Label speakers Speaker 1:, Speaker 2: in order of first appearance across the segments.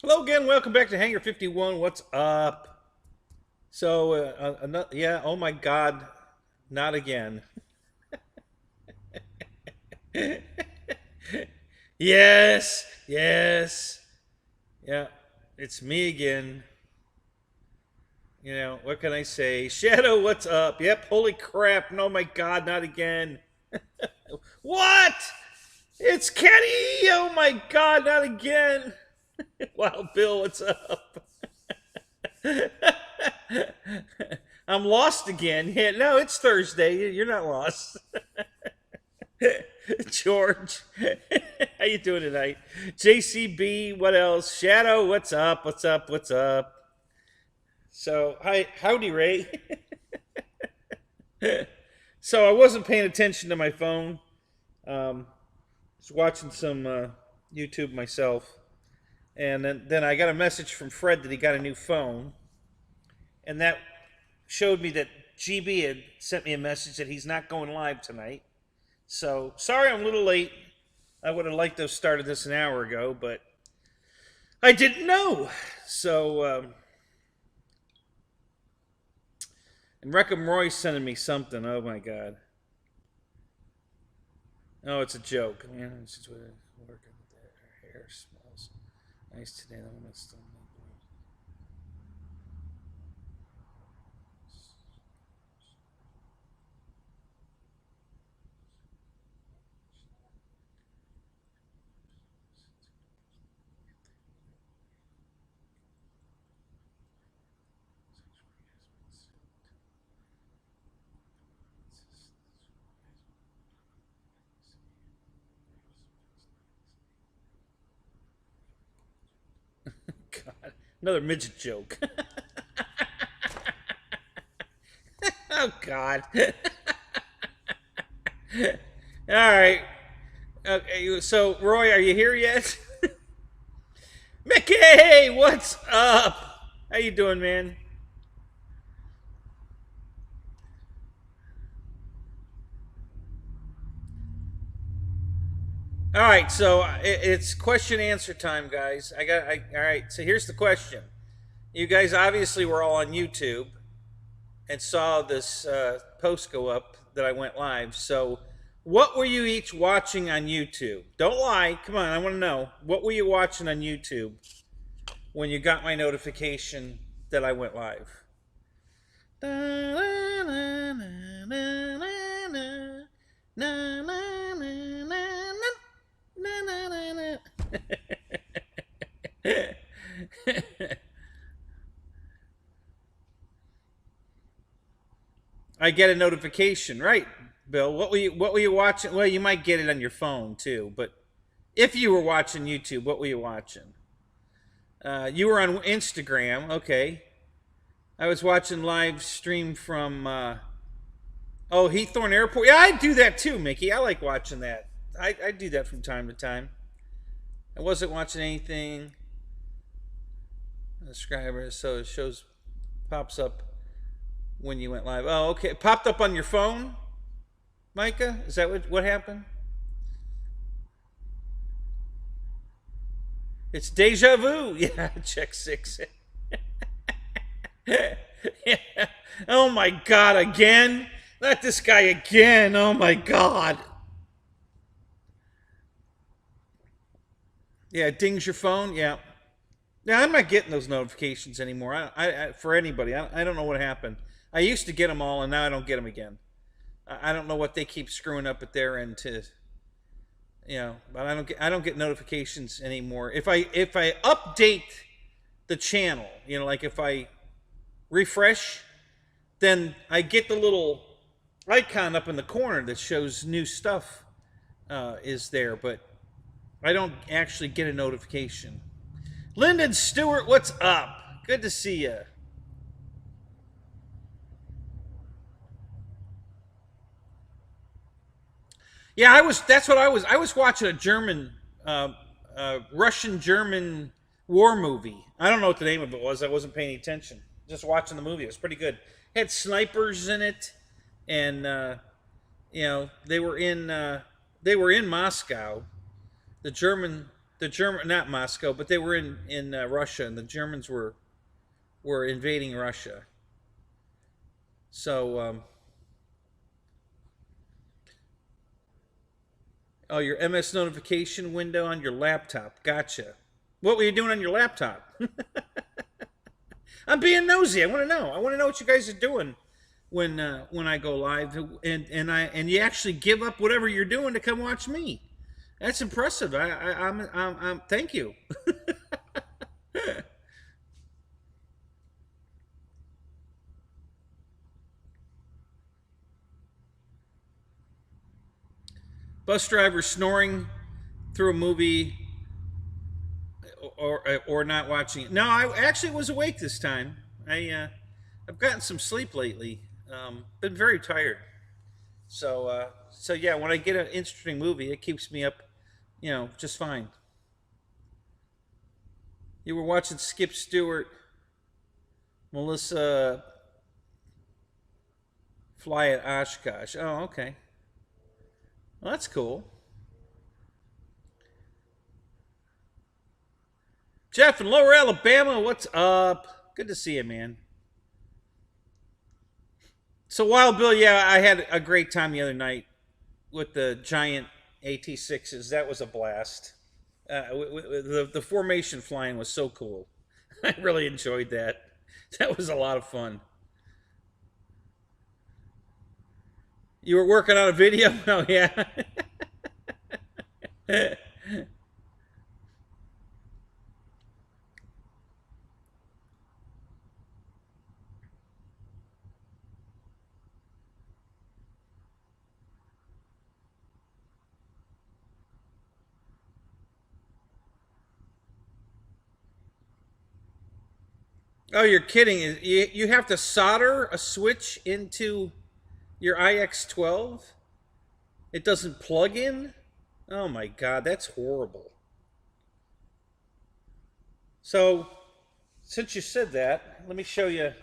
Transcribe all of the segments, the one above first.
Speaker 1: Hello again. Welcome back to Hangar 51. What's up? So, yeah. Oh my God, not again. Yes, yes, yeah. It's me again. What can I say? Shadow, what's up? Yep. Holy crap! No, my God, not again. What? It's Kenny. Oh my God, not again. Wow, Bill, what's up? I'm lost again. Yeah, no, it's Thursday. You're not lost. George, how you doing tonight? JCB, what else? Shadow, what's up? What's up? What's up? So, hi, howdy, Ray. So I wasn't paying attention to my phone. Was watching some YouTube myself, and then I got a message from Fred that he got a new phone, and that showed me that GB had sent me a message that he's not going live tonight. So sorry I'm a little late. I would have liked to have started this an hour ago, but I didn't know. So and Reckham Roy's sending me something. Oh my God. Oh, it's a joke. Yeah, it's just working. Her hair smells nice today. God, another midget joke. Oh God. All right. Okay, so Roy, are you here yet? Mickey, what's up? How you doing, man? All right, so it's question answer time, guys. All right, so here's the question. You guys obviously were all on YouTube and saw this post go up that I went live. So, what were you each watching on YouTube? Don't lie. Come on, I want to know. What were you watching on YouTube when you got my notification that I went live? I get a notification, right, Bill? What were you watching? Well, you might get it on your phone too, but if you were watching YouTube, what were you watching? You were on Instagram, okay. I was watching live stream from Heathorne Airport. Yeah, I do that too, Mickey. I like watching that. I do that from time to time. I wasn't watching anything. Subscriber, so it shows pops up when you went live. Oh, okay. It popped up on your phone, Micah? Is that what happened? It's deja vu. Yeah, check 6. Yeah. Oh my God, again? Not this guy again. Oh my God. Yeah, it dings your phone. Yeah. Yeah, I'm not getting those notifications anymore. For anybody. I don't know what happened. I used to get them all, and now I don't get them again. I don't know what they keep screwing up at their end to, but I don't get notifications anymore. If I update the channel, like if I refresh, then I get the little icon up in the corner that shows new stuff is there, but I don't actually get a notification. Lyndon Stewart, what's up? Good to see you. Yeah, That's what I was. I was watching a Russian-German war movie. I don't know what the name of it was. I wasn't paying attention. Just watching the movie. It was pretty good. It had snipers in it, and they were in Moscow. The German the German, not Moscow, but they were in Russia, and the Germans were invading Russia. So, oh, your MS notification window on your laptop. Gotcha. What were you doing on your laptop? I'm being nosy. I want to know. I want to know what you guys are doing when I go live, and you actually give up whatever you're doing to come watch me. That's impressive. I'm thank you. Bus driver snoring through a movie or not watching it. No, I actually was awake this time. I've gotten some sleep lately. Been very tired. So yeah, when I get an interesting movie, it keeps me up, just fine. You were watching Skip Stewart, Melissa fly at Oshkosh. Oh, okay. Well, that's cool. Jeff in Lower Alabama, what's up? Good to see you, man. So, Wild Bill, yeah, I had a great time the other night with the giant AT6s. That was a blast. The formation flying was so cool. I really enjoyed that. That was a lot of fun. You were working on a video? Oh, yeah. Oh, you're kidding. You have to solder a switch into your IX12? It doesn't plug in? Oh my God, that's horrible. So, since you said that, let me show you,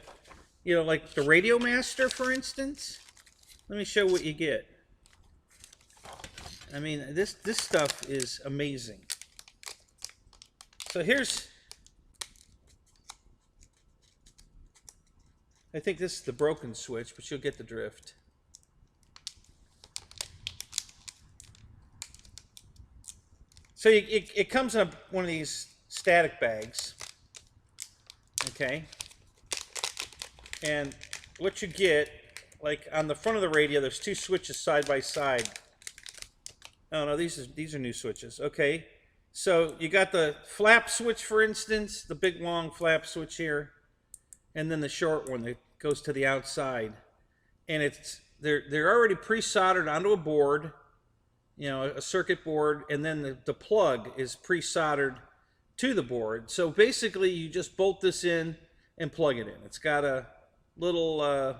Speaker 1: like the Radio Master, for instance. Let me show what you get. I mean, this stuff is amazing. So I think this is the broken switch, but you'll get the drift. So it comes in one of these static bags, okay? And what you get, like on the front of the radio, there's two switches side by side. Oh no, these are new switches. Okay, so you got the flap switch, for instance, the big long flap switch here, and then the short one that goes to the outside, and they're already pre-soldered onto a board, a circuit board, and then the plug is pre-soldered to the board. So basically, you just bolt this in and plug it in. It's got a little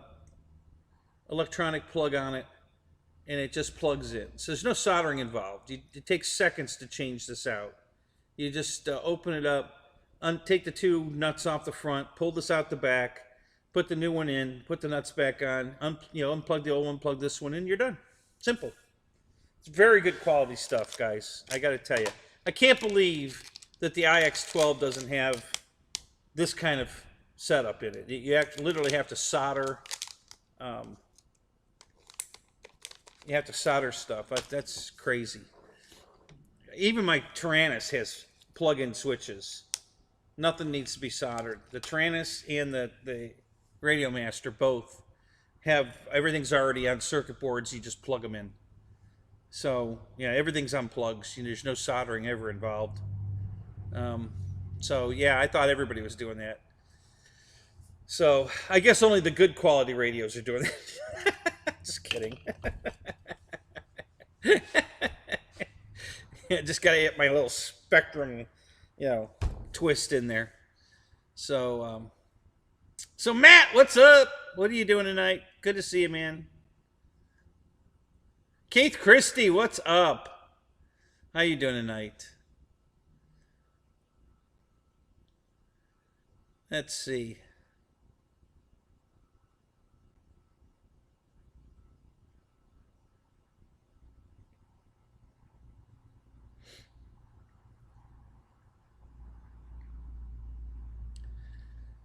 Speaker 1: electronic plug on it, and it just plugs in. So there's no soldering involved. It takes seconds to change this out. You just open it up, take the two nuts off the front, pull this out the back, put the new one in, put the nuts back on, unplug the old one, plug this one in, you're done. Simple. It's very good quality stuff, guys. I got to tell you. I can't believe that the IX12 doesn't have this kind of setup in it. You literally have to solder. You have to solder stuff. That's crazy. Even my Tyrannus has plug-in switches. Nothing needs to be soldered. The Tyrannus and the Radio Master both have, everything's already on circuit boards. You just plug them in. So, yeah, everything's on plugs. There's no soldering ever involved. So, yeah, I thought everybody was doing that. So, I guess only the good quality radios are doing that. Just kidding. Yeah, just got to get my little Spectrum, twist in there. So, so Matt, what's up? What are you doing tonight? Good to see you, man. Keith Christie, what's up? How you doing tonight? Let's see.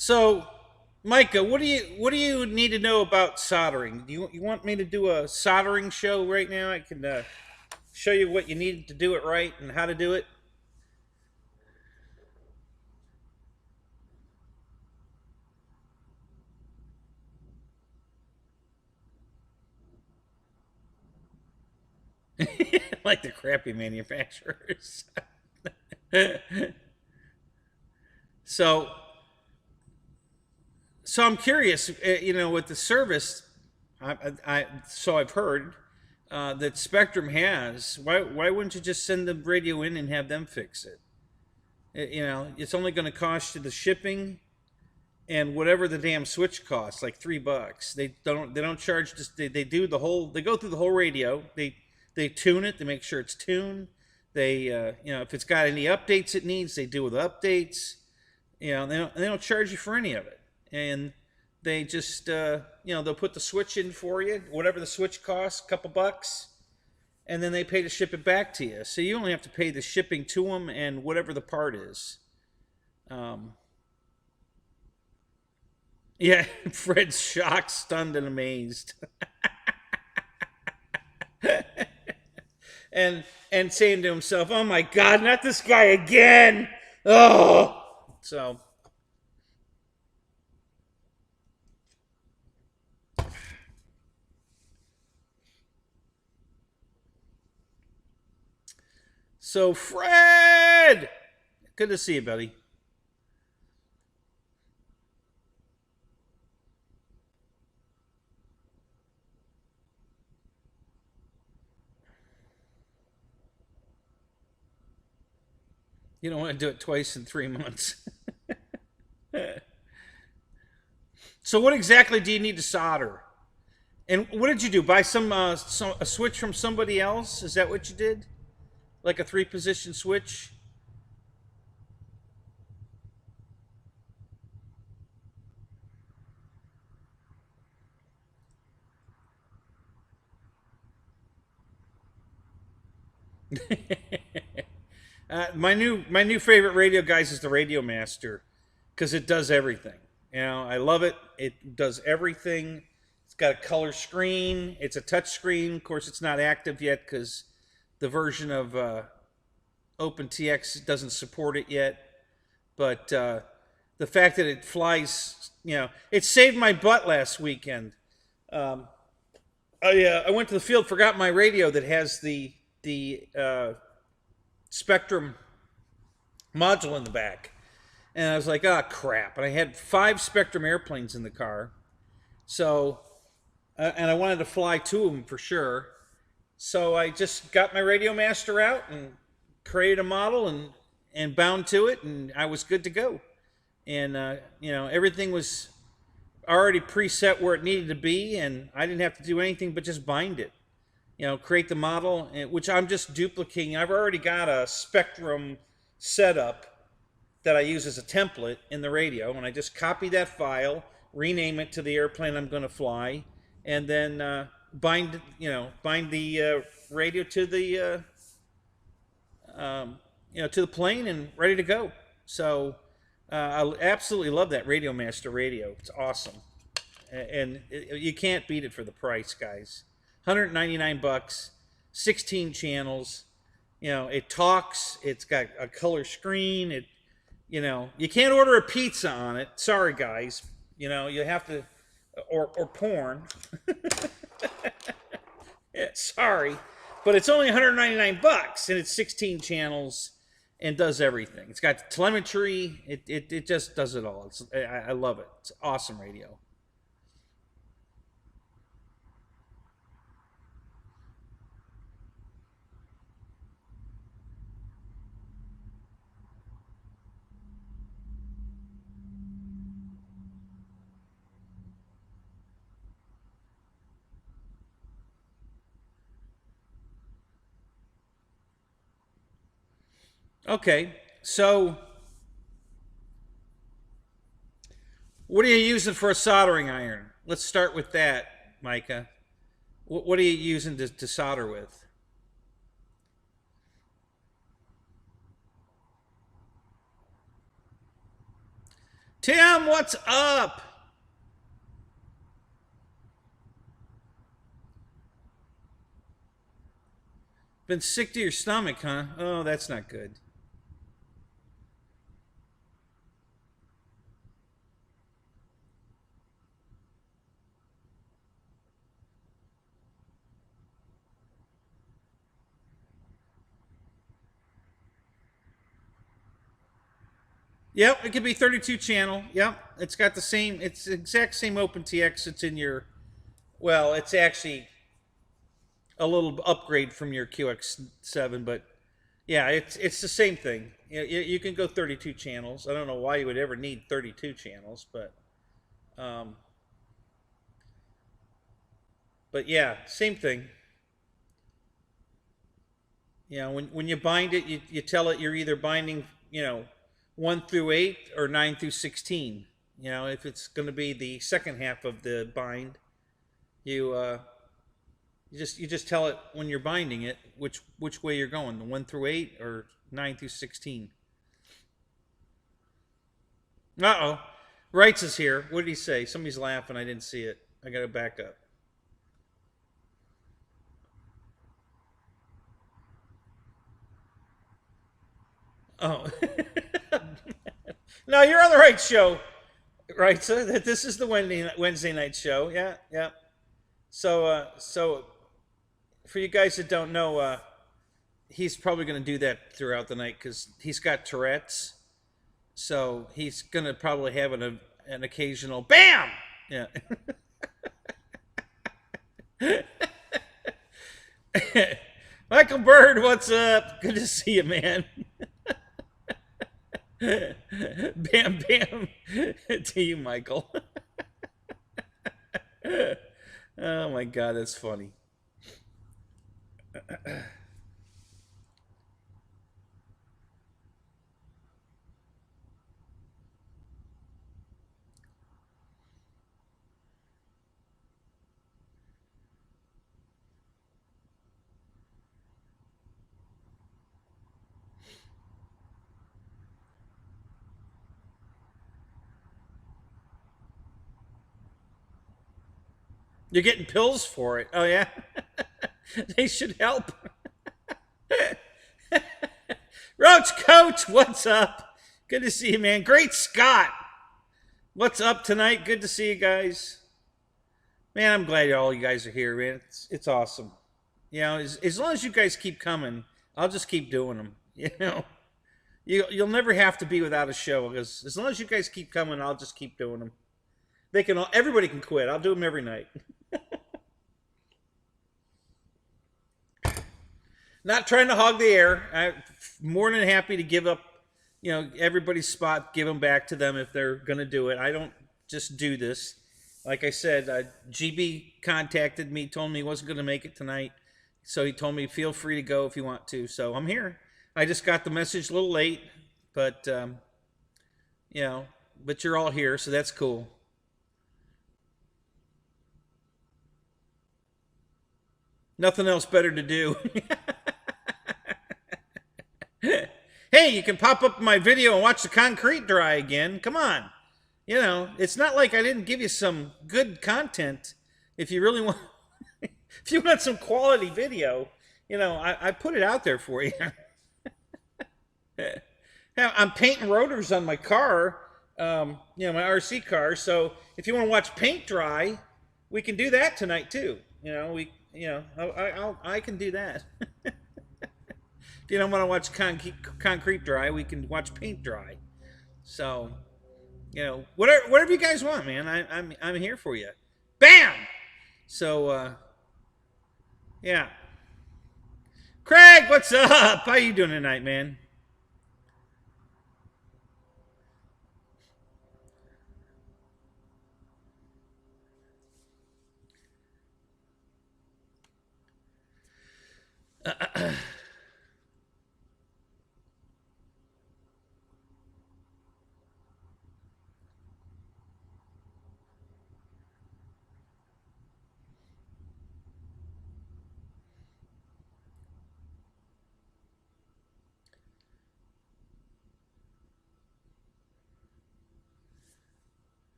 Speaker 1: So, Micah, what do you need to know about soldering? Do you want me to do a soldering show right now? I can show you what you need to do it right and how to do it. Like the crappy manufacturers. so, so I'm curious. With the service, so I've heard that Spectrum has. Why wouldn't you just send the radio in and have them fix it? It's only going to cost you the shipping and whatever the damn switch costs, like $3. They don't charge. Just they do the whole. They go through the whole radio. They tune it. They make sure it's tuned. They if it's got any updates it needs, they do with updates. They don't charge you for any of it, and they just they'll put the switch in for you, whatever the switch costs, a couple bucks, and then they pay to ship it back to you. So you only have to pay the shipping to them and whatever the part is. Um, yeah, Fred's shocked, stunned, and amazed, and saying to himself, "Oh my God, not this guy again!" Oh, so Fred, good to see you, buddy. You don't want to do it twice in 3 months. So what exactly do you need to solder? And what did you do? Buy a switch from somebody else? Is that what you did? Like a three-position switch? My new favorite radio, guys, is the Radio Master because it does everything. I love it. It does everything. It's got a color screen. It's a touch screen. Of course, it's not active yet because the version of OpenTX doesn't support it yet. But the fact that it flies, it saved my butt last weekend. Um, I went to the field, forgot my radio that has the Spectrum module in the back, and I was like, "Oh crap!" And I had 5 Spectrum airplanes in the car, so and I wanted to fly 2 of them for sure. So I just got my Radio Master out and created a model and bound to it, and I was good to go. And everything was already preset where it needed to be, and I didn't have to do anything but just bind it. Create the model, which I'm just duplicating. I've already got a Spectrum setup that I use as a template in the radio, and I just copy that file, rename it to the airplane I'm going to fly, and then bind the radio to the to the plane and ready to go. So I absolutely love that Radio Master radio. It's awesome, and you can't beat it for the price, guys. $199, 16 channels. It talks. It's got a color screen. You can't order a pizza on it. Sorry, guys. You have to, or porn. Yeah, sorry, but it's only $199 and it's 16 channels and does everything. It's got telemetry. It just does it all. I love it. It's awesome radio. Okay, so what are you using for a soldering iron? Let's start with that, Micah. What are you using to solder with? Tim, what's up? Been sick to your stomach, huh? Oh, that's not good. Yep, it could be 32 channel. Yep, it's got the same. It's the exact same OpenTX. It's in your. Well, it's actually a little upgrade from your QX7, but yeah, it's the same thing. You can go 32 channels. I don't know why you would ever need 32 channels, um, but yeah, same thing. You know, when you bind it, you tell it you're either binding, 1 through 8 or 9 through 16. You know, if it's going to be the second half of the bind, you you just tell it when you're binding it which way you're going, the 1 through 8 or 9 through 16. Uh-oh. Wrights is here. What did he say? Somebody's laughing. I didn't see it. I got to back up. Oh. No, you're on the right show. Right, so this is the Wednesday night show. Yeah, yeah. So for you guys that don't know, he's probably going to do that throughout the night because he's got Tourette's. So he's going to probably have an occasional BAM! Yeah. Michael Bird, what's up? Good to see you, man. Bam, bam to you, Michael. Oh my God, that's funny. You're getting pills for it. Oh, yeah? They should help. Roach Coach, what's up? Good to see you, man. Great Scott. What's up tonight? Good to see you guys. Man, I'm glad all you guys are here, man. It's awesome. You know, as long as you guys keep coming, I'll just keep doing them. You know, you'll never have to be without a show because as long as you guys keep coming, I'll just keep doing them. Everybody can quit. I'll do them every night. Not trying to hog the air. I'm more than happy to give up, everybody's spot, give them back to them if they're going to do it. I don't just do this. Like I said, GB contacted me, told me he wasn't going to make it tonight. So he told me, feel free to go if you want to. So I'm here. I just got the message a little late, but, but you're all here, so that's cool. Nothing else better to do. Hey, you can pop up my video and watch the concrete dry again. Come on. It's not like I didn't give you some good content. If you really want, if you want some quality video, I put it out there for you. Now, I'm painting rotors on my car, my RC car. So if you want to watch paint dry, we can do that tonight too. I can do that. If you don't want to watch concrete dry, we can watch paint dry. So, whatever you guys want, man. I'm here for you. Bam. So, yeah. Craig, what's up? How you doing tonight, man?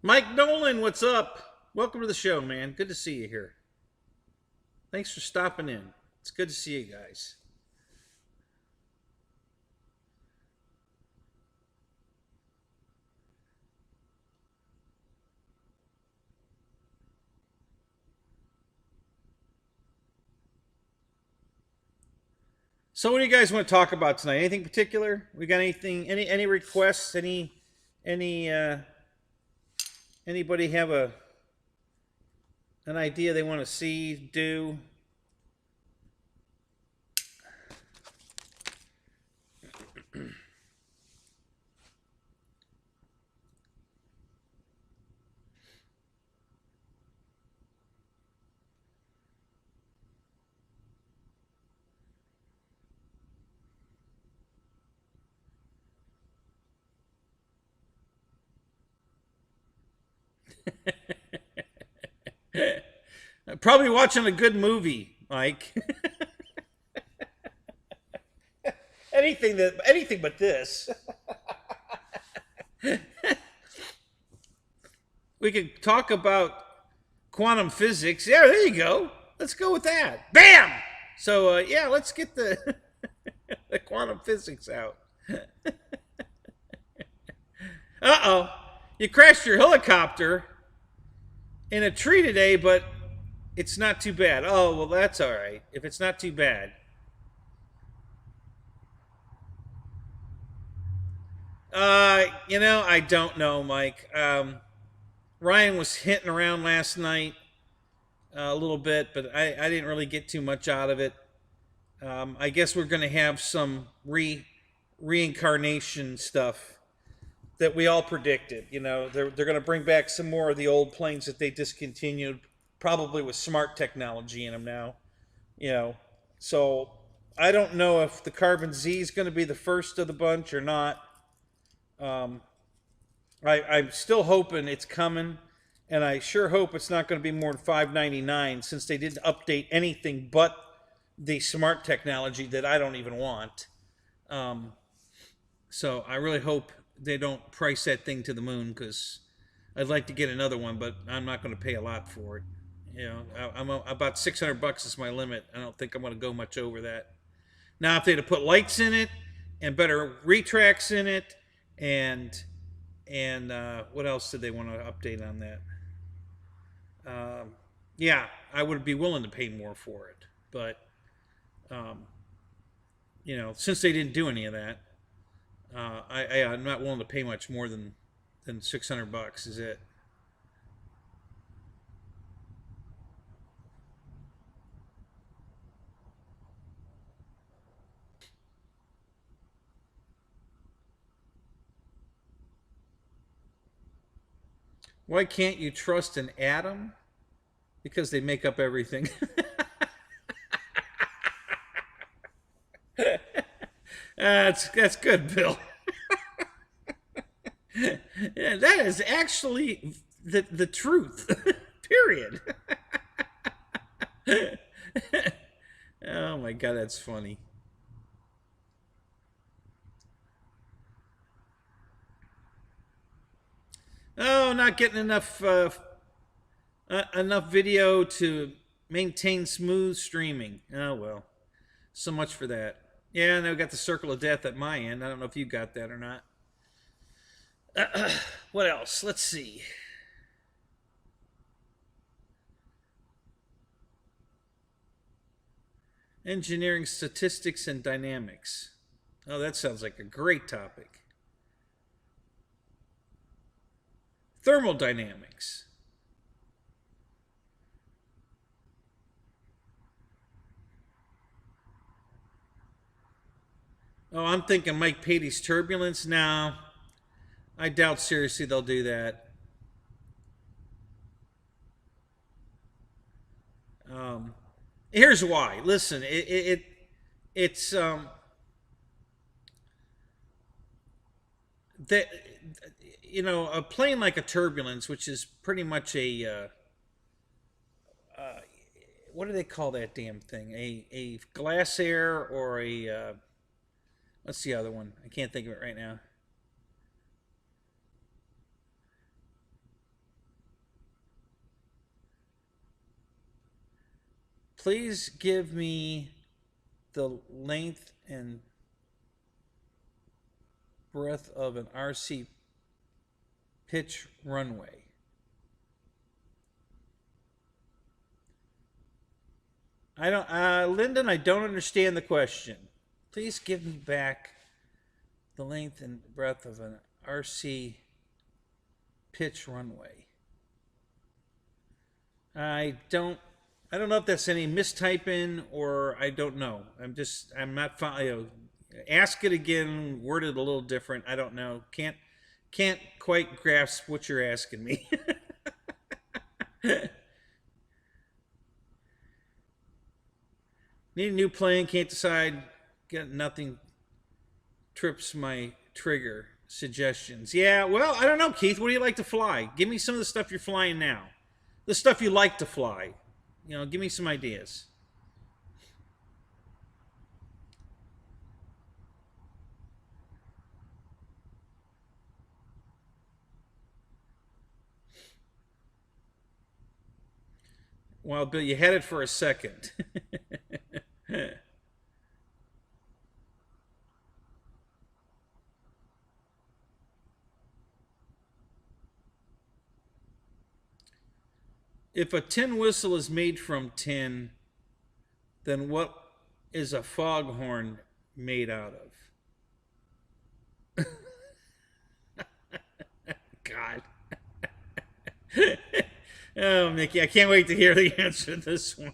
Speaker 1: Mike Nolan, what's up? Welcome to the show, man. Good to see you here. Thanks for stopping in. It's good to see you guys. So, what do you guys want to talk about tonight? Anything particular? We got anything? Any requests? Any anybody have an idea they want to see, do? Probably watching a good movie, Mike. Anything but this. We could talk about quantum physics. Yeah, there you go. Let's go with that. Bam. So yeah, let's get the the quantum physics out. Uh-oh. You crashed your helicopter in a tree today, but it's not too bad. Oh, well, that's all right. If it's not too bad. I don't know, Mike. Ryan was hitting around last night a little bit, but I didn't really get too much out of it. I guess we're going to have some reincarnation stuff that we all predicted. They're going to bring back some more of the old planes that they discontinued, probably with smart technology in them now. So I don't know if the Carbon Z is going to be the first of the bunch or not. I'm still hoping it's coming, and I sure hope it's not going to be more than $5.99 since they didn't update anything but the smart technology that I don't even want. So I really hope they don't price that thing to the moon, because I'd like to get another one, but I'm not going to pay a lot for it. I'm about $600 is my limit. I don't think I'm going to go much over that. Now, if they'd have put lights in it and better retracts in it, and what else did they want to update on that? Yeah, I would be willing to pay more for it, but since they didn't do any of that, I'm not willing to pay much more than $600. Is it? Why can't you trust an atom? Because they make up everything. That's good, Bill. Yeah, that is actually the truth. Period. Oh my God, that's funny. Oh, not getting enough video to maintain smooth streaming. Oh well, so much for that. Yeah, and I've got the circle of death at my end. I don't know if you got that or not. What else? Let's see. Engineering statistics and dynamics. Oh, that sounds like a great topic. Thermodynamics. Oh, I'm thinking Mike Patey's turbulence. No, I doubt seriously they'll do that. Here's why. Listen, it's that a plane like a turbulence, which is pretty much a what do they call that damn thing? A glass air, or a what's the other one? I can't think of it right now. Please give me the length and breadth of an RC pitch runway. Lyndon, I don't understand the question. Please give me back the length and breadth of an RC pitch runway. I don't know if that's any mistyping or I don't know. I'm not following. Ask it again, word it a little different. I don't know. Can't quite grasp what you're asking me. Need a new plane, can't decide. Got nothing. Trips my trigger. Suggestions. Yeah, well, I don't know, Keith. What do you like to fly? Give me some of the stuff you're flying now. The stuff you like to fly. You know, give me some ideas. Well, Bill, you had it for a second. If a tin whistle is made from tin, then what is a foghorn made out of? God. Oh, Mickey, I can't wait to hear the answer to this one.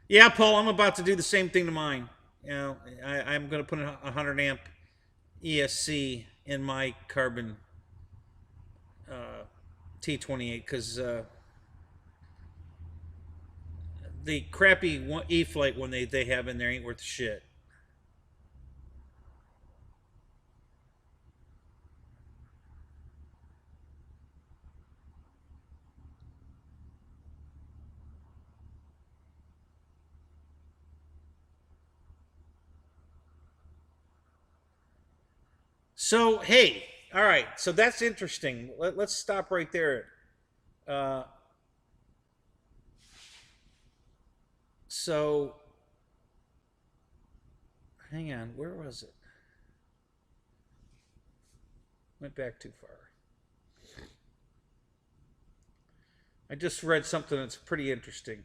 Speaker 1: Yeah, Paul, I'm about to do the same thing to mine. You know, I'm going to put a 100 amp ESC in my carbon T28 because the crappy E-flite one they have in there ain't worth shit. So, hey, all right, so that's interesting. Let's stop right there. Uh, so, hang on, where was it? Went back too far. I just read something that's pretty interesting.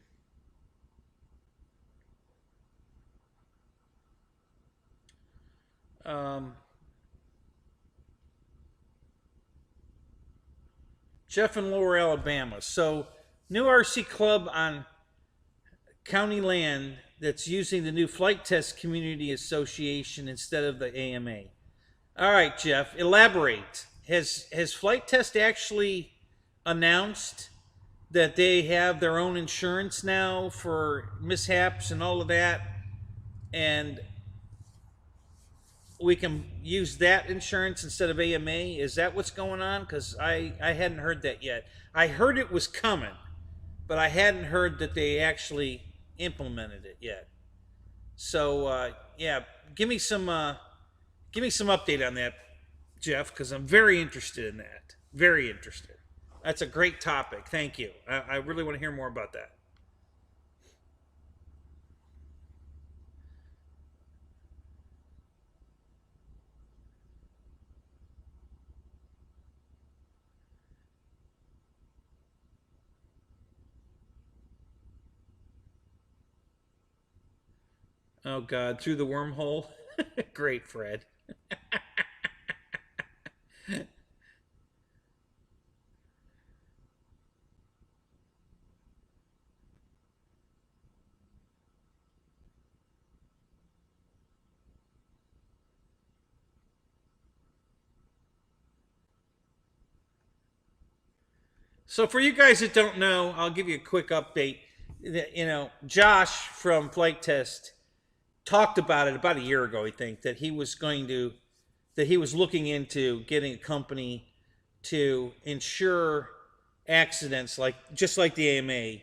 Speaker 1: Jeff in Lower Alabama. So, new RC club on county land that's using the new Flight Test Community Association instead of the AMA. All right, Jeff, elaborate. Has Flight Test actually announced that they have their own insurance now for mishaps and all of that, and we can use that insurance instead of AMA? Is that what's going on? Because I hadn't heard that yet. I heard it was coming, but I hadn't heard that they actually implemented it yet. So yeah, give me some update on that, Jeff, because I'm very interested in that. Very interested. That's a great topic. Thank you. I really want to hear more about that. Oh God, through the wormhole. Great, Fred. So for you guys that don't know, I'll give you a quick update. You know, Josh from Flight Test talked about it about a year ago, I think, that he was looking into getting a company to insure accidents just like the AMA,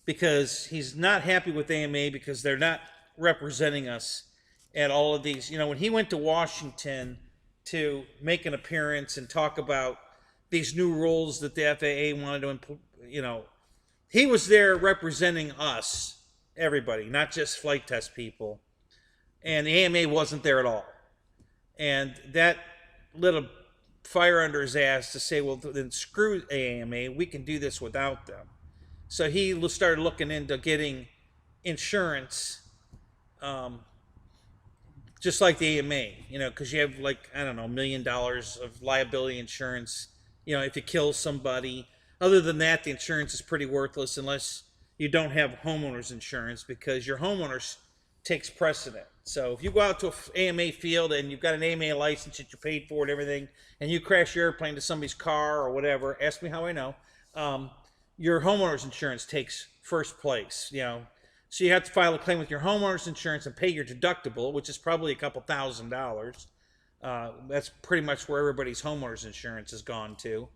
Speaker 1: because he's not happy with AMA because they're not representing us at all of these. You know, when he went to Washington to make an appearance and talk about these new rules that the FAA wanted to, he was there representing us, everybody, not just flight test people. And the AMA wasn't there at all. And that lit a fire under his ass to say, well, then screw AMA, we can do this without them. So he started looking into getting insurance, just like the AMA, because you have like, I don't know, $1 million of liability insurance, if you kill somebody. Other than that, the insurance is pretty worthless unless you don't have homeowners insurance, because your homeowners takes precedent. So if you go out to an AMA field and you've got an AMA license that you paid for and everything, and you crash your airplane to somebody's car or whatever, ask me how I know, your homeowners insurance takes first place, So you have to file a claim with your homeowner's insurance and pay your deductible, which is probably a couple $1,000s. That's pretty much where everybody's homeowner's insurance has gone to.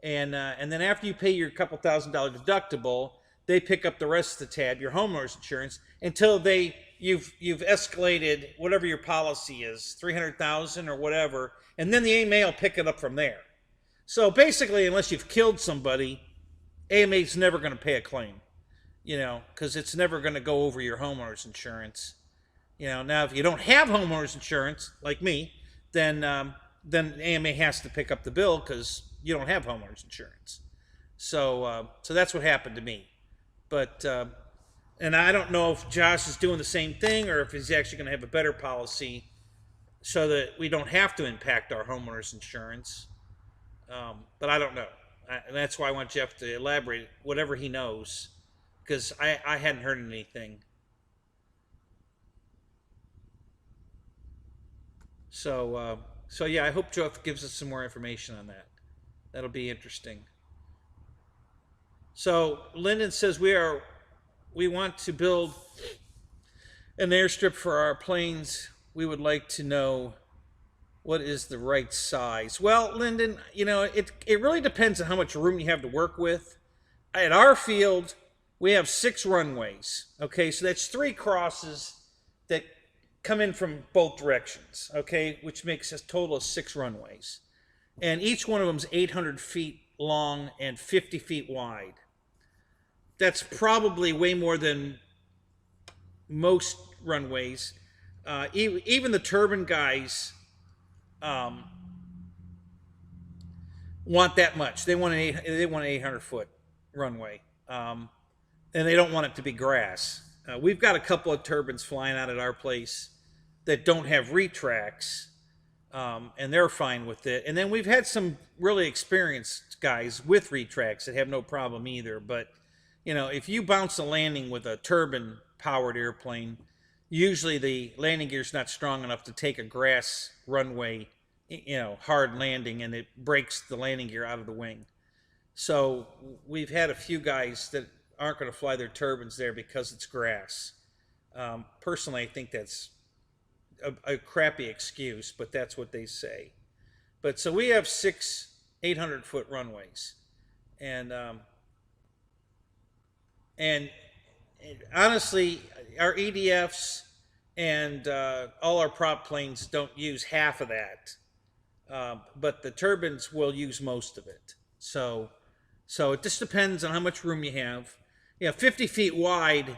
Speaker 1: And then after you pay your couple $1,000 deductible, they pick up the rest of the tab, your homeowner's insurance, until you've escalated whatever your policy is, $300,000 or whatever, and then the AMA will pick it up from there. So basically, unless you've killed somebody, AMA's never going to pay a claim. Because it's never going to go over your homeowner's insurance. Now if you don't have homeowner's insurance, like me, then AMA has to pick up the bill because you don't have homeowner's insurance. So that's what happened to me. But and I don't know if Josh is doing the same thing or if he's actually going to have a better policy so that we don't have to impact our homeowner's insurance. But I don't know. And that's why I want Jeff to elaborate whatever he knows, because I hadn't heard anything. So yeah, I hope Jeff gives us some more information on that. That'll be interesting. So Lyndon says we want to build an airstrip for our planes. We would like to know what is the right size. Well, Lyndon, it really depends on how much room you have to work with. At our field, we have 6 runways. Okay, so that's 3 crosses that come in from both directions. Okay, which makes a total of 6 runways. And each one of them is 800 feet long and 50 feet wide. That's probably way more than most runways. Even the turbine guys want that much. They want an 800-foot runway, and they don't want it to be grass. We've got a couple of turbines flying out at our place that don't have retracts, and they're fine with it. And then we've had some really experienced guys with retracts that have no problem either. But if you bounce a landing with a turbine-powered airplane, usually the landing gear's not strong enough to take a grass runway, hard landing, and it breaks the landing gear out of the wing. So we've had a few guys that aren't going to fly their turbines there because it's grass. Personally, I think that's a crappy excuse, but that's what they say. But so we have 6 800-foot runways, and honestly, our EDFs and all our prop planes don't use half of that, but the turbines will use most of it. So it just depends on how much room you have. 50 feet wide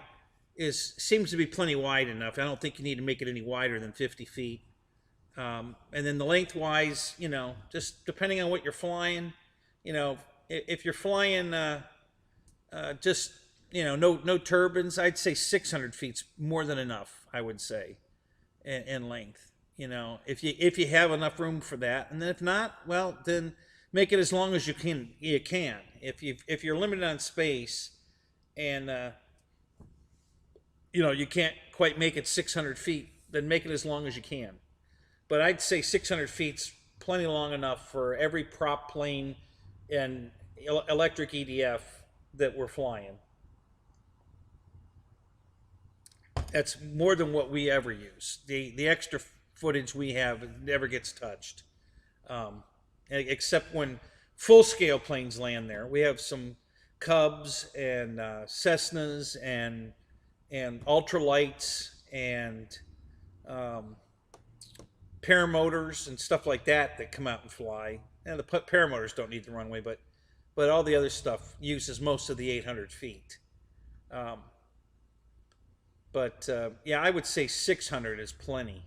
Speaker 1: seems to be plenty wide enough. I don't think you need to make it any wider than 50 feet. And then the lengthwise, just depending on what you're flying, if you're flying just no turbines, I'd say 600 feet's more than enough, I would say, in length. If you have enough room for that, and then if not, well, then make it as long as you can. If you're limited on space, and you can't quite make it 600 feet, then make it as long as you can. But I'd say 600 feet's plenty long enough for every prop plane and electric EDF that we're flying. That's more than what we ever use. The extra footage we have never gets touched, except when full-scale planes land there. We have some Cubs and Cessnas and ultralights and paramotors and stuff like that come out and fly. And the paramotors don't need the runway, but all the other stuff uses most of the 800 feet. Um, but yeah, I would say 600 is plenty,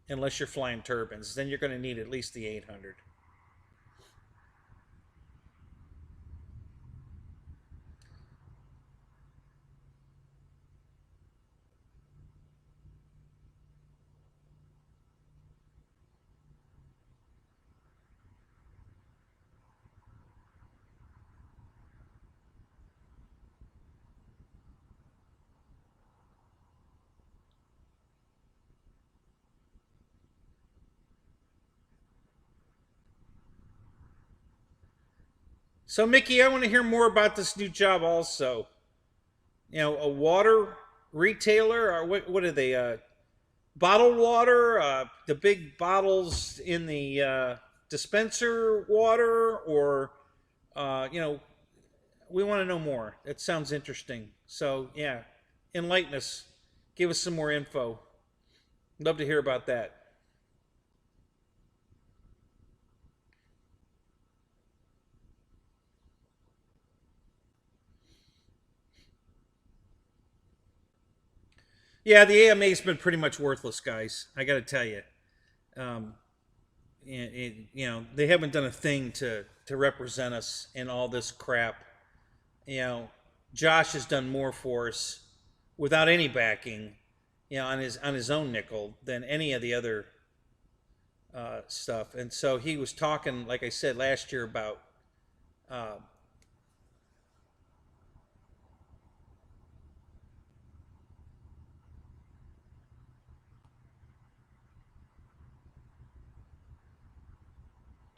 Speaker 1: unless you're flying turbines. Then you're going to need at least the 800. So, Mickey, I want to hear more about this new job also. A water retailer, or what are they? Bottled water, the big bottles in the dispenser water, or, you know, we want to know more. That sounds interesting. So, yeah, enlighten us. Give us some more info. Love to hear about that. Yeah, the AMA's been pretty much worthless, guys. I got to tell you. Um, they haven't done a thing to represent us in all this crap. You know, Josh has done more for us without any backing, on his own nickel than any of the other stuff. And so he was talking, like I said last year, about uh,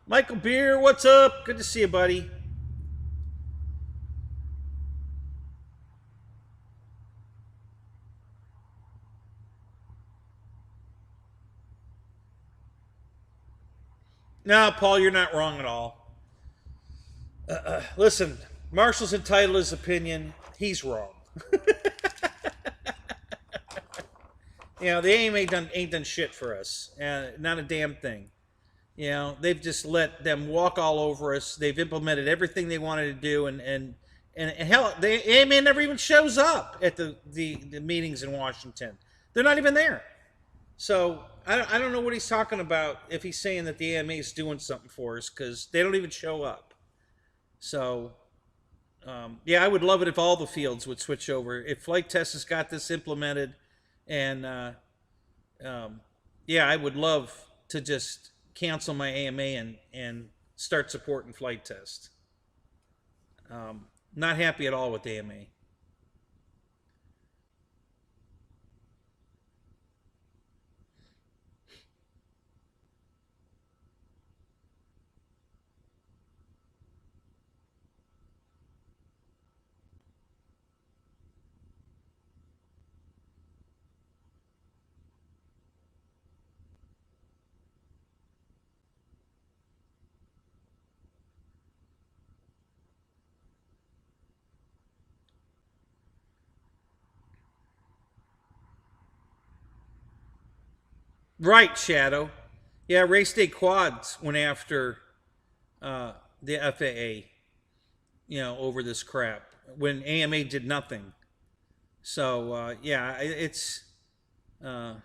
Speaker 1: Michael Beer. What's up? Good to see you, buddy. No, Paul, you're not wrong at all. Listen, Marshall's entitled his opinion. He's wrong. The AMA ain't done shit for us. Not a damn thing. They've just let them walk all over us. They've implemented everything they wanted to do, and hell, the AMA never even shows up at the meetings in Washington. They're not even there. So I don't know what he's talking about if he's saying that the AMA is doing something for us, because they don't even show up. So yeah, I would love it if all the fields would switch over. If Flight Test has got this implemented, and um, yeah, I would love to just cancel my AMA and start supporting Flight Test. Not happy at all with AMA. Right, Shadow. Yeah, race day quads went after the FAA, over this crap when AMA did nothing. So yeah, it's uh,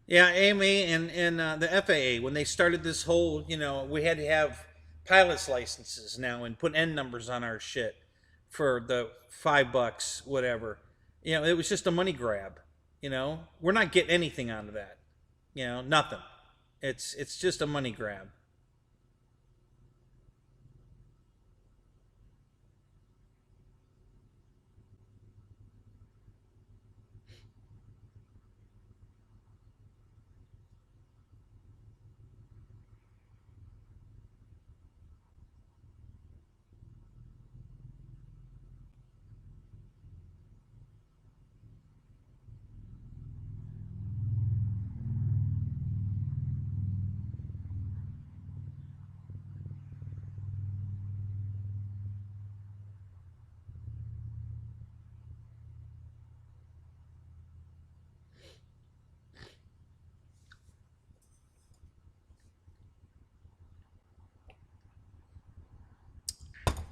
Speaker 1: yeah, AMA and the FAA, when they started this whole, we had to have pilots licenses now and put N numbers on our shit for the $5, whatever. It was just a money grab. We're not getting anything out of that. Nothing. It's just a money grab.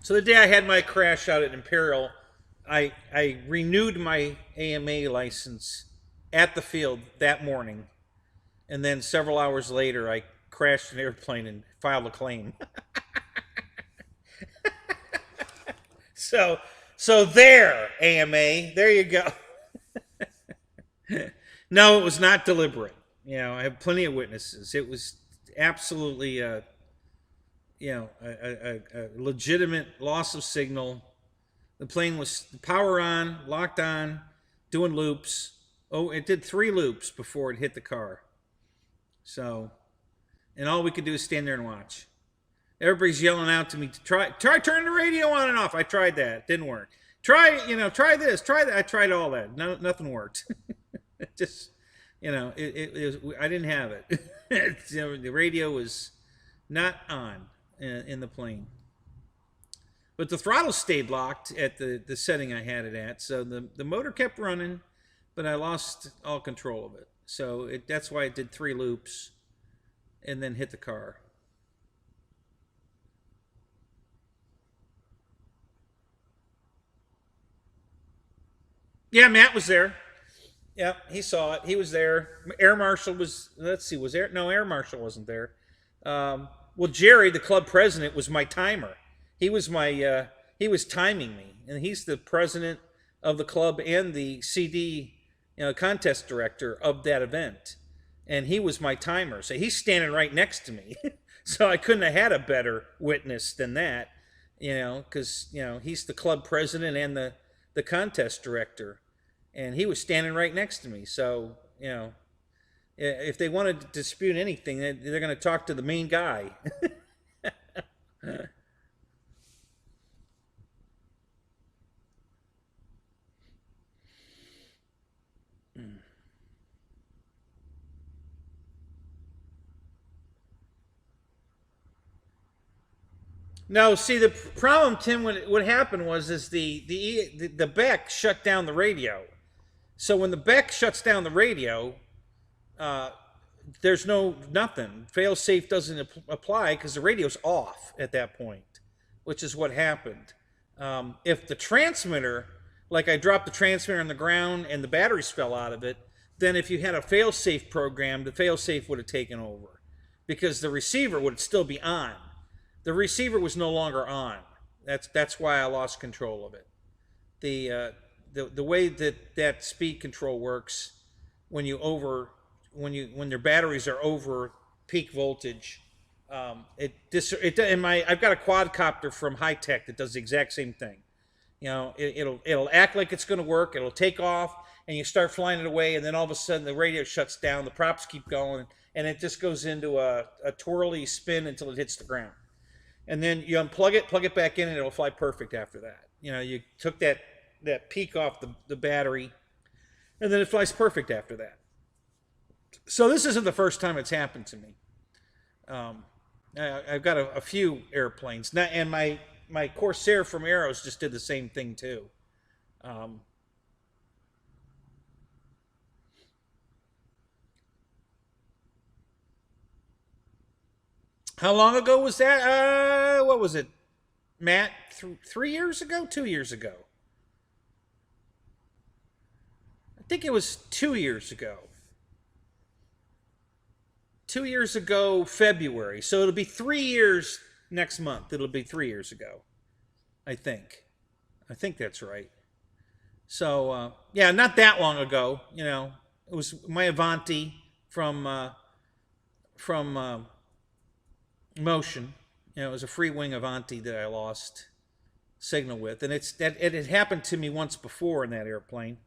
Speaker 1: So the day I had my crash out at Imperial, I renewed my AMA license at the field that morning, and then several hours later, I crashed an airplane and filed a claim. So, so there, AMA, there you go. No, it was not deliberate. You know, I have plenty of witnesses. It was absolutely, a legitimate loss of signal. The plane was power on, locked on, doing loops. Oh, it did 3 loops before it hit the car. So, and all we could do is stand there and watch. Everybody's yelling out to me to try turning the radio on and off. I tried that. It didn't work. Try this, try that. I tried all that. No, nothing worked. It just, I didn't have it. The radio was not on in the plane. But the throttle stayed locked at the setting I had it at. So the motor kept running, but I lost all control of it. So that's why it did 3 loops and then hit the car. Yeah, Matt was there. Yeah, he saw it. He was there. Air Marshal was, let's see, Air Marshal wasn't there. Well, Jerry, the club president, was my timer. He was he was timing me. And he's the president of the club and the CD, contest director of that event. And he was my timer. So he's standing right next to me. So I couldn't have had a better witness than that, because, he's the club president and the contest director. And he was standing right next to me. So, if they wanted to dispute anything, they're going to talk to the main guy. No, see, the problem, Tim, what happened is the Beck shut down the radio. So when the Beck shuts down the radio, there's nothing. Fail-safe doesn't apply because the radio's off at that point, which is what happened. If the transmitter, like I dropped the transmitter on the ground and the batteries fell out of it, then if you had a fail-safe program, the fail-safe would have taken over because the receiver would still be on. The receiver was no longer on. That's why I lost control of it. The way that speed control works when their batteries are over peak voltage, I've got a quadcopter from High Tech that does the exact same thing. It'll act like it's going to work. It'll take off, and you start flying it away, and then all of a sudden the radio shuts down. The props keep going, and it just goes into a twirly spin until it hits the ground. And then you unplug it, plug it back in, and it'll fly perfect after that. You took that peak off the battery, and then it flies perfect after that. So this isn't the first time it's happened to me. I've got a few airplanes, and my Corsair from Arrows just did the same thing too. How long ago was that? What was it, Matt? 3 years ago? 2 years ago? I think it was 2 years ago. 2 years ago, February. So it'll be 3 years next month. It'll be 3 years ago. I think. I think that's right. So, yeah, not that long ago. It was my Avanti from Motion. It was a free wing Avanti that I lost signal with, and it had happened to me once before in that airplane.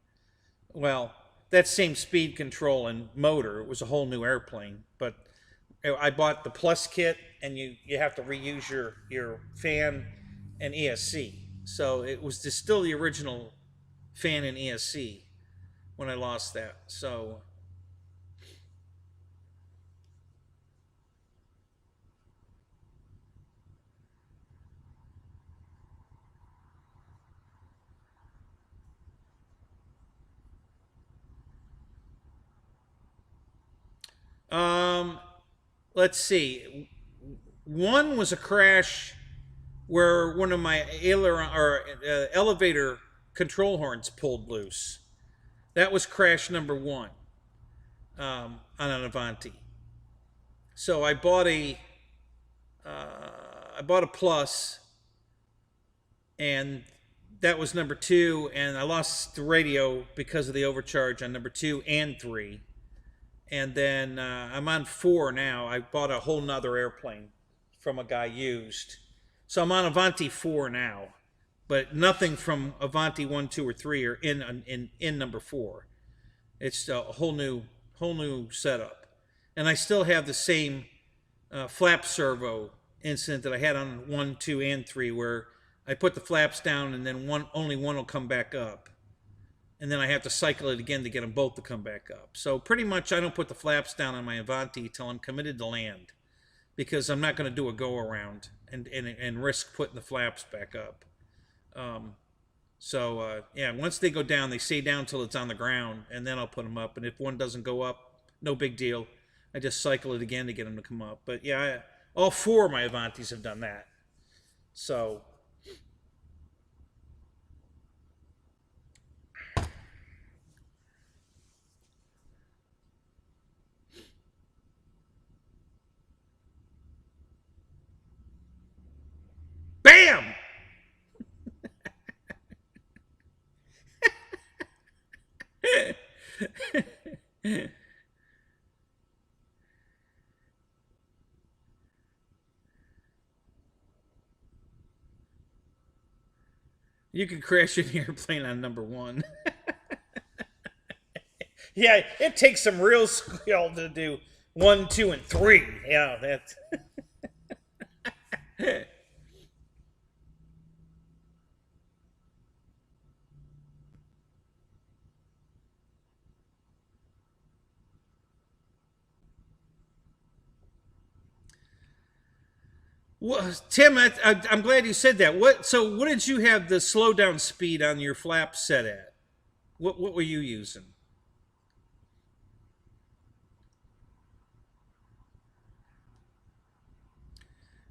Speaker 1: Well, that same speed control and motor, it was a whole new airplane, but I bought the Plus kit, and you have to reuse your fan and ESC. So it was still the original fan and ESC when I lost that. So let's see. One was a crash where one of my aileron or elevator control horns pulled loose. That was crash number one on an Avanti. So I bought a plus, and that was number two, and I lost the radio because of the overcharge on number two and three. And then I'm on four now. I bought a whole nother airplane from a guy used. So I'm on Avanti 4 now. But nothing from Avanti 1, 2, or 3 are in number 4. It's a whole new setup. And I still have the same flap servo incident that I had on 1, 2, and 3, where I put the flaps down and then only one will come back up. And then I have to cycle it again to get them both to come back up. So pretty much I don't put the flaps down on my Avanti till I'm committed to land, because I'm not going to do a go around and risk putting the flaps back up. Yeah, once they go down, they stay down till it's on the ground, and then I'll put them up. And if one doesn't go up, no big deal. I just cycle it again to get them to come up. But yeah, all four of my Avantis have done that. So bam! You can crash an airplane on number 1. Yeah, it takes some real skill to do 1, 2, and 3. Yeah, that's. Well, Tim, I'm glad you said that. So what did you have the slowdown speed on your flap set at? What were you using?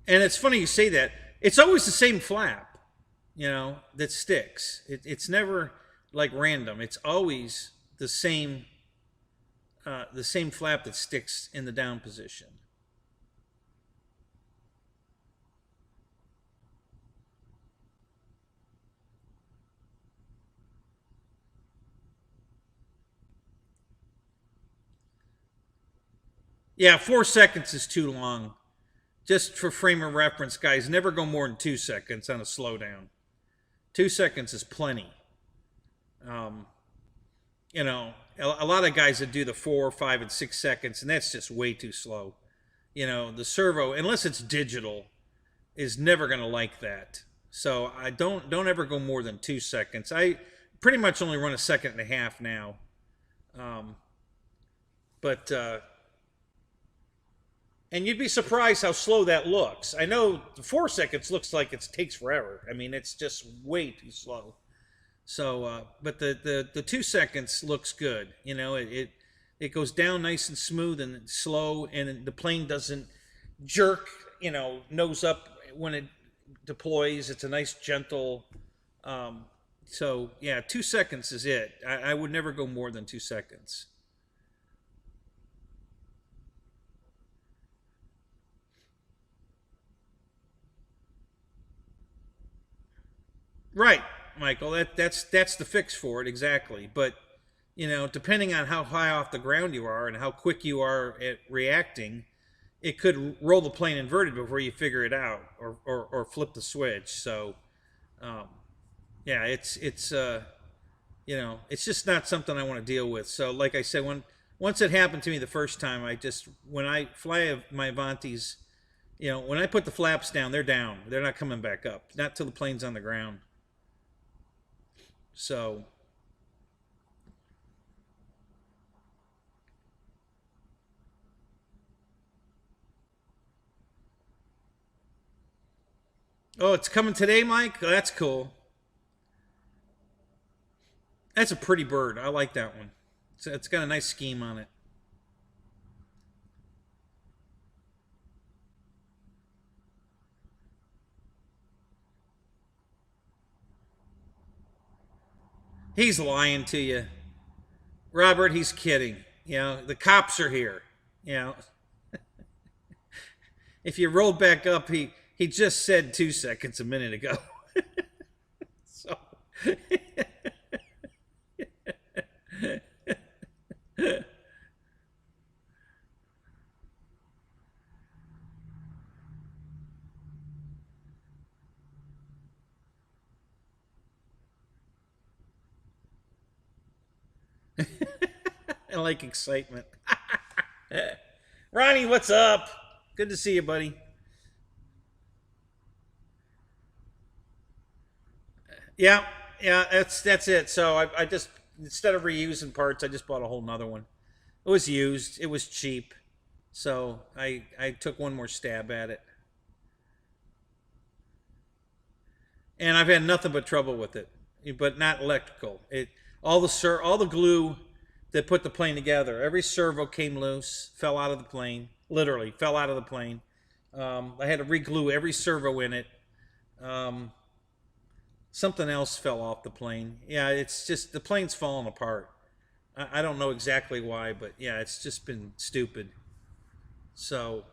Speaker 1: And it's funny you say that. It's always the same flap, that sticks. It's never like random. It's always the same flap that sticks in the down position. Yeah, 4 seconds is too long. Just for frame of reference, guys, never go more than 2 seconds on a slowdown. 2 seconds is plenty. Um, a lot of guys that do the 4, 5, and 6 seconds, and that's just way too slow. The servo, unless it's digital, is never going to like that. So I don't ever go more than 2 seconds. I pretty much only run a second and a half now. But and you'd be surprised how slow that looks. I know the 4 seconds looks like it takes forever. I mean, it's just way too slow. So, but the 2 seconds looks good. It goes down nice and smooth and slow, and the plane doesn't jerk. Nose up when it deploys. It's a nice gentle. So yeah, 2 seconds is it. I would never go more than 2 seconds. Right, Michael. That's the fix for it exactly. But depending on how high off the ground you are and how quick you are at reacting, it could roll the plane inverted before you figure it out, or flip the switch. So, um, yeah, it's just not something I want to deal with. So, like I said, once it happened to me the first time, when I fly my Avantis, when I put the flaps down, they're down. They're not coming back up. Not till the plane's on the ground. So, oh, it's coming today, Mike? Oh, that's cool. That's a pretty bird. I like that one. It's got a nice scheme on it. He's lying to you. Robert, he's kidding. You know, the cops are here. You know, if you roll back up, he just said 2 seconds a minute ago. So I like excitement. Ronnie, what's up? Good to see you, buddy. Yeah, yeah, that's it. So I just, instead of reusing parts, I just bought a whole nother one. It was used. It was cheap. So I took one more stab at it. And I've had nothing but trouble with it. But not electrical. It all the glue that put the plane together. Every servo came loose, fell out of the plane. Literally fell out of the plane. I had to re-glue every servo in it. Um, Something else fell off the plane. Yeah, it's just the plane's falling apart. I don't know exactly why, but yeah, it's just been stupid. So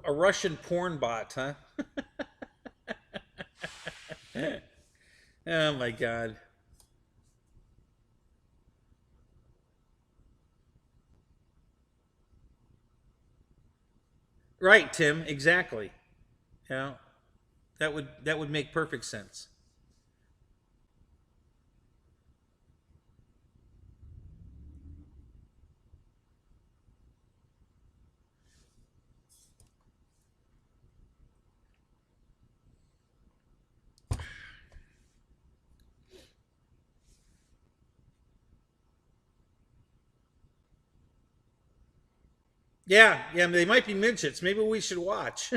Speaker 1: a Russian porn bot, huh? Oh my god. Right, Tim. Exactly. Yeah, that would make perfect sense. Yeah, yeah. They might be midgets. Maybe we should watch.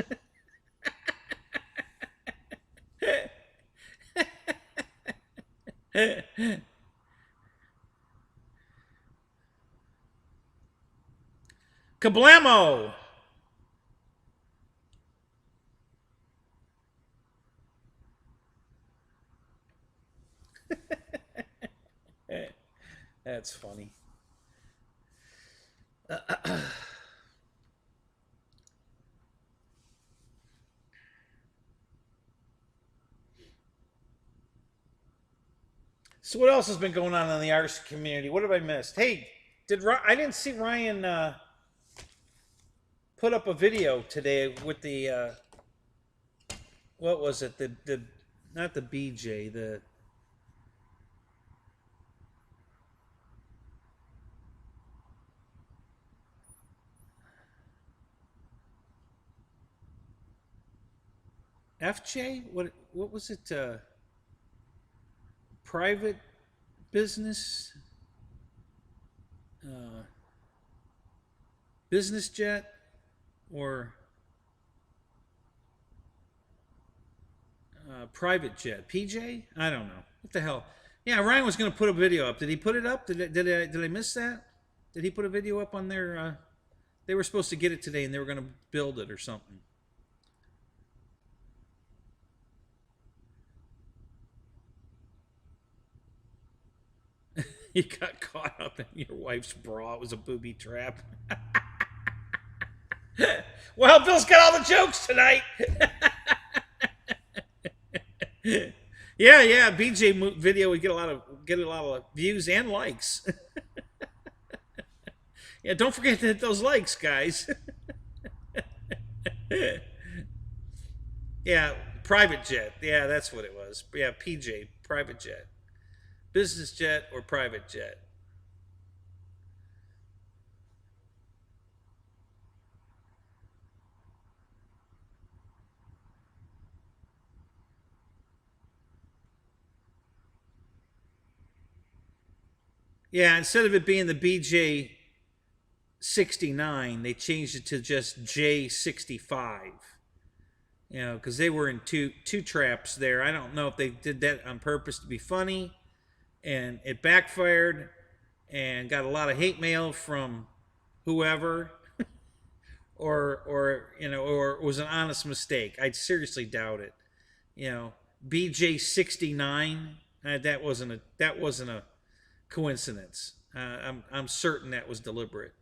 Speaker 1: Kablamo! That's funny. So what else has been going on in the arts community? What have I missed? Hey, I didn't see Ryan put up a video today with the what was it? The not the BJ, the FJ? What was it? Private business, uh, business jet, or private jet? PJ? I don't know. What the hell? Yeah, Ryan was going to put a video up. Did he put it up? Did I miss that? Did he put a video up on their? They were supposed to get it today, and they were going to build it or something. You got caught up in your wife's bra. It was a booby trap. Well, Bill's got all the jokes tonight. Yeah. BJ video would get a lot of views and likes. Yeah, don't forget to hit those likes, guys. Yeah, private jet. Yeah, that's what it was. Yeah, PJ, private jet. Business jet or private jet. Yeah, instead of it being the BJ 69, they changed it to just J65. You know, because they were in two traps there. I don't know if they did that on purpose to be funny, and it backfired, and got a lot of hate mail from whoever, or it was an honest mistake. I seriously doubt it. You know, BJ69. That wasn't a coincidence. I'm certain that was deliberate.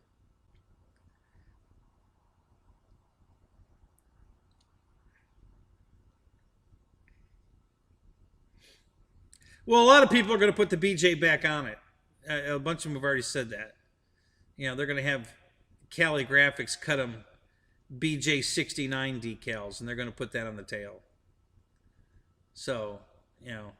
Speaker 1: Well, a lot of people are going to put the BJ back on it. A bunch of them have already said that. You know, they're going to have Cali Graphics cut them BJ69 decals, and they're going to put that on the tail. So, you know.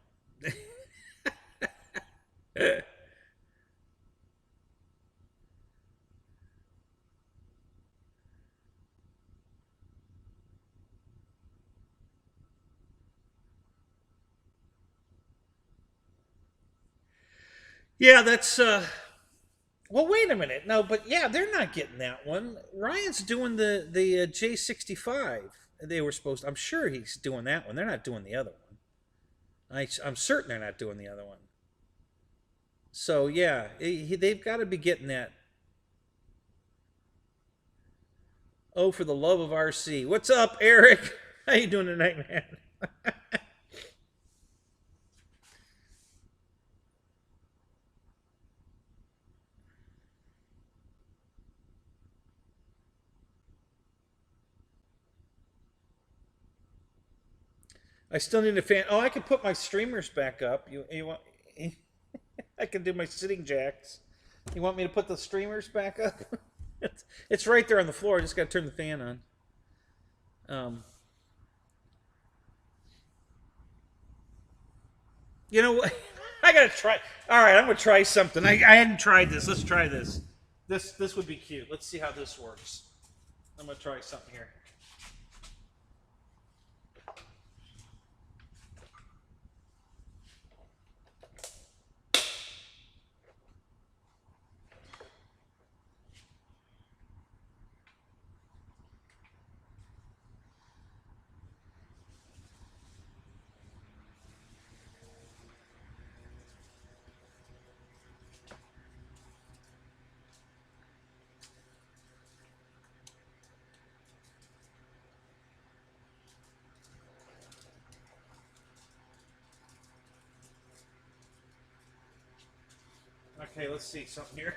Speaker 1: Yeah, that's well, wait a minute. No, but yeah, they're not getting that one. Ryan's doing the J65. They were supposed to, I'm sure he's doing that one. They're not doing the other one. I'm certain they're not doing the other one. So yeah, they've got to be getting that. Oh, for the love of RC. What's up, Eric? How you doing tonight, man? I still need a fan. Oh, I can put my streamers back up. You want? I can do my sitting jacks. You want me to put the streamers back up? It's right there on the floor. I just got to turn the fan on. Um, you know what? I gotta try. All right, I'm gonna try something. I hadn't tried this. Let's try this. This would be cute. Let's see how this works. I'm gonna try something here. Okay, let's see something here.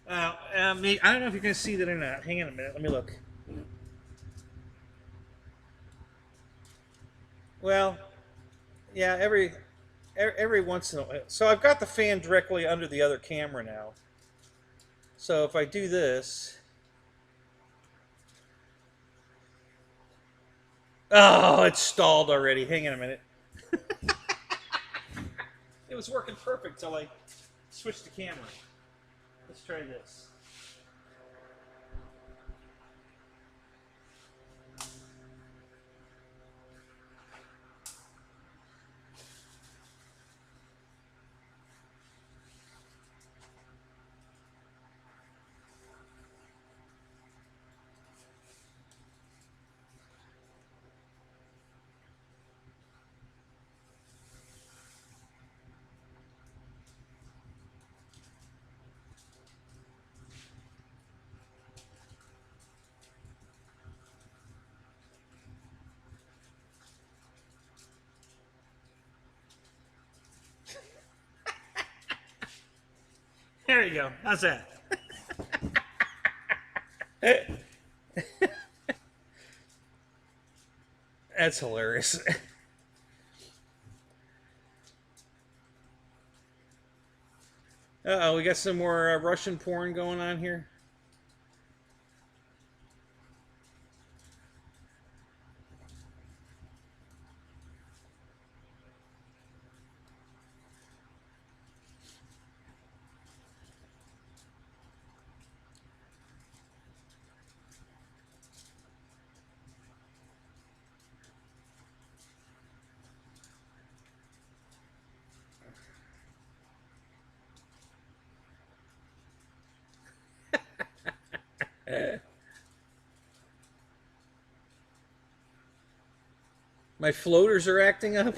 Speaker 1: I don't know if you're gonna see that or not. Hang on a minute. Let me look. Well, yeah, every once in a while. So I've got the fan directly under the other camera now. So if I do this, oh, it's stalled already. Hang on a minute. It was working perfect till I switched the camera. Let's try this. There you go. How's that? That's hilarious. Uh-oh, we got some more Russian porn going on here. My floaters are acting up.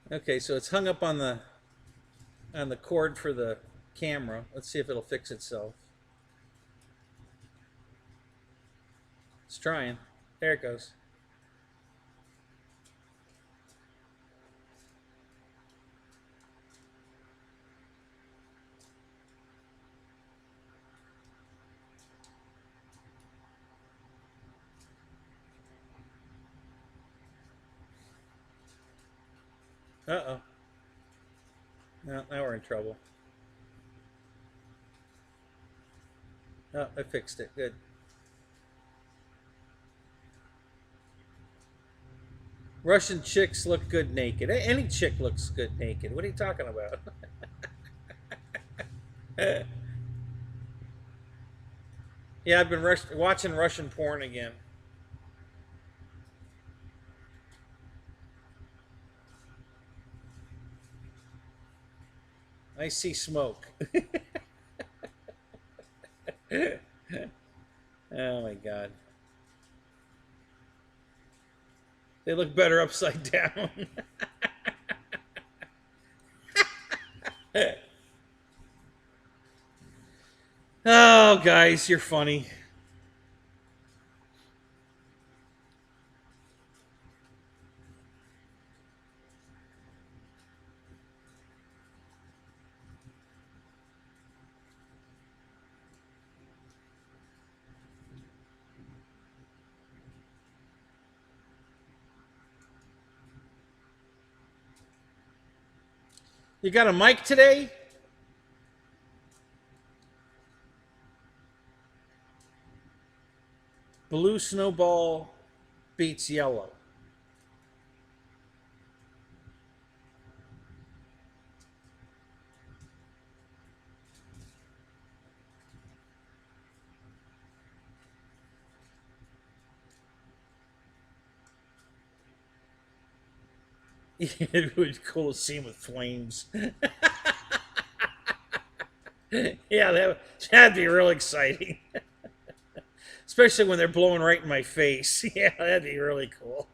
Speaker 1: Okay, so it's hung up on the cord for the camera. Let's see if it'll fix itself. It's trying. There it goes. Uh-oh. No, now we're in trouble. Oh, I fixed it. Good. Russian chicks look good naked. Any chick looks good naked. What are you talking about? Yeah, I've been watching Russian porn again. I see smoke. Oh my God. They look better upside down. Oh, guys, you're funny. You got a mic today? Blue snowball beats yellow. It would be cool to see him with flames. Yeah, that'd be real exciting. Especially when they're blowing right in my face. Yeah, that'd be really cool.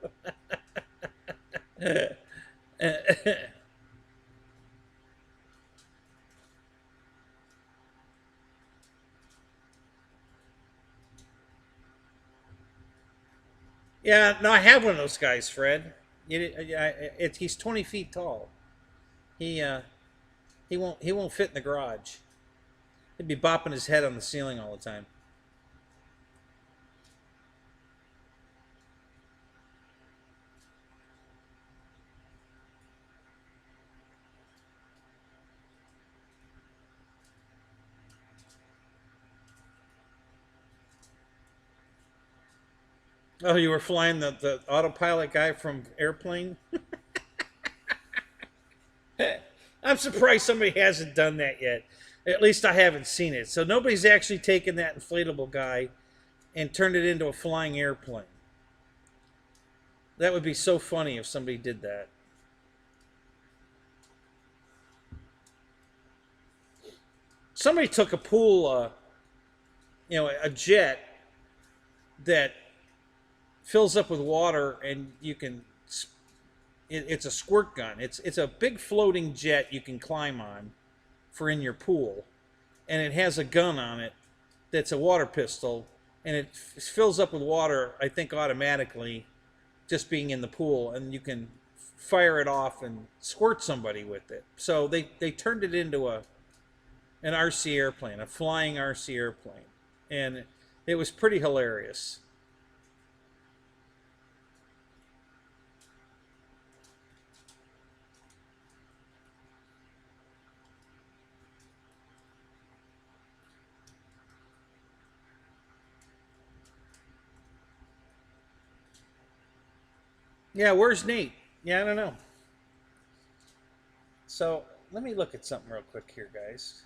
Speaker 1: Yeah, no, I have one of those guys, Fred. He's 20 feet tall. He he won't fit in the garage. He'd be bopping his head on the ceiling all the time. Oh, you were flying the autopilot guy from Airplane? I'm surprised somebody hasn't done that yet. At least I haven't seen it. So nobody's actually taken that inflatable guy and turned it into a flying airplane. That would be so funny if somebody did that. Somebody took a pool, a jet that fills up with water, and you can. It's a squirt gun. It's a big floating jet you can climb on for in your pool, and it has a gun on it that's a water pistol, and it fills up with water, I think, automatically, just being in the pool, and you can fire it off and squirt somebody with it. So they turned it into an RC airplane, a flying RC airplane, and it was pretty hilarious. Yeah, where's Nate? Yeah, I don't know. So let me look at something real quick here, guys.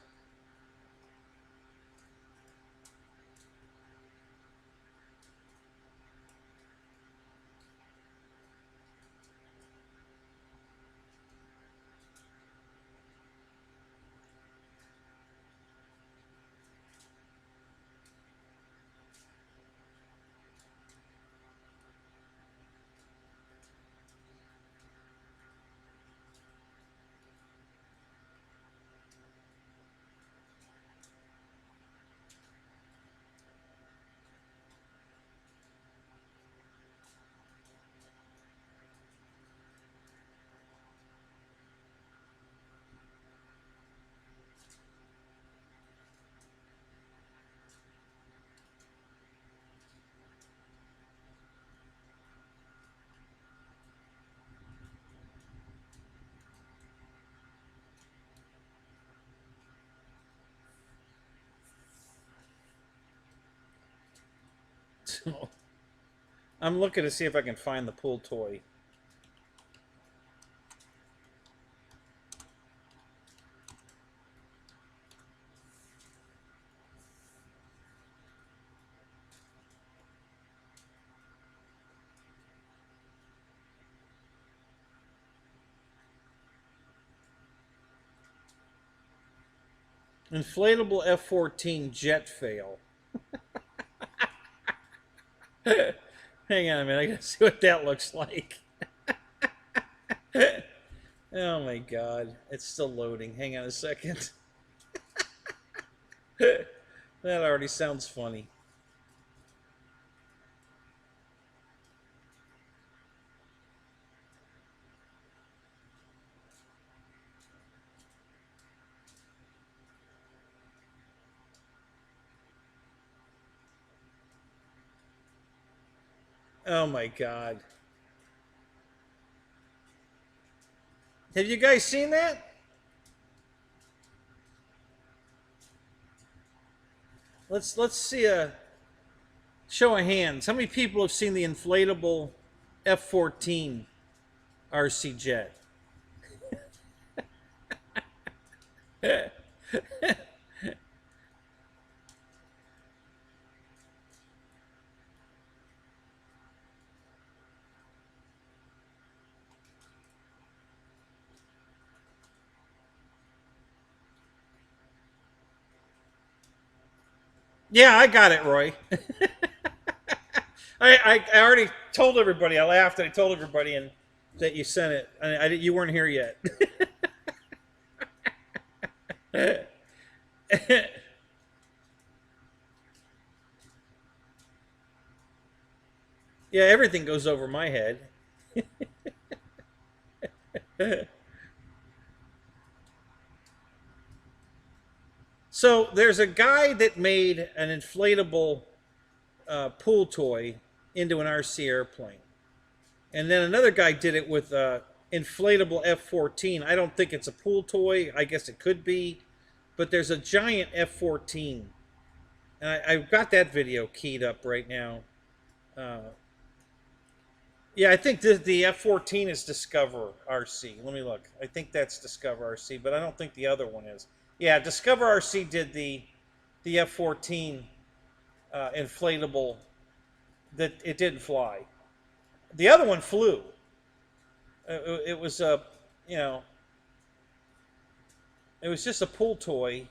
Speaker 1: So I'm looking to see if I can find the pool toy. Inflatable F-14 jet fail. Hang on a minute, I gotta see what that looks like. Oh my god, it's still loading. Hang on a second. That already sounds funny. Oh my god. Have you guys seen that? Let's see a show of hands. How many people have seen the inflatable F-14 RC jet? Yeah, I got it, Roy. I already told everybody. I laughed and I told everybody and that you sent it. You weren't here yet. Yeah, everything goes over my head. So there's a guy that made an inflatable pool toy into an RC airplane. And then another guy did it with a inflatable F-14. I don't think it's a pool toy. I guess it could be. But there's a giant F-14. And I've got that video keyed up right now. Yeah, I think the F-14 is Discover RC. Let me look. I think that's Discover RC, but I don't think the other one is. Yeah, Discover RC did the F-14 inflatable that it didn't fly. The other one flew. It was a, you know, it was just a pool toy.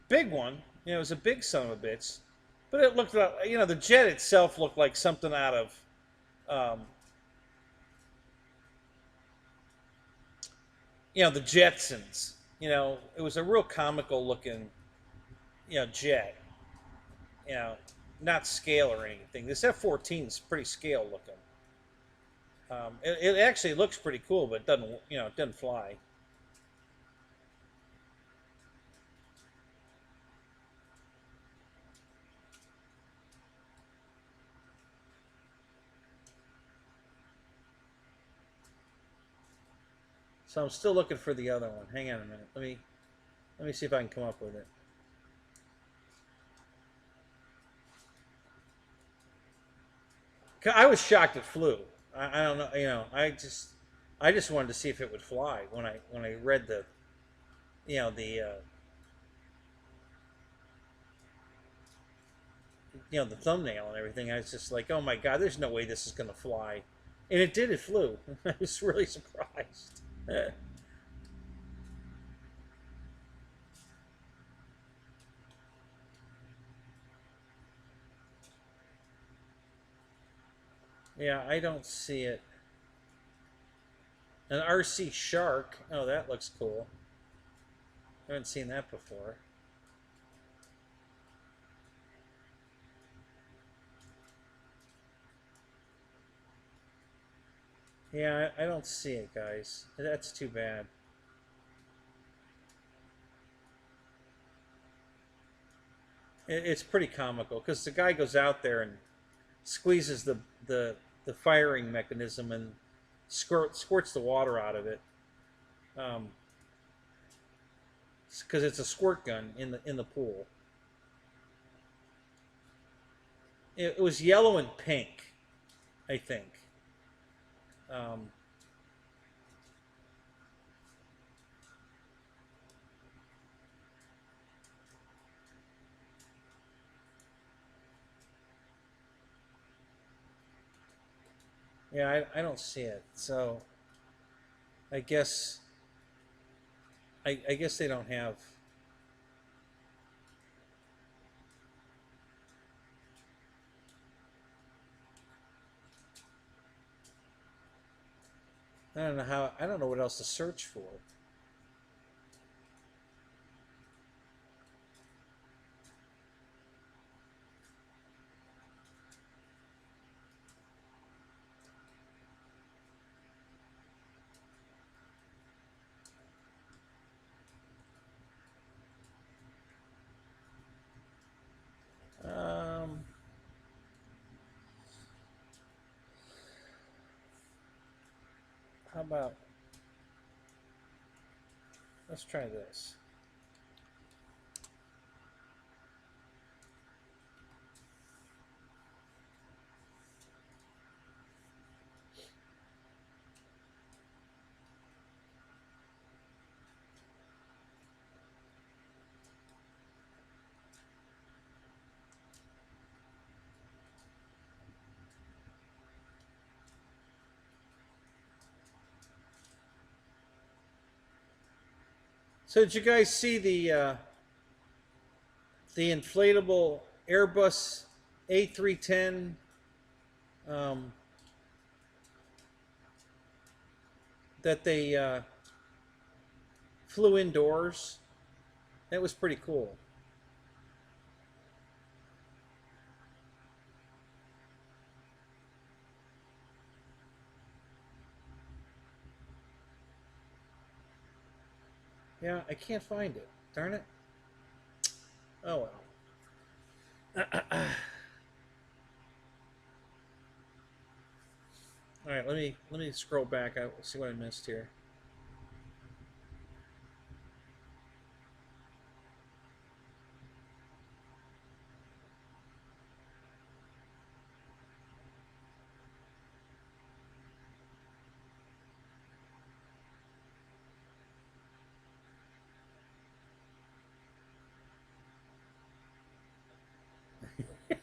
Speaker 1: Big one. You know, it was a big son of a bitch. But it looked like, you know, the jet itself looked like something out of, you know, the Jetsons. You know, it was a real comical looking, you know, jet. You know, not scale or anything. This F-14 is pretty scale looking. It actually looks pretty cool, but it doesn't, it doesn't fly. So I'm still looking for the other one. Hang on a minute. Let me see if I can come up with it. I was shocked it flew. I don't know. I just wanted to see if it would fly when I read the, you know, the thumbnail and everything. I was just like, oh my god, there's no way this is gonna fly, and it did. It flew. I was really surprised. Yeah, I don't see it. An RC Shark. Oh, that looks cool. I haven't seen that before. Yeah, I don't see it, guys. That's too bad. It's pretty comical because the guy goes out there and squeezes the firing mechanism and squirts the water out of it. Because it's a squirt gun in the pool. It was yellow and pink, I think. Um, yeah, I don't see it. So I guess I guess they don't have. I don't know how. I don't know what else to search for. Um, how about let's try this. So did you guys see the inflatable Airbus A310 um, that they flew indoors? That was pretty cool. Yeah, I can't find it. Darn it. Oh well. All right, let me scroll back. I'll see what I missed here.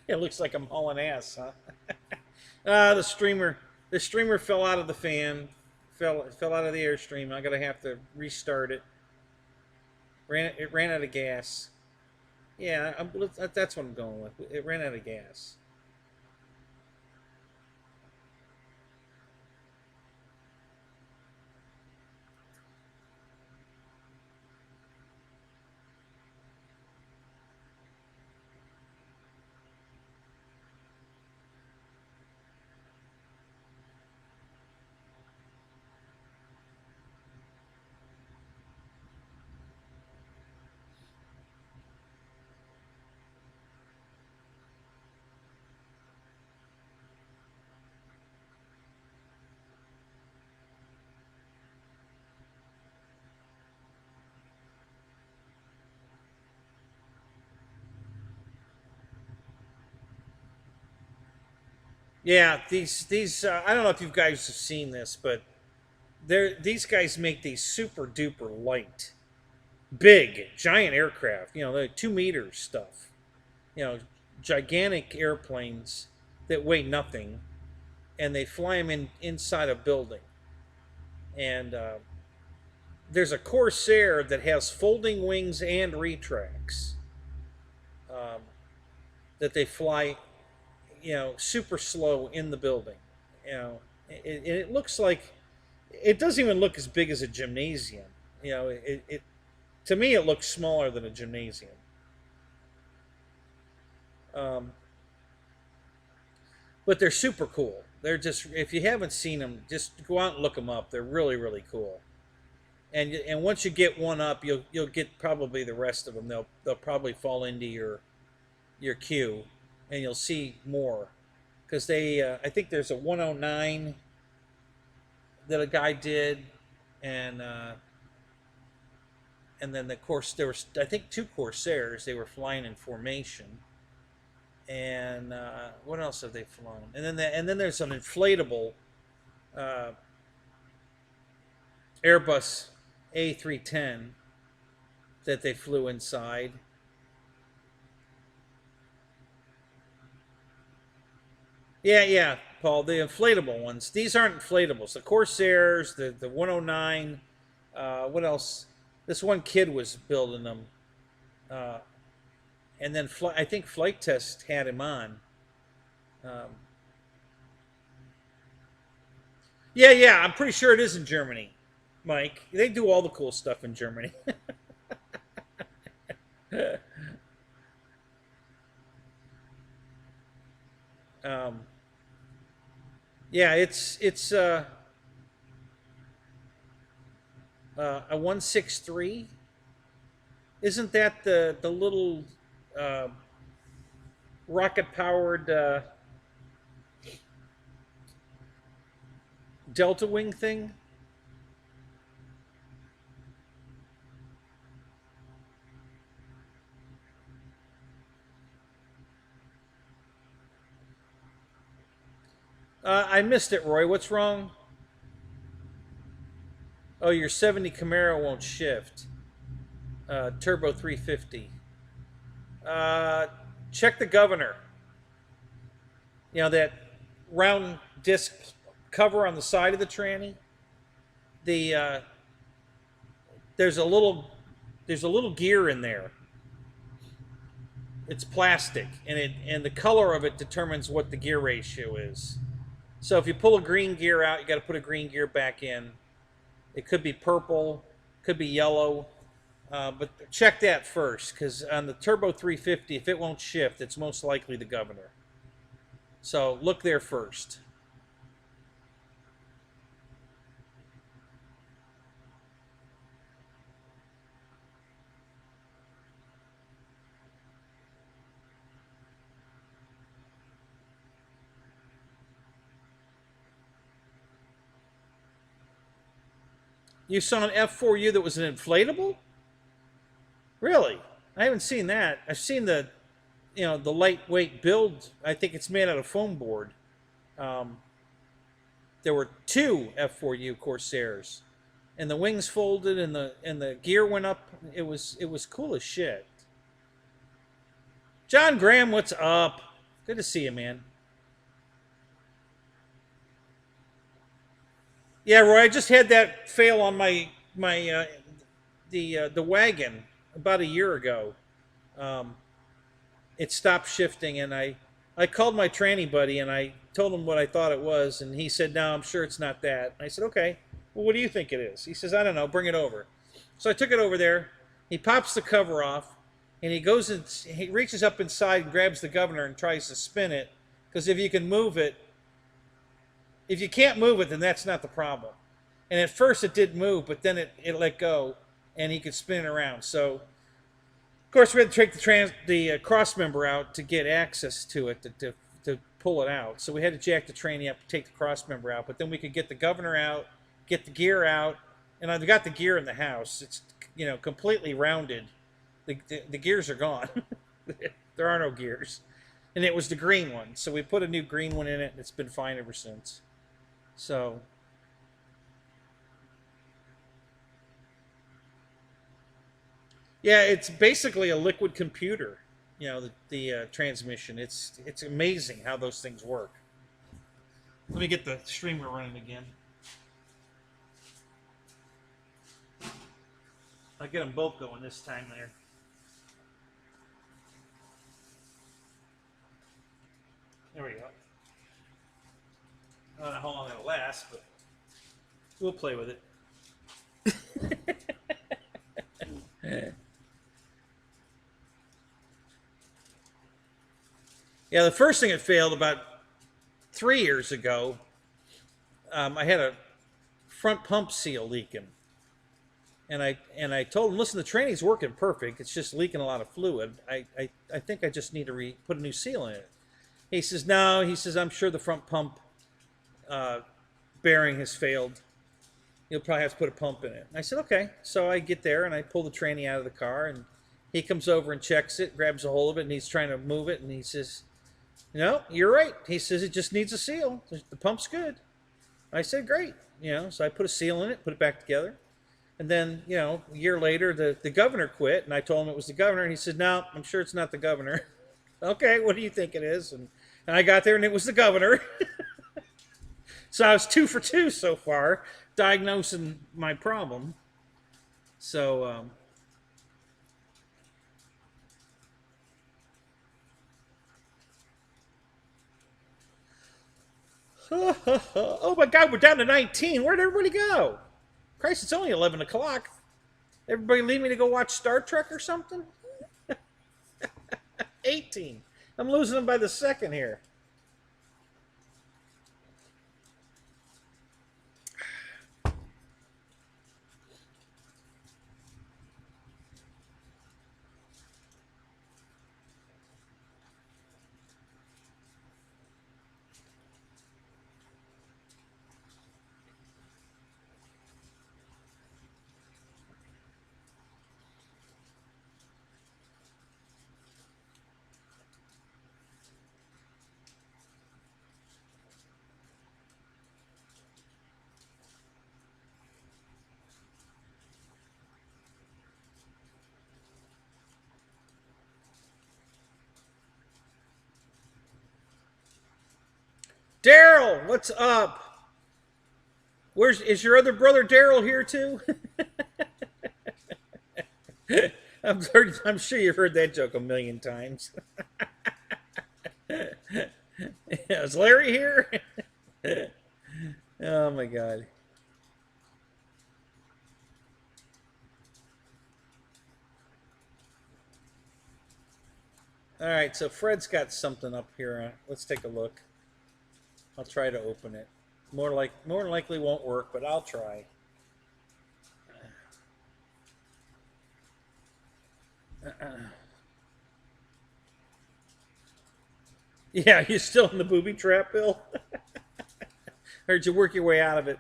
Speaker 1: It looks like I'm hauling ass, huh? The streamer fell out of the fan, fell out of the airstream. I'm gonna have to restart it. It ran out of gas. Yeah, that's what I'm going with. It ran out of gas. Yeah, these I don't know if you guys have seen this, but these guys make these super duper light, big, giant aircraft. You know, the 2 meters stuff. You know, gigantic airplanes that weigh nothing, and they fly them inside a building. And there's a Corsair that has folding wings and retracts um, that they fly, you know, super slow in the building. You know, it looks like it doesn't even look as big as a gymnasium. You know, it to me it looks smaller than a gymnasium. Um, but they're super cool. They're just, if you haven't seen them, just go out and look them up. They're really really cool. And once you get one up, you'll get probably the rest of them. They'll probably fall into your queue, and you'll see more because they I think there's a 109 that a guy did, and and then the course there was I think two Corsairs. They were flying in formation, and what else have they flown? And then there's an inflatable uh, Airbus A310 that they flew inside. Yeah, yeah, Paul. The inflatable ones. These aren't inflatables. The Corsairs, the 109. What else? This one kid was building them, uh, and then I think Flight Test had him on. Um, yeah, yeah. I'm pretty sure it is in Germany, Mike. They do all the cool stuff in Germany. um, yeah, it's a 163. Isn't that the little uh, rocket powered Delta Wing thing? I missed it, Roy. What's wrong? Oh, your 70 Camaro won't shift. Turbo 350. Uh, check the governor. You know that round disc cover on the side of the tranny. The there's a little there's a little gear in there. It's plastic, and the color of it determines what the gear ratio is. So if you pull a green gear out, you got to put a green gear back in. It could be purple, could be yellow, but check that first, because on the Turbo 350, if it won't shift, it's most likely the governor. So look there first. You saw an F4U that was an inflatable? Really? I haven't seen that. I've seen the lightweight build. I think it's made out of foam board. Um, there were two F4U Corsairs, and the wings folded and the gear went up. It was cool as shit. John Graham, what's up? Good to see you, man. Yeah, Roy, I just had that fail on my the wagon about a year ago. Um, it stopped shifting, and I called my tranny buddy and I told him what I thought it was, and he said, "No, I'm sure it's not that." And I said, "Okay, well, what do you think it is?" He says, "I don't know. Bring it over." So I took it over there. He pops the cover off, and he reaches up inside and grabs the governor and tries to spin it, because if you can't move it, then that's not the problem. And at first it did move, but then it let go, and he could spin it around. So, of course, we had to take the cross member out to get access to it to pull it out. So we had to jack the tranny up to take the cross member out. But then we could get the governor out, get the gear out, and I've got the gear in the house. It's completely rounded. The gears are gone. There are no gears. and it was the green one. So we put a new green one in it, and it's been fine ever since. So yeah, it's basically a liquid computer. You know, the transmission. It's amazing how those things work. Let me get the streamer running again. I'll get them both going this time there. There we go. I don't know how long it'll last, but we'll play with it. Yeah, the first thing that failed about 3 years ago, I had a front pump seal leaking. And I told him, listen, the training's working perfect. It's just leaking a lot of fluid. I think I just need to put a new seal in it. He says, no. He says, I'm sure the front pump bearing has failed. You'll probably have to put a pump in it. And I said, okay. So I get there, and I pull the tranny out of the car, and he comes over and checks it, grabs a hold of it, and he's trying to move it, and he says, no, you're right. He says, it just needs a seal. The pump's good. I said, great. You know, so I put a seal in it, put it back together. And then, you know, a year later, the governor quit, and I told him it was the governor, and he said, no, I'm sure it's not the governor. Okay, what do you think it is? And I got there, and it was the governor. So I was 2 for 2 so far, diagnosing my problem. So, oh my God, we're down to 19. Where'd everybody go? Christ, it's only 11 o'clock. Everybody leave me to go watch Star Trek or something? 18. I'm losing them by the second here. Daryl, what's up? Is your other brother Daryl here too? I'm sure you've heard that joke a million times. Is Larry here? Oh my God. All right, so Fred's got something up here. Let's take a look. I'll try to open it. More likely won't work, but I'll try. Yeah, you're still in the booby trap, Bill? Or did you work your way out of it?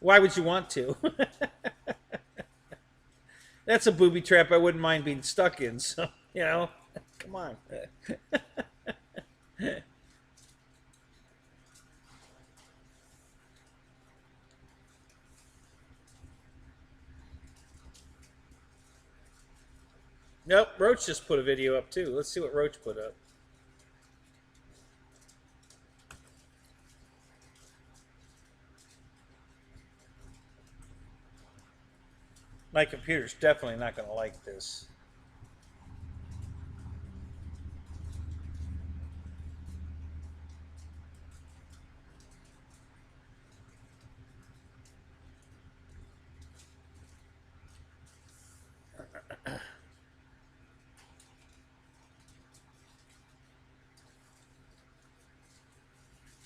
Speaker 1: Why would you want to? That's a booby trap I wouldn't mind being stuck in, so, you know, come on. Nope, Roach just put a video up too. Let's see what Roach put up. My computer's definitely not going to like this.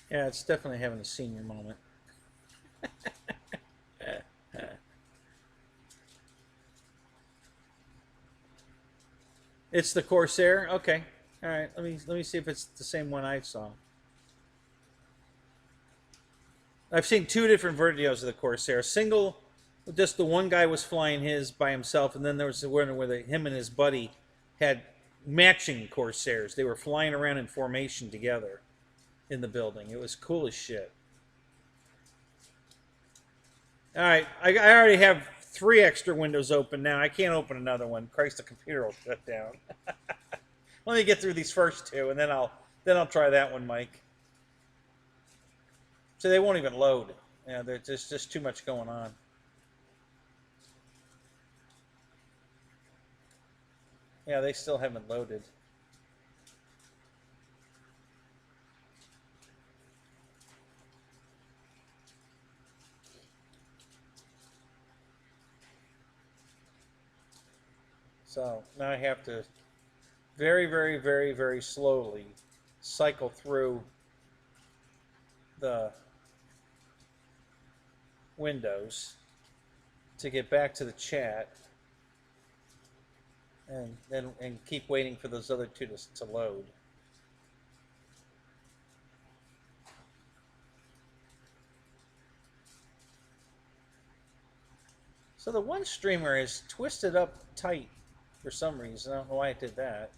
Speaker 1: Yeah, it's definitely having a senior moment. It's the Corsair? Okay. All right, let me see if it's the same one I saw. I've seen 2 different videos of the Corsair. Single, just the one guy was flying his by himself, and then there was the one where him and his buddy had matching Corsairs. They were flying around in formation together in the building. It was cool as shit. All right, I already have 3 extra windows open now. I can't open another one. Christ, the computer will shut down. Let me get through these first 2, and then I'll try that one, Mike. So they won't even load. Yeah, there's just too much going on. Yeah, they still haven't loaded. So now I have to very, very, very, very slowly cycle through the windows to get back to the chat, and keep waiting for those other 2 to load. So the one streamer is twisted up tight for some reason. I don't know why it did that,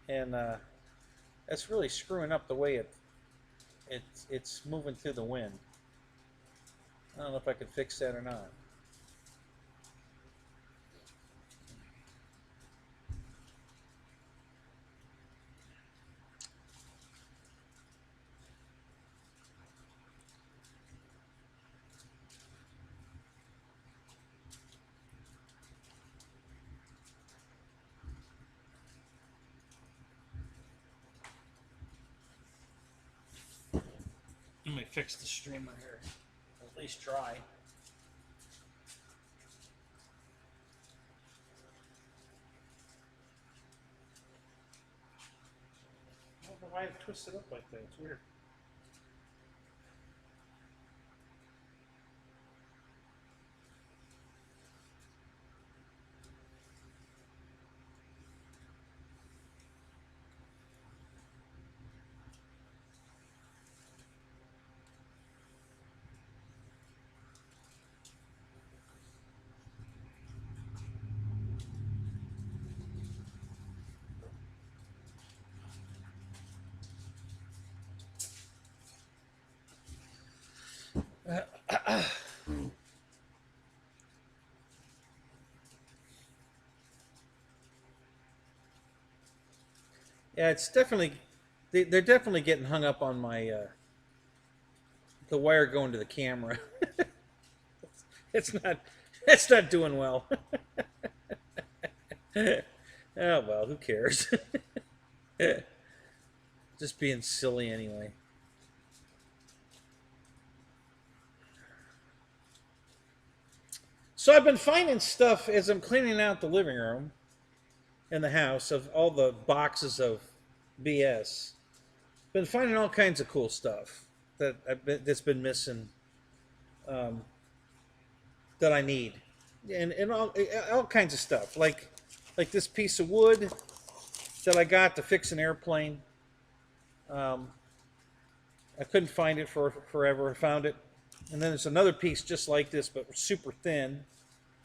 Speaker 1: and that's really screwing up the way it's moving through the wind. I don't know if I could fix that or not. Let me fix the streamer here. At least try. I don't know why it twisted up like that. It's weird. Yeah, it's definitely they're definitely getting hung up on my the wire going to the camera. it's not doing well. Oh well, who cares? Just being silly anyway. So I've been finding stuff as I'm cleaning out the living room in the house of all the boxes of BS. Been finding all kinds of cool stuff that's been missing, that I need, and all kinds of stuff like this piece of wood that I got to fix an airplane. I couldn't find it for forever. I found it, and then there's another piece just like this but super thin,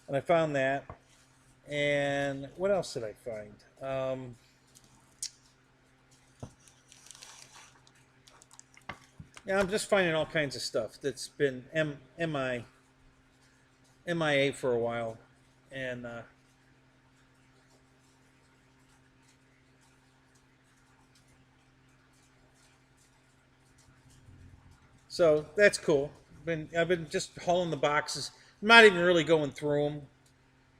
Speaker 1: and I found that. And what else did I find? Yeah, I'm just finding all kinds of stuff that's been MIA for a while, and so that's cool. I've been just hauling the boxes. I'm not even really going through them.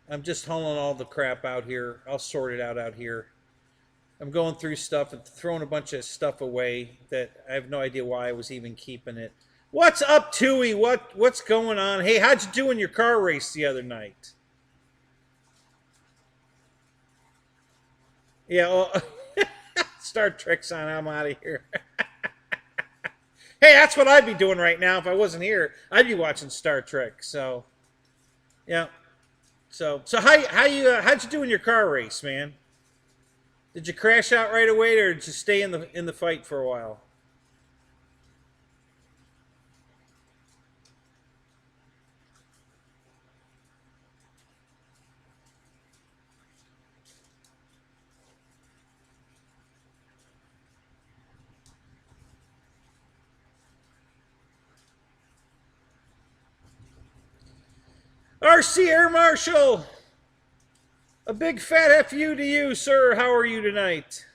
Speaker 1: I'm just hauling all the crap out here. I'll sort it out here. I'm going through stuff and throwing a bunch of stuff away that I have no idea why I was even keeping it. What's up, Tui? What's going on? Hey, how'd you do in your car race the other night? Yeah, well, Star Trek's on. I'm out of here. Hey, that's what I'd be doing right now if I wasn't here. I'd be watching Star Trek. So, yeah. So how'd you do in your car race, man? Did you crash out right away, or did you stay in the fight for a while? RC Air Marshal, a big fat FU to you, sir. How are you tonight?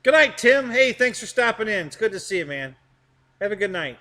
Speaker 1: Good night, Tim. Hey, thanks for stopping in. It's good to see you, man. Have a good night.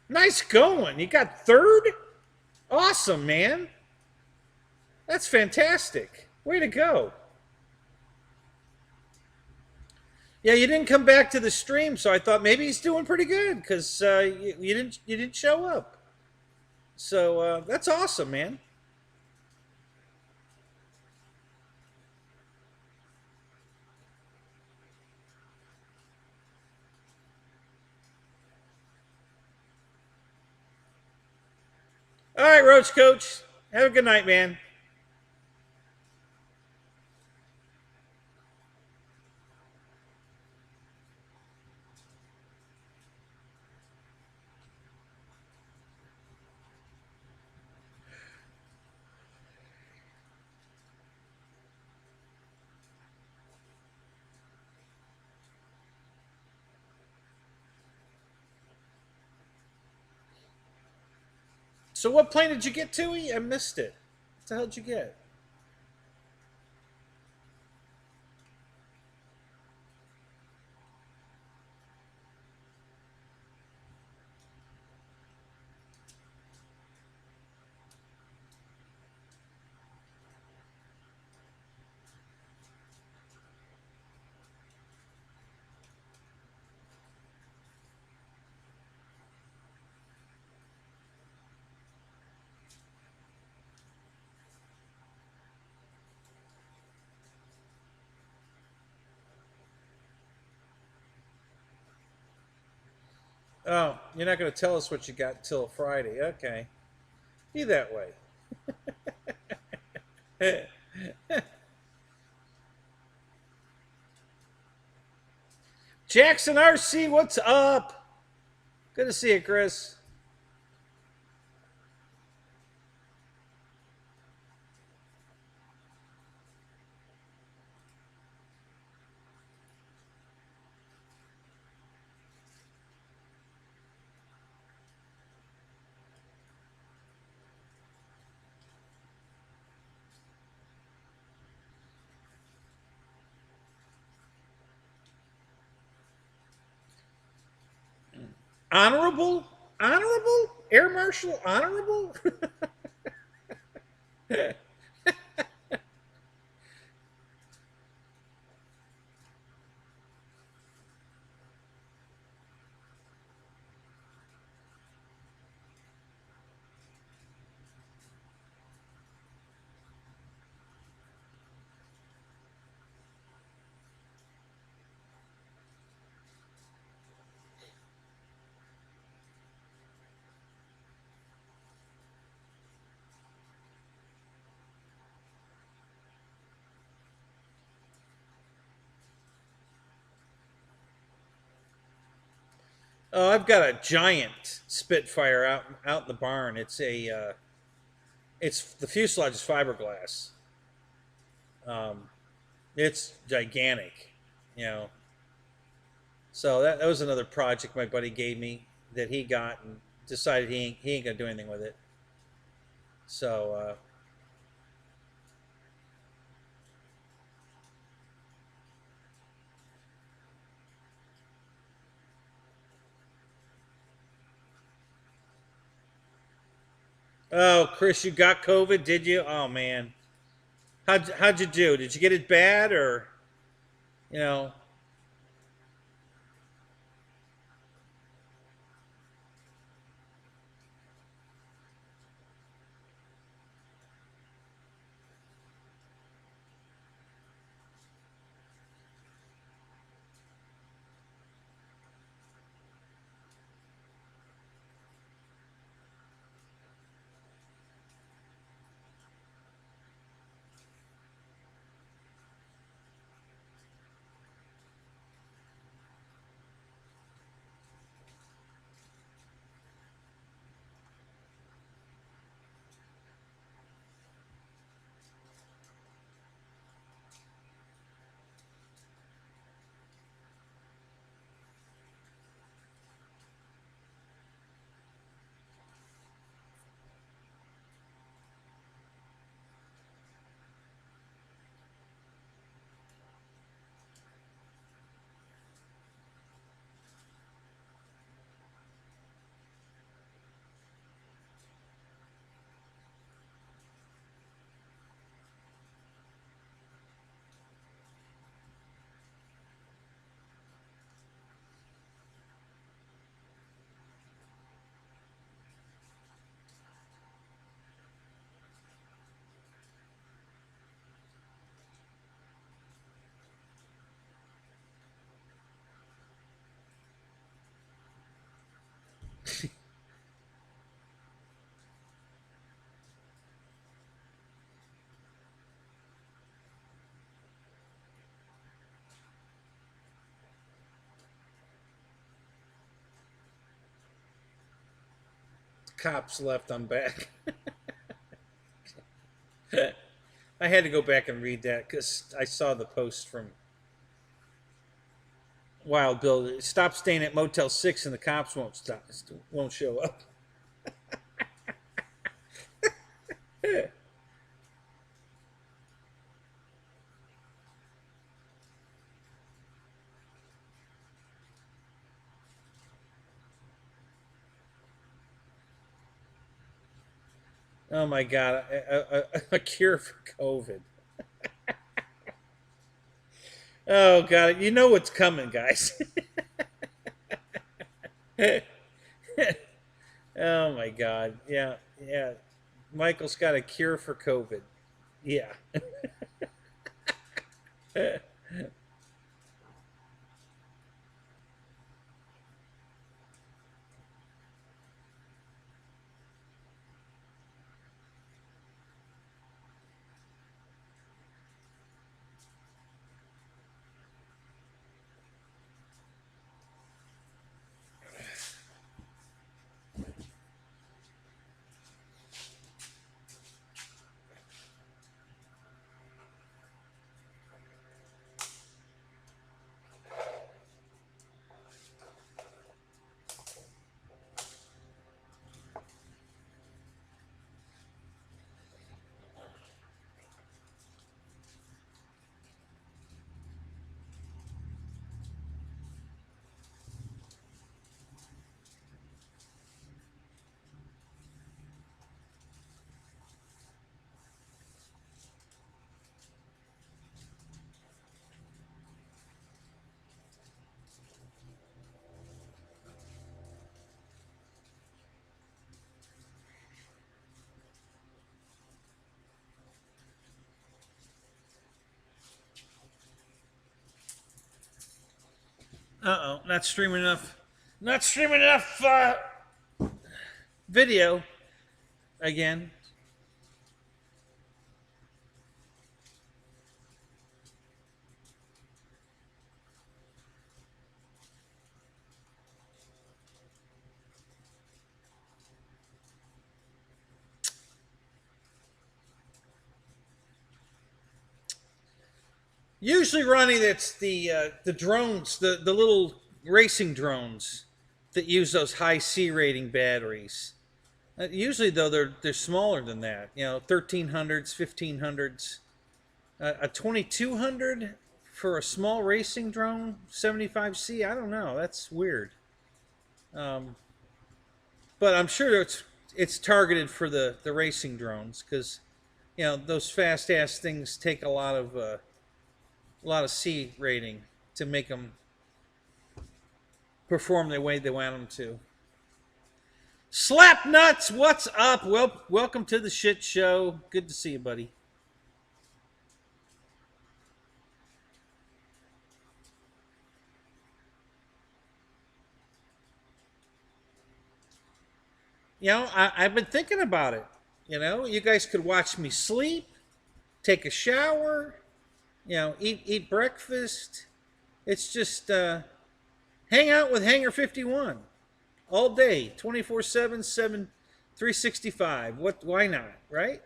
Speaker 1: Nice going. You got third? Awesome, man. That's fantastic. Way to go. Yeah, you didn't come back to the stream, so I thought maybe he's doing pretty good because you didn't show up. So that's awesome, man. All right, Roach Coach. Have a good night, man. So what plane did you get, Tui? I missed it. What the hell did you get? Oh, you're not going to tell us what you got till Friday. Okay. Be that way. Jackson RC, what's up? Good to see you, Chris. Honorable? Honorable? Air Marshal Honorable? Oh, I've got a giant Spitfire out in the barn. It's the fuselage is fiberglass. Um, it's gigantic, you know. So that was another project my buddy gave me that he got and decided he ain't gonna do anything with it. So oh, Chris, you got COVID, did you? Oh man, how'd you do? Did you get it bad or you know? Cops left. I'm back. I had to go back and read that because I saw the post from Wild Bill. Stop staying at Motel 6 and the cops won't show up. Oh my God, a cure for COVID. Oh God, you know what's coming, guys. Oh my God, yeah, yeah. Michael's got a cure for COVID. Yeah. Uh oh, not streaming enough. Not streaming enough video again. Usually, Ronnie, that's the drones, the little racing drones that use those high C rating batteries. Usually, though, they're smaller than that. You know, 1300s, 1500s. A 2200 for a small racing drone, 75C. I don't know. That's weird. Um, but I'm sure it's targeted for the racing drones because you know those fast ass things take a lot of C rating to make them perform the way they want them to. Slap nuts, what's up? Well, welcome to the shit show. Good to see you, buddy. You know, I've been thinking about it. You know, you guys could watch me sleep, take a shower, you know, eat breakfast. It's just hang out with Hangar 51 all day, 24/7, 365. What? Why not? Right?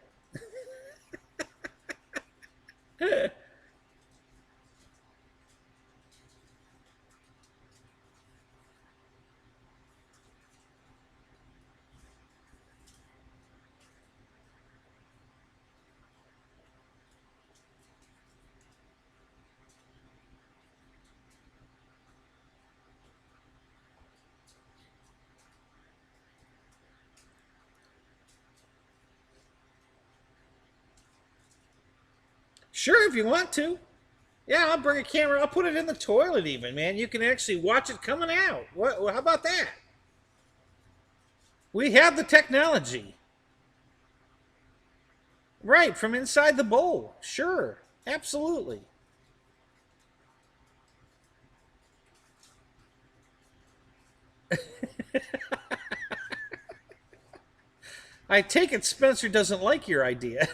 Speaker 1: Sure, if you want to. Yeah, I'll bring a camera. I'll put it in the toilet, even, man. You can actually watch it coming out. What? How about that? We have the technology. Right, from inside the bowl. Sure, absolutely. I take it Spencer doesn't like your idea.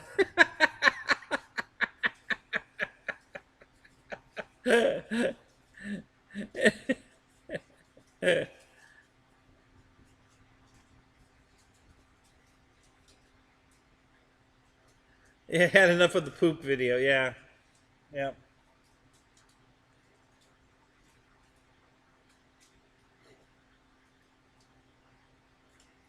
Speaker 1: It had enough of the poop video, yeah. Yeah.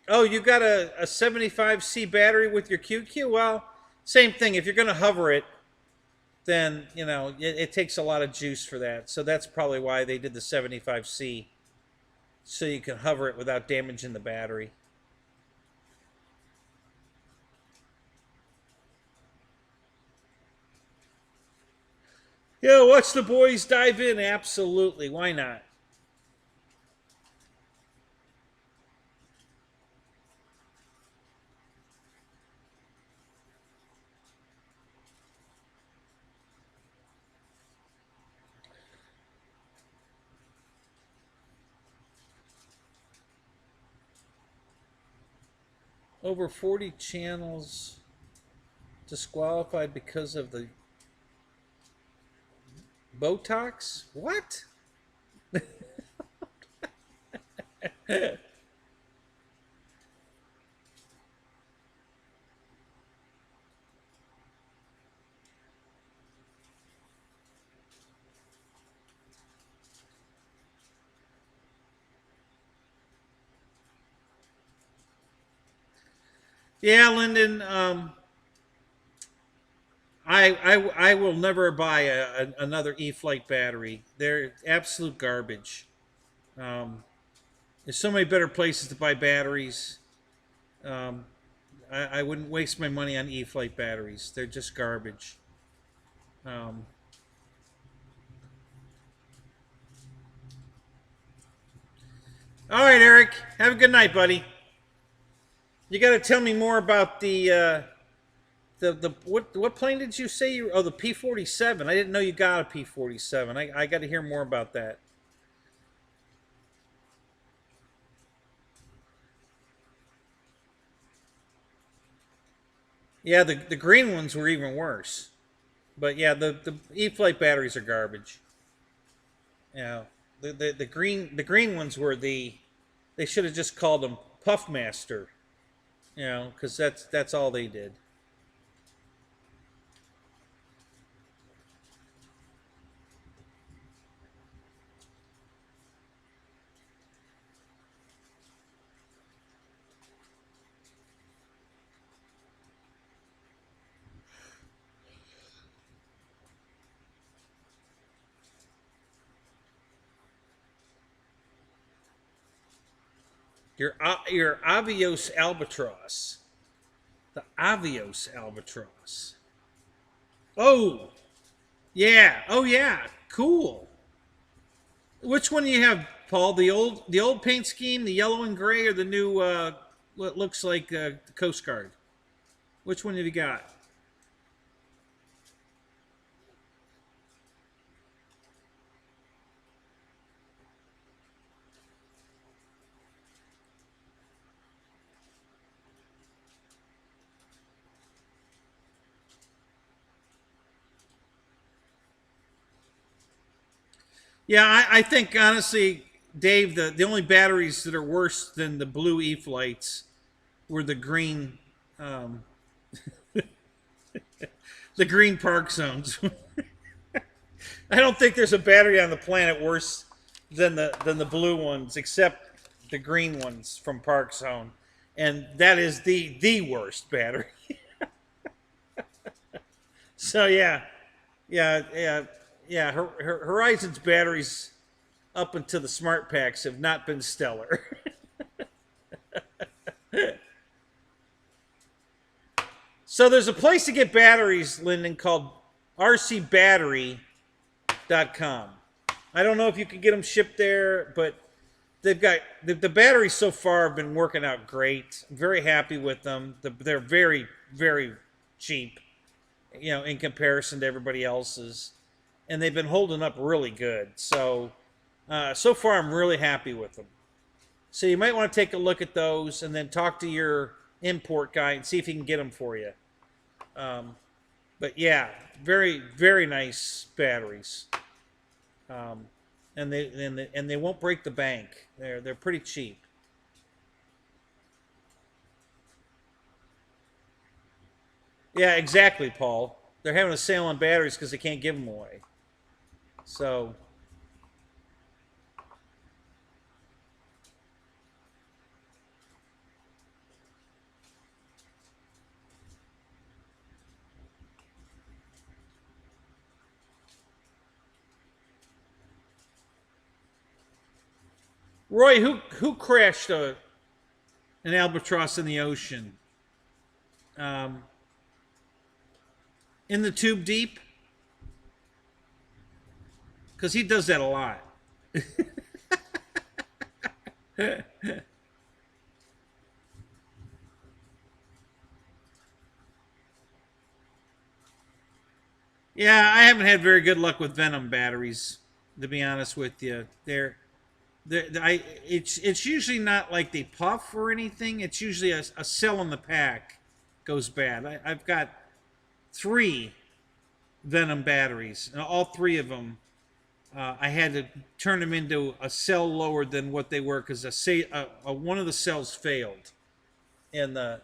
Speaker 1: Oh, you got a 75C battery with your QQ? Well, same thing. If you're going to hover it, then, you know, it takes a lot of juice for that. So that's probably why they did the 75C. So you can hover it without damaging the battery. Yeah, watch the boys dive in. Absolutely. Why not? Over 40 channels disqualified because of the Botox? What? Yeah, Lyndon. I will never buy another E-Flight battery. They're absolute garbage. Um, there's so many better places to buy batteries. Um, I wouldn't waste my money on E-Flight batteries. They're just garbage. Um, all right, Eric. Have a good night, buddy. You got to tell me more about the what plane did you say you? Oh, the P-47. I didn't know you got a P-47. I got to hear more about that. Yeah, the green ones were even worse. But yeah, the E-Flight batteries are garbage. Yeah, the green ones were they should have just called them Puffmaster. You know, because that's all they did. Your Avios albatross. The Avios albatross. Oh, yeah. Oh, yeah. Cool. Which one do you have, Paul? The old paint scheme, the yellow and gray, or the new what looks like the Coast Guard? Which one have you got? Yeah, I think honestly, Dave, the only batteries that are worse than the blue E flights were um, the green park zones. I don't think there's a battery on the planet worse than the blue ones, except the green ones from Park Zone, and that is the worst battery. So yeah. Horizon's batteries up until the smart packs have not been stellar. So there's a place to get batteries, Lyndon, called rcbattery.com. I don't know if you can get them shipped there, but they've got the batteries so far have been working out great. I'm very happy with them. They're very, very cheap, in comparison to everybody else's, and they've been holding up really good. So so far I'm really happy with them. So you might want to take a look at those and then talk to your import guy and see if he can get them for you. But yeah, very, very nice batteries. And they won't break the bank. They're pretty cheap. Yeah, exactly, Paul. They're having a sale on batteries because they can't give them away. So Roy, who crashed an albatross in the ocean? Um, in the tube deep? Because he does that a lot. Yeah, I haven't had very good luck with Venom batteries, to be honest with you. It's usually not like they puff or anything. It's usually a cell in the pack goes bad. I've got 3 Venom batteries, and all 3 of them, I had to turn them into a cell lower than what they were because one of the cells failed in the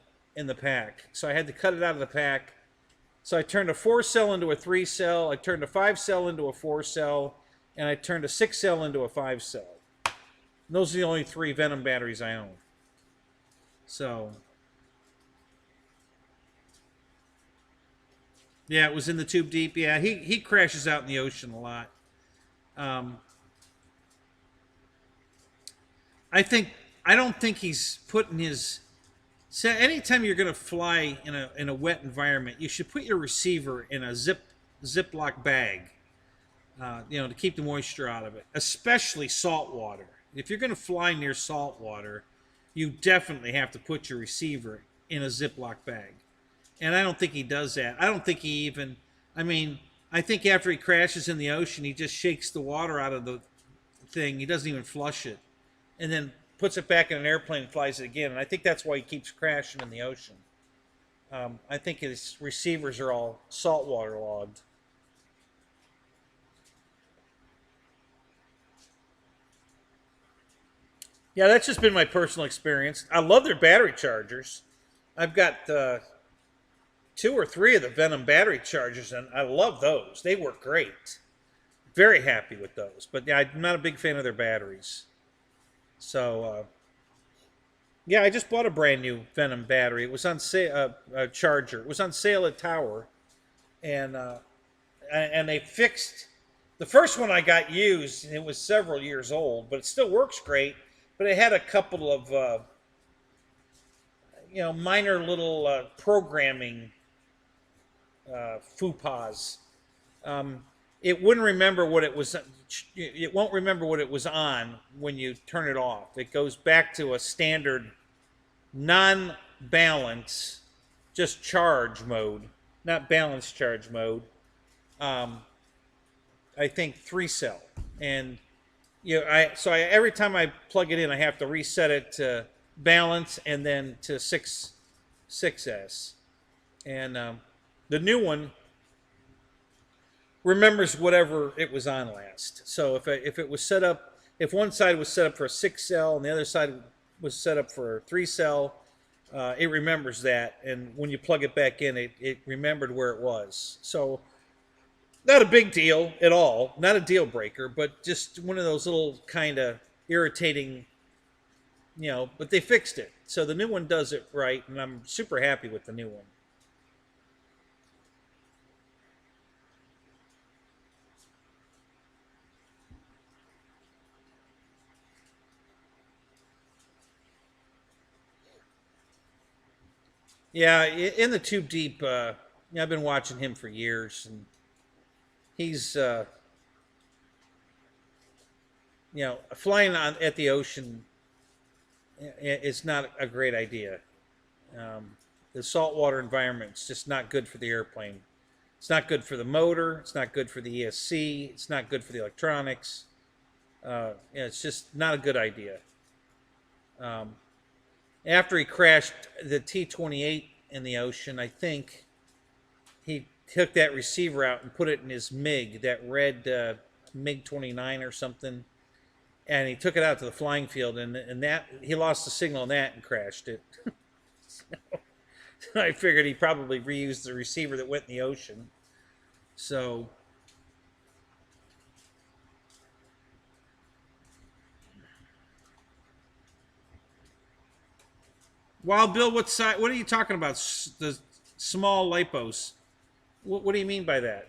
Speaker 1: pack. So I had to cut it out of the pack. So I turned a 4-cell into a 3-cell. I turned a 5-cell into a 4-cell, and I turned a 6-cell into a 5-cell. Those are the only 3 Venom batteries I own. So yeah, it was in the tube deep. Yeah, he crashes out in the ocean a lot. Um, I don't think he's putting his. So anytime you're going to fly in a wet environment, you should put your receiver in a Ziploc bag, to keep the moisture out of it, especially salt water. If you're going to fly near salt water, you definitely have to put your receiver in a Ziploc bag. And I don't think he does that. I don't think he even. I mean, I think after he crashes in the ocean, he just shakes the water out of the thing. He doesn't even flush it, and then puts it back in an airplane and flies it again. And I think that's why he keeps crashing in the ocean. I think his receivers are all saltwater logged. Yeah, that's just been my personal experience. I love their battery chargers. I've got 2 or 3 of the Venom battery chargers, and I love those. They work great. Very happy with those. But yeah, I'm not a big fan of their batteries. So yeah, I just bought a brand new Venom battery. It was on sale, charger. It was on sale at Tower, and they fixed the first one I got used. And it was several years old, but it still works great. but it had a couple of minor little programming faux pas. It wouldn't remember what it was. It won't remember what it was on when you turn it off. It goes back to a standard non-balance, just charge mode, not balance charge mode. I think 3-cell, and every time I plug it in, I have to reset it to balance and then to 6S, and the new one remembers whatever it was on last. So if it was set up, if one side was set up for a 6-cell and the other side was set up for a 3-cell, it remembers that, and when you plug it back in, it remembered where it was. So not a big deal at all, not a deal breaker, but just one of those little kind of irritating, but they fixed it. So the new one does it right, and I'm super happy with the new one. Yeah, in the Tube Deep, I've been watching him for years, and he's, flying at the ocean is not a great idea. The saltwater environment is just not good for the airplane. It's not good for the motor. It's not good for the ESC. It's not good for the electronics. It's just not a good idea. After he crashed the T-28 in the ocean, I think he took that receiver out and put it in his MiG, that red MiG-29 or something, and he took it out to the flying field, and that he lost the signal on that and crashed it. So I figured he probably reused the receiver that went in the ocean. So Wild Bill, what side? What are you talking about? The small lipos. What do you mean by that?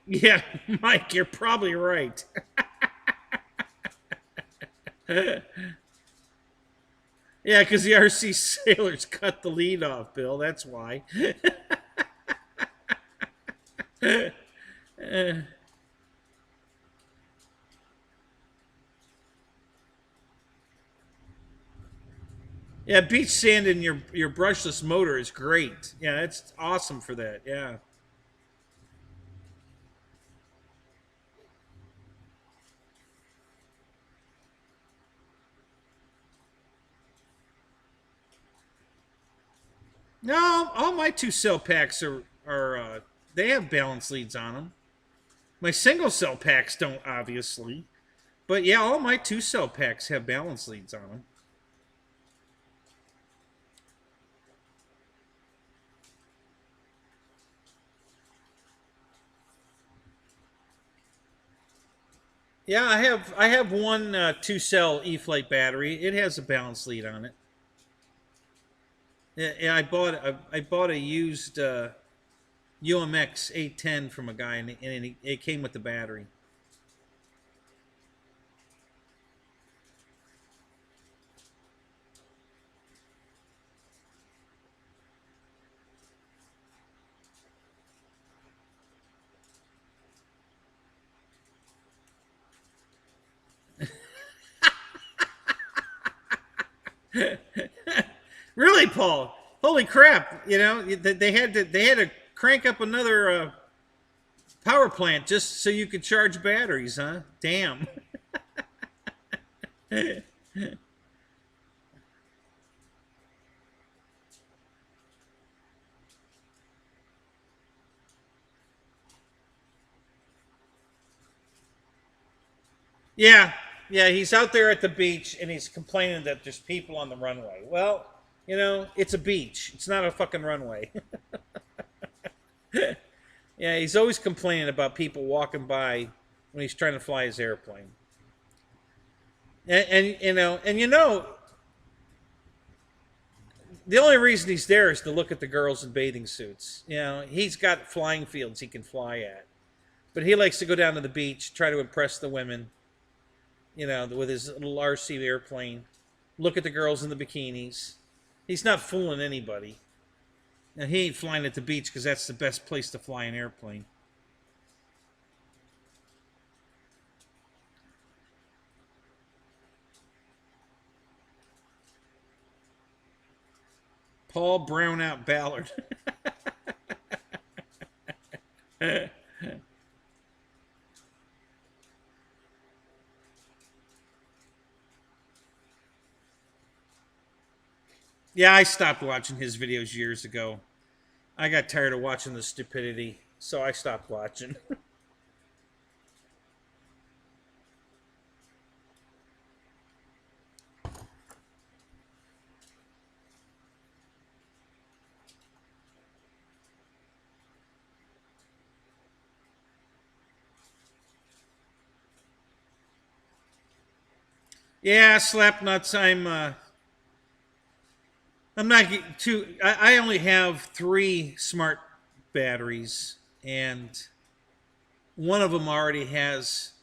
Speaker 1: Yeah, Mike, you're probably right. Yeah, because the RC sailors cut the lead off, Bill. That's why. Yeah, beach sand in your brushless motor is great. Yeah, it's awesome for that. Yeah. No, all my 2-cell packs are they have balance leads on them. My single cell packs don't, obviously, but yeah, all my 2-cell packs have balance leads on them. Yeah, I have one 2-cell E-flite battery. It has a balance lead on it. Yeah, I bought a used UMX 810 from a guy, and it came with the battery. Really, Paul? Holy crap! They had to crank up another power plant just so you could charge batteries, huh? Damn. Yeah, yeah, he's out there at the beach and he's complaining that there's people on the runway. Well, it's a beach. It's not a fucking runway. Yeah, he's always complaining about people walking by when he's trying to fly his airplane. And The only reason he's there is to look at the girls in bathing suits. You know, he's got flying fields he can fly at. But he likes to go down to the beach, try to impress the women, you know, with his little RC airplane. Look at the girls in the bikinis. He's not fooling anybody. And he ain't flying at the beach because that's the best place to fly an airplane. Paul Brown out Ballard. Yeah, I stopped watching his videos years ago. I got tired of watching the stupidity, so I stopped watching. Yeah, slap nuts. I'm not too. I only have 3 smart batteries, and one of them already has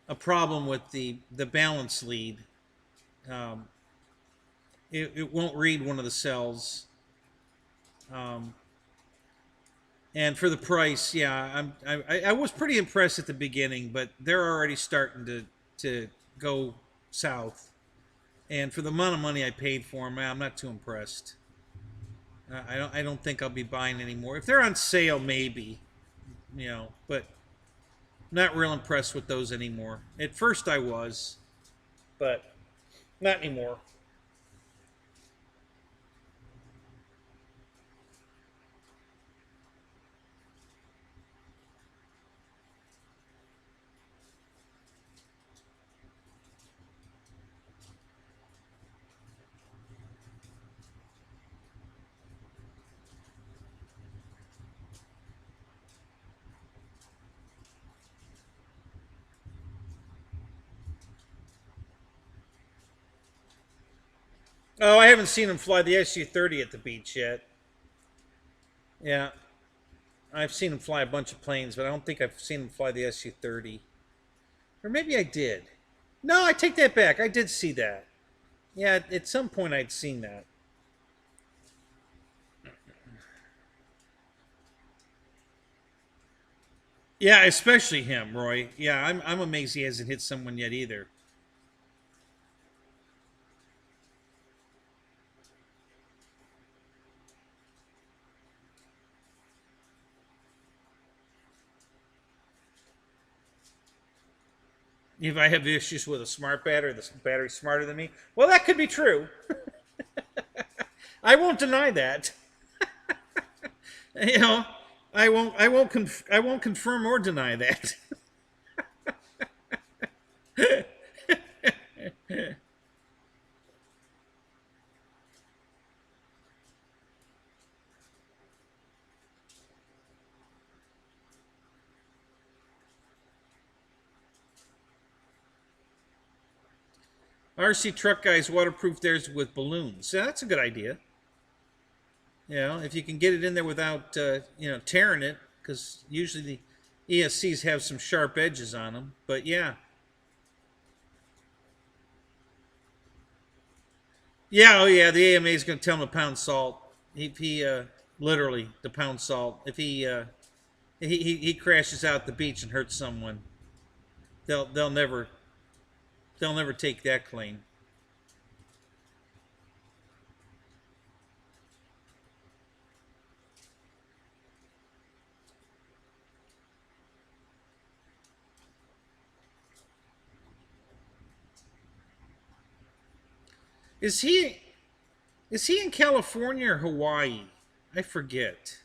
Speaker 1: a problem with the balance lead. Um, it won't read one of the cells. Um, and for the price, yeah, I was pretty impressed at the beginning, but they're already starting to go south. And for the amount of money I paid for them, I'm not too impressed. I don't think I'll be buying anymore. If they're on sale, maybe, you know, but not real impressed with those anymore. At first I was, but not anymore. Oh, I haven't seen him fly the SU-30 at the beach yet. Yeah, I've seen him fly a bunch of planes, but I don't think I've seen him fly the SU-30. Or maybe I did. No, I take that back. I did see that. Yeah, at some point I'd seen that. Yeah, especially him, Roy. Yeah, I'm amazed he hasn't hit someone yet either. If I have issues with a smart battery, the battery's smarter than me. Well, that could be true. I won't deny that. You know, I won't confirm or deny that. RC truck guys waterproof theirs with balloons. Yeah, that's a good idea. You know, if you can get it in there without you know, tearing it, because usually the ESCs have some sharp edges on them. But yeah, yeah, oh yeah, the AMA is going to tell him to pound salt. He literally to pound salt. If he crashes out the beach and hurts someone, they'll never take that claim. Is he is he in California or Hawaii? I forget.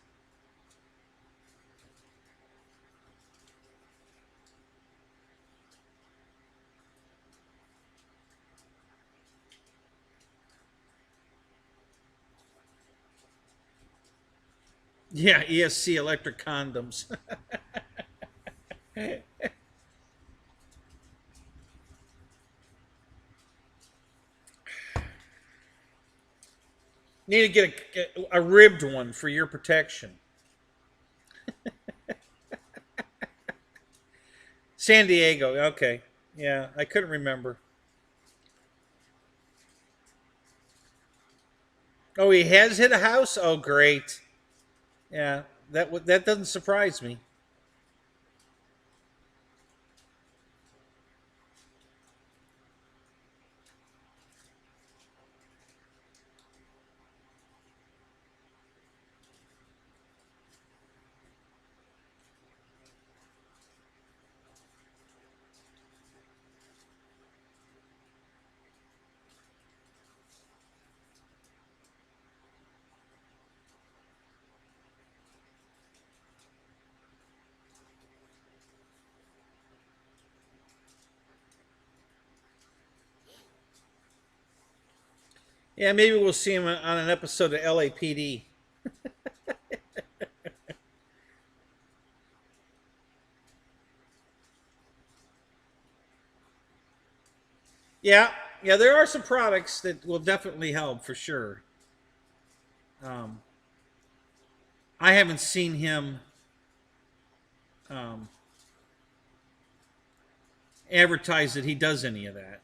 Speaker 1: Yeah, ESC electric condoms. Need to get a ribbed one for your protection. San Diego. Okay. Yeah, I couldn't remember. Oh, he has hit a house? Oh, great. Yeah, that doesn't surprise me. Yeah, maybe we'll see him on an episode of LAPD. Yeah, yeah, there are some products that will definitely help for sure. Um, I haven't seen him um, advertise that he does any of that.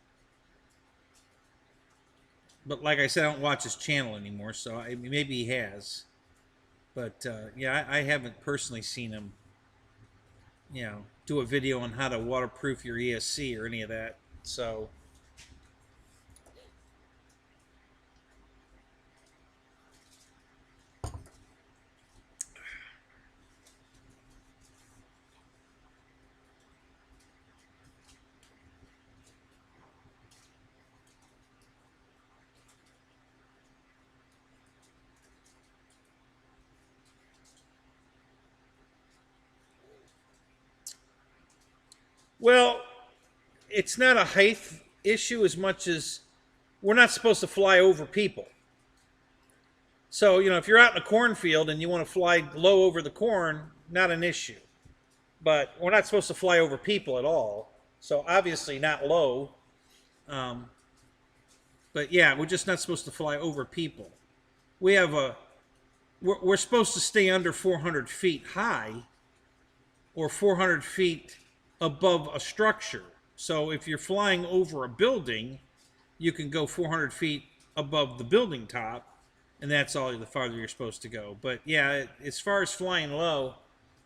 Speaker 1: But like I said, I don't watch his channel anymore, so maybe he has. But yeah, I haven't personally seen him, do a video on how to waterproof your ESC or any of that. So, well, it's not a height issue as much as we're not supposed to fly over people. So, if you're out in a cornfield and you want to fly low over the corn, not an issue. But we're not supposed to fly over people at all. So, obviously, not low. Um, but yeah, we're just not supposed to fly over people. We have we're supposed to stay under 400 feet high or 400 feet above a structure. So, if you're flying over a building, you can go 400 feet above the building top, and that's all the farther you're supposed to go. But yeah, as far as flying low,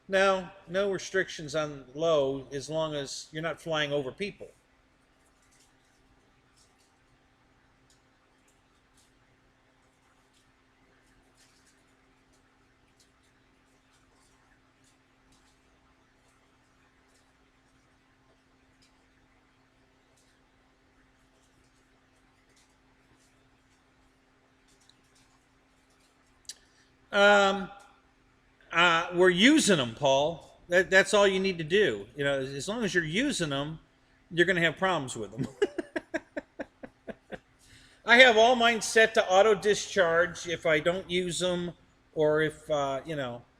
Speaker 1: no restrictions on low as long as you're not flying over people. Um, we're using them, Paul. That's all you need to do. As long as you're using them, you're going to have problems with them. I have all mine set to auto discharge if I don't use them, or if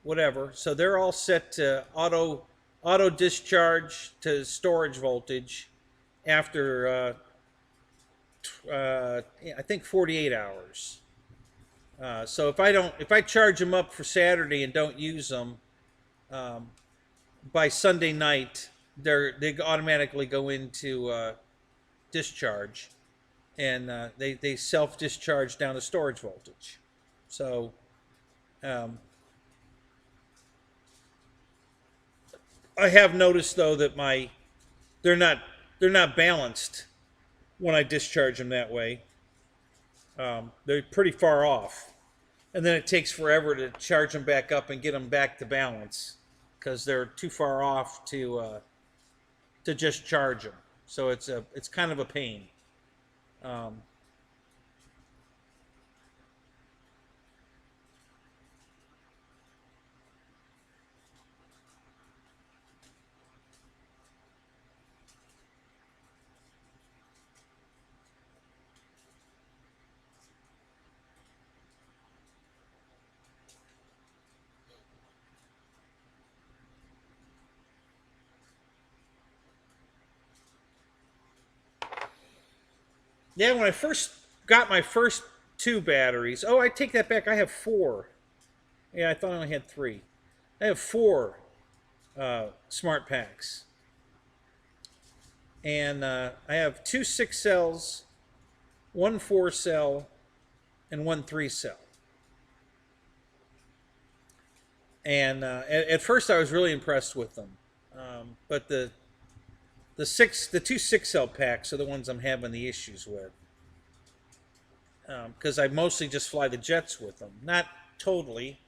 Speaker 1: whatever. So they're all set to auto discharge to storage voltage after I think 48 hours. So if I charge them up for Saturday and don't use them um, by Sunday night, they automatically go into discharge, and they self discharge down to storage voltage. So um, I have noticed though that they're not they're not balanced when I discharge them that way. They're pretty far off, and then it takes forever to charge them back up and get them back to balance because they're too far off to just charge them. So it's kind of a pain. Um, yeah, when I first got my first 2 batteries. Oh, I take that back. I have 4. Yeah, I thought I only had 3. I have 4 smart packs. And I have 2 6 cells, 1 4 cell, and 1 3 cell. And at first I was really impressed with them. But the 2 6 cell packs are the ones I'm having the issues with. Because I mostly just fly the jets with them. Not totally.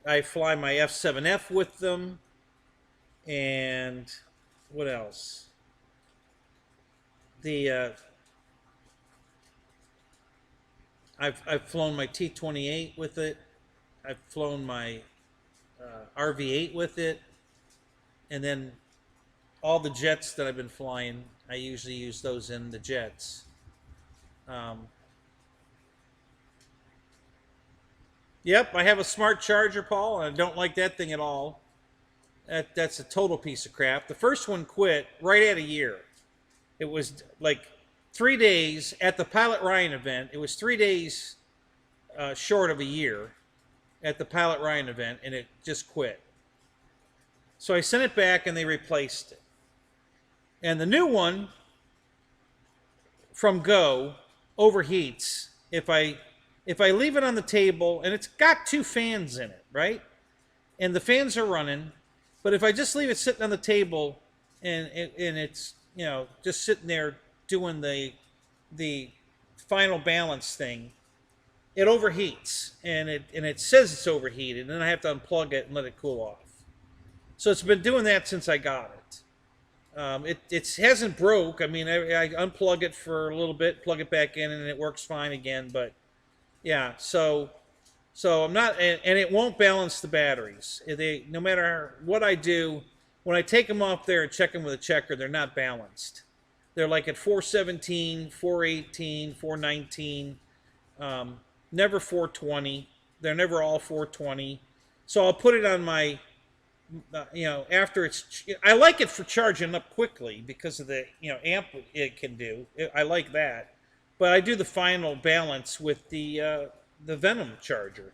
Speaker 1: I fly my F7F with them. And what else? I've flown my T-28 with it. I've flown my RV-8 with it. And then all the jets that I've been flying, I usually use those in the jets. Yep, I have a smart charger, Paul, and I don't like that thing at all. That's a total piece of crap. The first one quit right at a year. It was like 3 days at the Pilot Ryan event. It was 3 days short of a year at the Pilot Ryan event, and it just quit. So I sent it back, and they replaced it. And the new one from Go overheats if I leave it on the table, and it's got 2 fans in it, right? And the fans are running, but if I just leave it sitting on the table and it's, you know, just sitting there doing the final balance thing, it overheats, and it says it's overheated, and then I have to unplug it and let it cool off. So it's been doing that since I got it. It hasn't broke. I mean, I unplug it for a little bit, plug it back in, and it works fine again. But yeah, so I'm not, and it won't balance the batteries. No matter what I do, when I take them off there and check them with a checker, they're not balanced. They're like at 417, 418, 419, never 420. They're never all 420. So I'll put it on my, after it's, I like it for charging up quickly because of the, amp it can do. I like that. But I do the final balance with the Venom charger.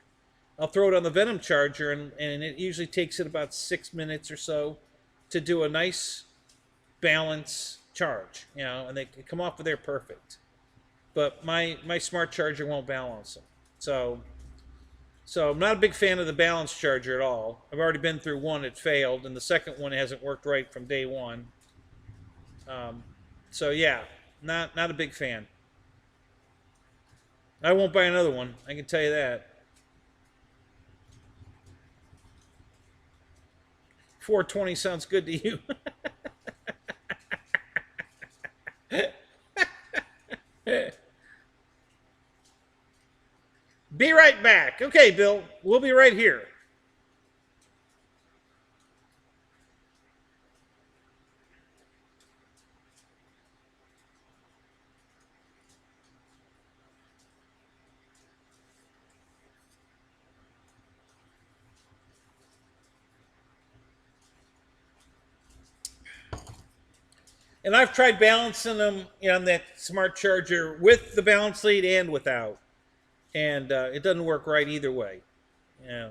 Speaker 1: I'll throw it on the Venom charger, and it usually takes it about 6 minutes or so to do a nice balance charge, and they come off of there perfect. But my smart charger won't balance them. So I'm not a big fan of the balance charger at all. I've already been through one, it failed, and the second one hasn't worked right from day one. So yeah, not a big fan. I won't buy another one, I can tell you that. 420 sounds good to you. Be right back. Okay, Bill, we'll be right here. And I've tried balancing them on that smart charger with the balance lead and without. And it doesn't work right either way. Yeah.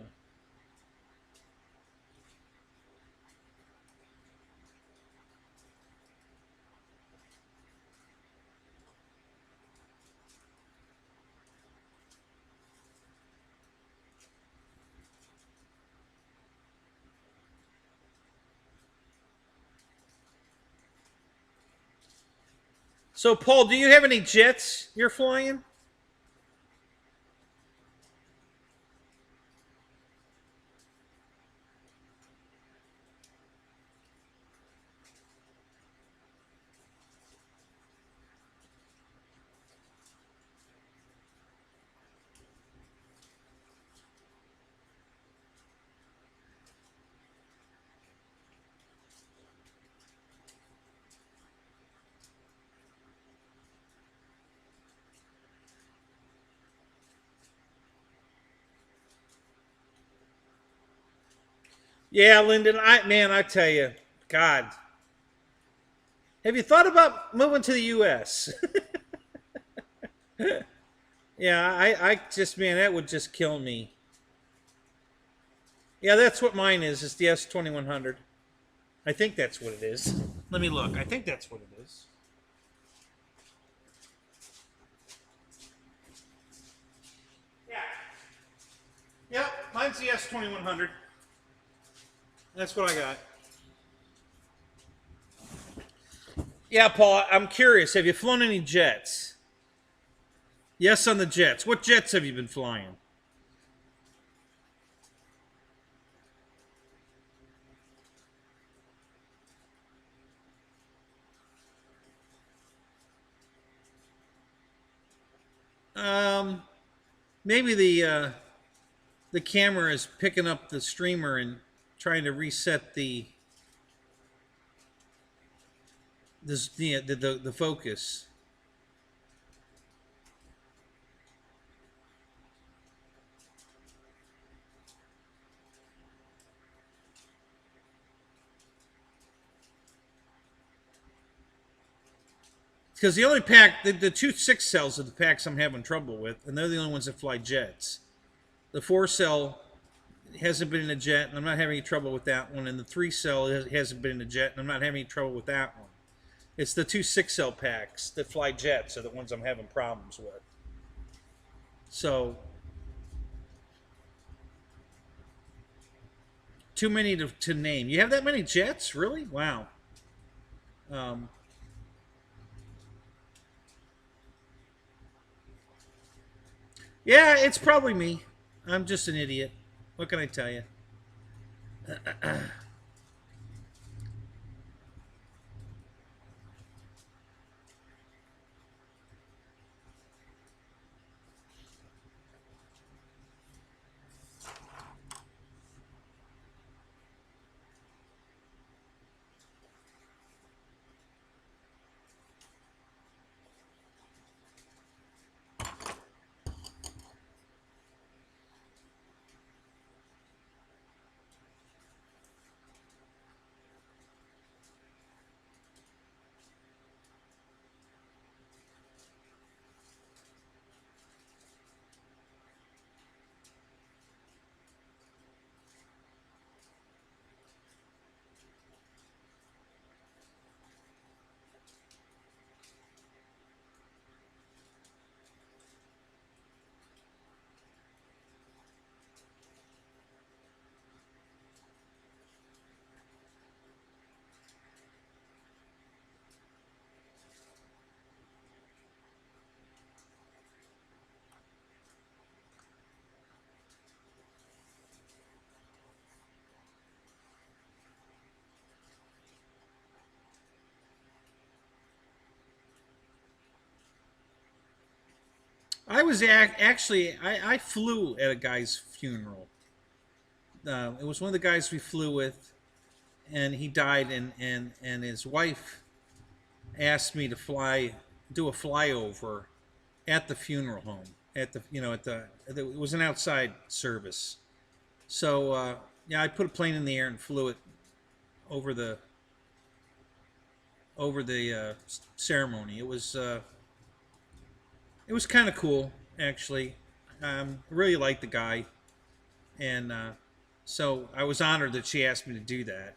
Speaker 1: So, Paul, do you have any jets you're flying? Yeah, Lyndon, I tell you, God, have you thought about moving to the U.S.? Yeah, I just, man, that would just kill me. Yeah, that's what mine is. It's the S2100. I think that's what it is. Let me look. I think that's what it is. Yeah. Yep, mine's the S2100. That's what I got. Yeah, Paul, I'm curious. Have you flown any jets? Yes, on the jets. What jets have you been flying? Um, maybe the camera is picking up the streamer and trying to reset the focus. Because the only pack, the two 6 cells are the packs I'm having trouble with, and they're the only ones that fly jets. The 4 cell hasn't been in a jet, and I'm not having any trouble with that one. And the 3 cell hasn't been in a jet, and I'm not having any trouble with that one. It's the two 6 cell packs that fly jets are the ones I'm having problems with. So, too many to name. You have that many jets? Really? Wow. Um, yeah, it's probably me. I'm just an idiot. What can I tell you? I was actually I flew at a guy's funeral. It was one of the guys we flew with, and he died, and his wife asked me to do a flyover at the funeral home. At the it was an outside service. So yeah, I put a plane in the air and flew it over the ceremony. It was kind of cool, actually. I really liked the guy, and so I was honored that she asked me to do that.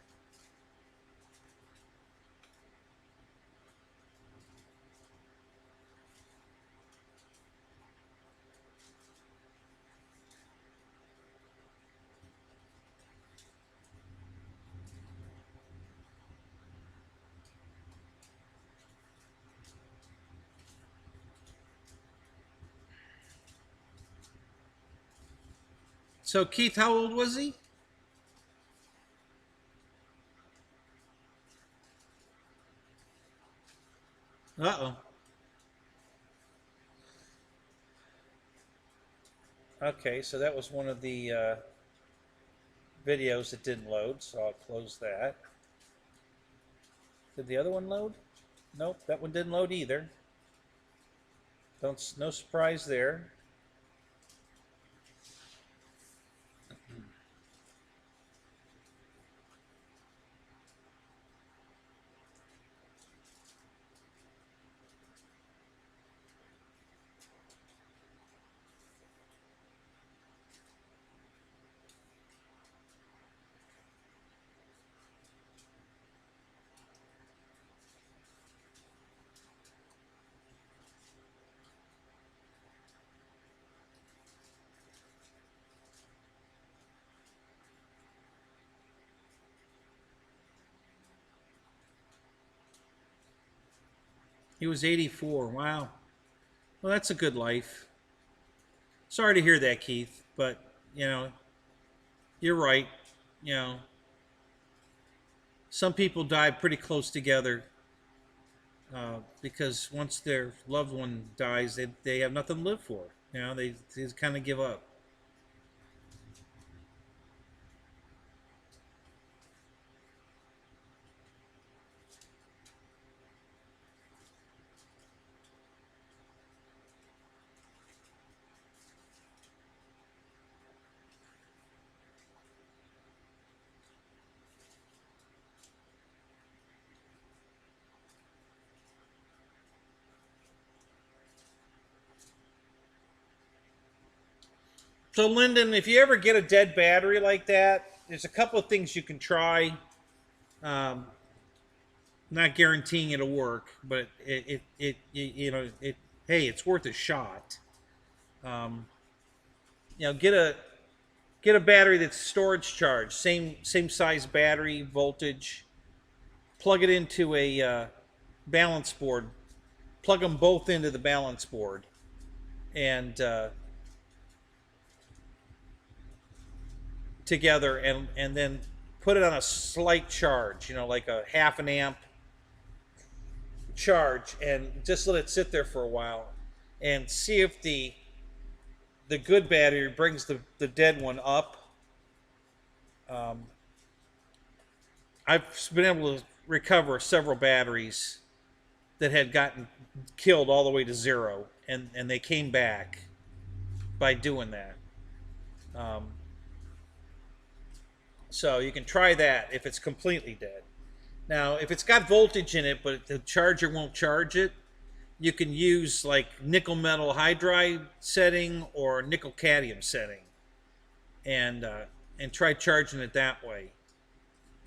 Speaker 1: So Keith, how old was he? Uh oh. Okay, so that was one of the videos that didn't load, so I'll close that. Did the other one load? Nope, that one didn't load either. No surprise there. He was 84. Wow. Well, that's a good life. Sorry to hear that, Keith, but you know, you're right. You know, some people die pretty close together because once their loved one dies, they have nothing to live for. You know, they just kind of give up. So, Lyndon, if you ever get a dead battery like that, there's a couple of things you can try. Um, Not guaranteeing it'll work, but you know it. Hey, it's worth a shot. Um, you know, get a battery that's storage charged, same size battery, voltage. Plug it into a balance board. Plug them both into the balance board, and together, and then put it on a slight charge. You know, like a half an amp charge, and just let it sit there for a while, and see if the good battery brings the dead one up. Um, I've been able to recover several batteries that had gotten killed all the way to zero, and they came back by doing that. Um, so you can try that if it's completely dead. Now, if it's got voltage in it, but the charger won't charge it, you can use like nickel metal hydride setting or nickel cadmium setting, and try charging it that way,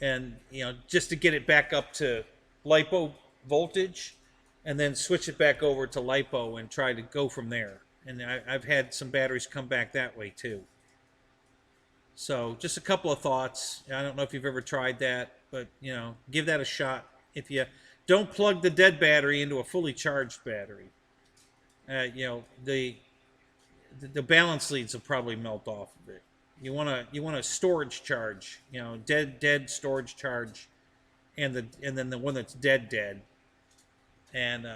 Speaker 1: and you know, just to get it back up to lipo voltage, and then switch it back over to lipo and try to go from there. And I've had some batteries come back that way too. So just a couple of thoughts. I don't know if you've ever tried that, but you know, give that a shot. If you don't plug the dead battery into a fully charged battery, you know, the balance leads will probably melt off of it. You want a storage charge, you know, dead storage charge, and then the one that's dead, and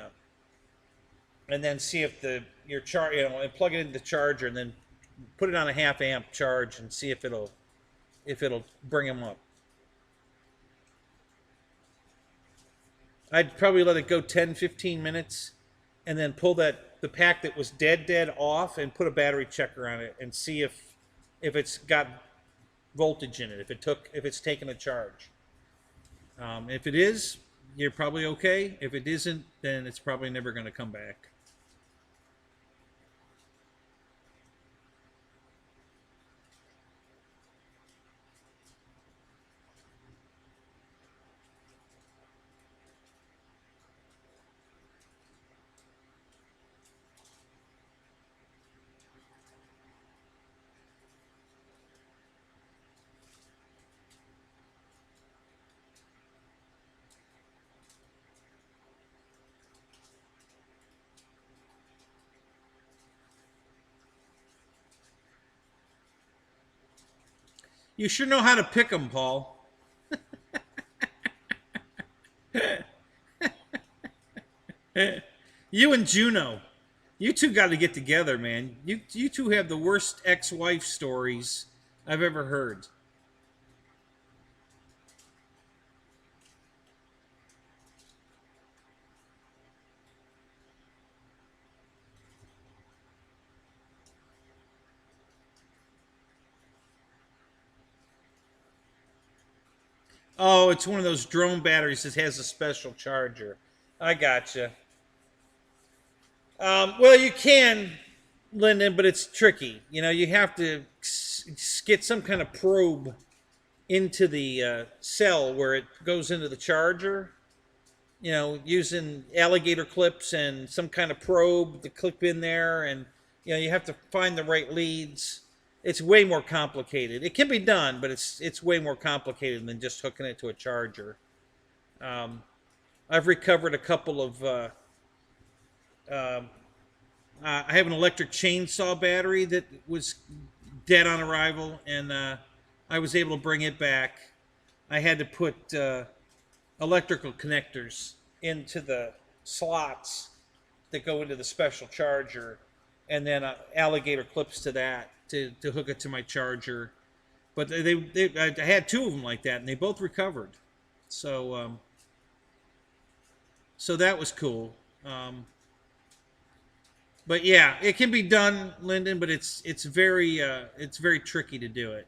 Speaker 1: then see if your charge, you know, and plug it into the charger, and then put it on a half amp charge and see if it'll bring them up. I'd probably let it go 10-15 minutes, and then pull the pack that was dead off, and put a battery checker on it and see if it's got voltage in it, if it's taken a charge. If it is, you're probably okay. If it isn't, then it's probably never going to come back. You sure know how to pick them, Paul. You and Juno, you two got to get together, man. You two have the worst ex-wife stories I've ever heard. Oh, it's one of those drone batteries that has a special charger. I gotcha. Well, you can, Lyndon, but it's tricky. You know, you have to get some kind of probe into the cell where it goes into the charger. You know, using alligator clips and some kind of probe to clip in there, and you know, you have to find the right leads. It's way more complicated. It can be done, but it's way more complicated than just hooking it to a charger. I've recovered a couple of Um, I have an electric chainsaw battery that was dead on arrival, and I was able to bring it back. I had to put electrical connectors into the slots that go into the special charger, and then alligator clips to that to hook it to my charger. But I had two of them like that, and they both recovered. So so that was cool. But yeah, it can be done, Lyndon, but it's very tricky to do it.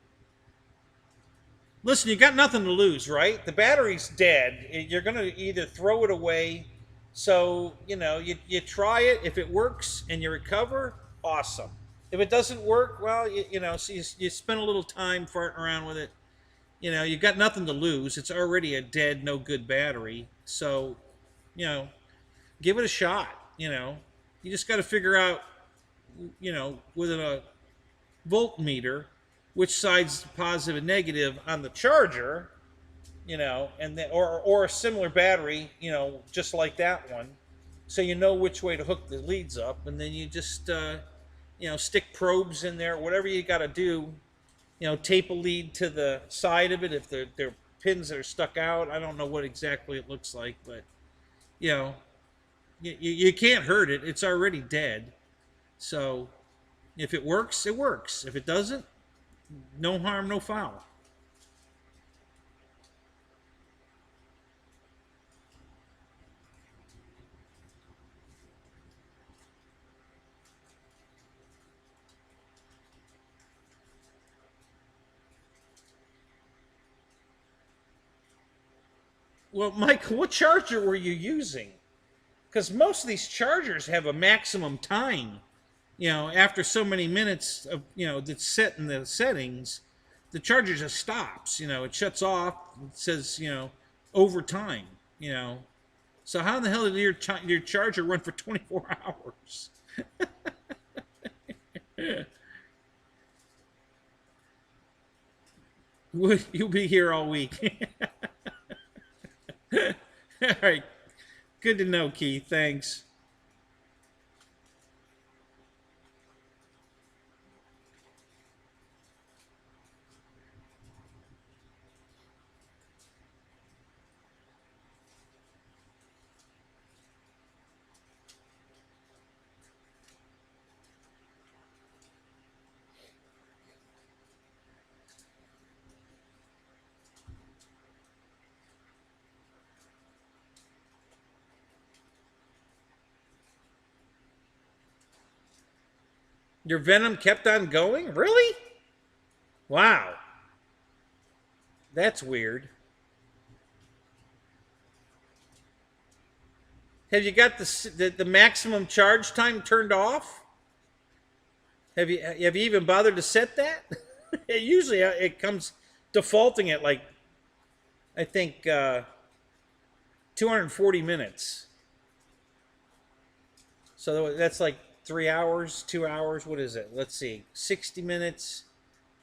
Speaker 1: Listen, you got nothing to lose, right? The battery's dead. You're gonna either throw it away. So you try it. If it works and you recover, awesome. If it doesn't work, well, so you spend a little time farting around with it. You got nothing to lose. It's already a dead, no good battery. So, you know, give it a shot. You just got to figure out, with a voltmeter, which side's positive and negative on the charger, and then or a similar battery, just like that one, so you know which way to hook the leads up, and then you just stick probes in there, whatever you got to do. Tape a lead to the side of it if they're pins that are stuck out. I don't know what exactly it looks like, but you know, you can't hurt it. It's already dead. So if it works, it works. If it doesn't, no harm, no foul. Well, Michael, what charger were you using? Because most of these chargers have a maximum time. After so many minutes of that's set in the settings, the charger just stops. It shuts off. It says over time. So how in the hell did your charger run for 24 hours? You'll be here all week. All right. Good to know, Keith. Thanks. Your venom kept on going? Really? Wow. That's weird. Have you got the maximum charge time turned off? Have you even bothered to set that? Usually it comes defaulting at like I think 240 minutes. So that's like 3 hours, 2 hours. What is it? Let's see, 60 minutes,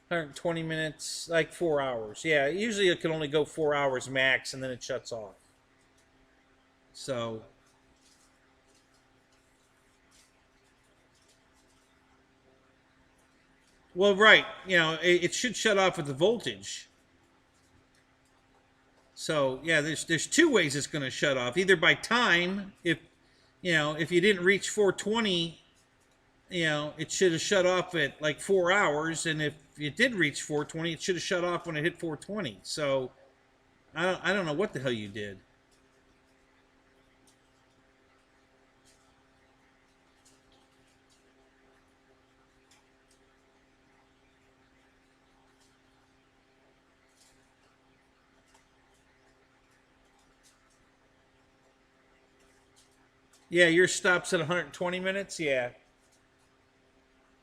Speaker 1: 120 minutes, like 4 hours. Yeah, usually it can only go 4 hours max, and then it shuts off. So well, right. It should shut off with the voltage. So yeah, there's two ways it's going to shut off. Either by time, if you didn't reach 420, it should have shut off at like 4 hours, and if you did reach 420, it should have shut off when it hit 420. So I don't know what the hell you did. Yeah, yours stops at 120 minutes. Yeah,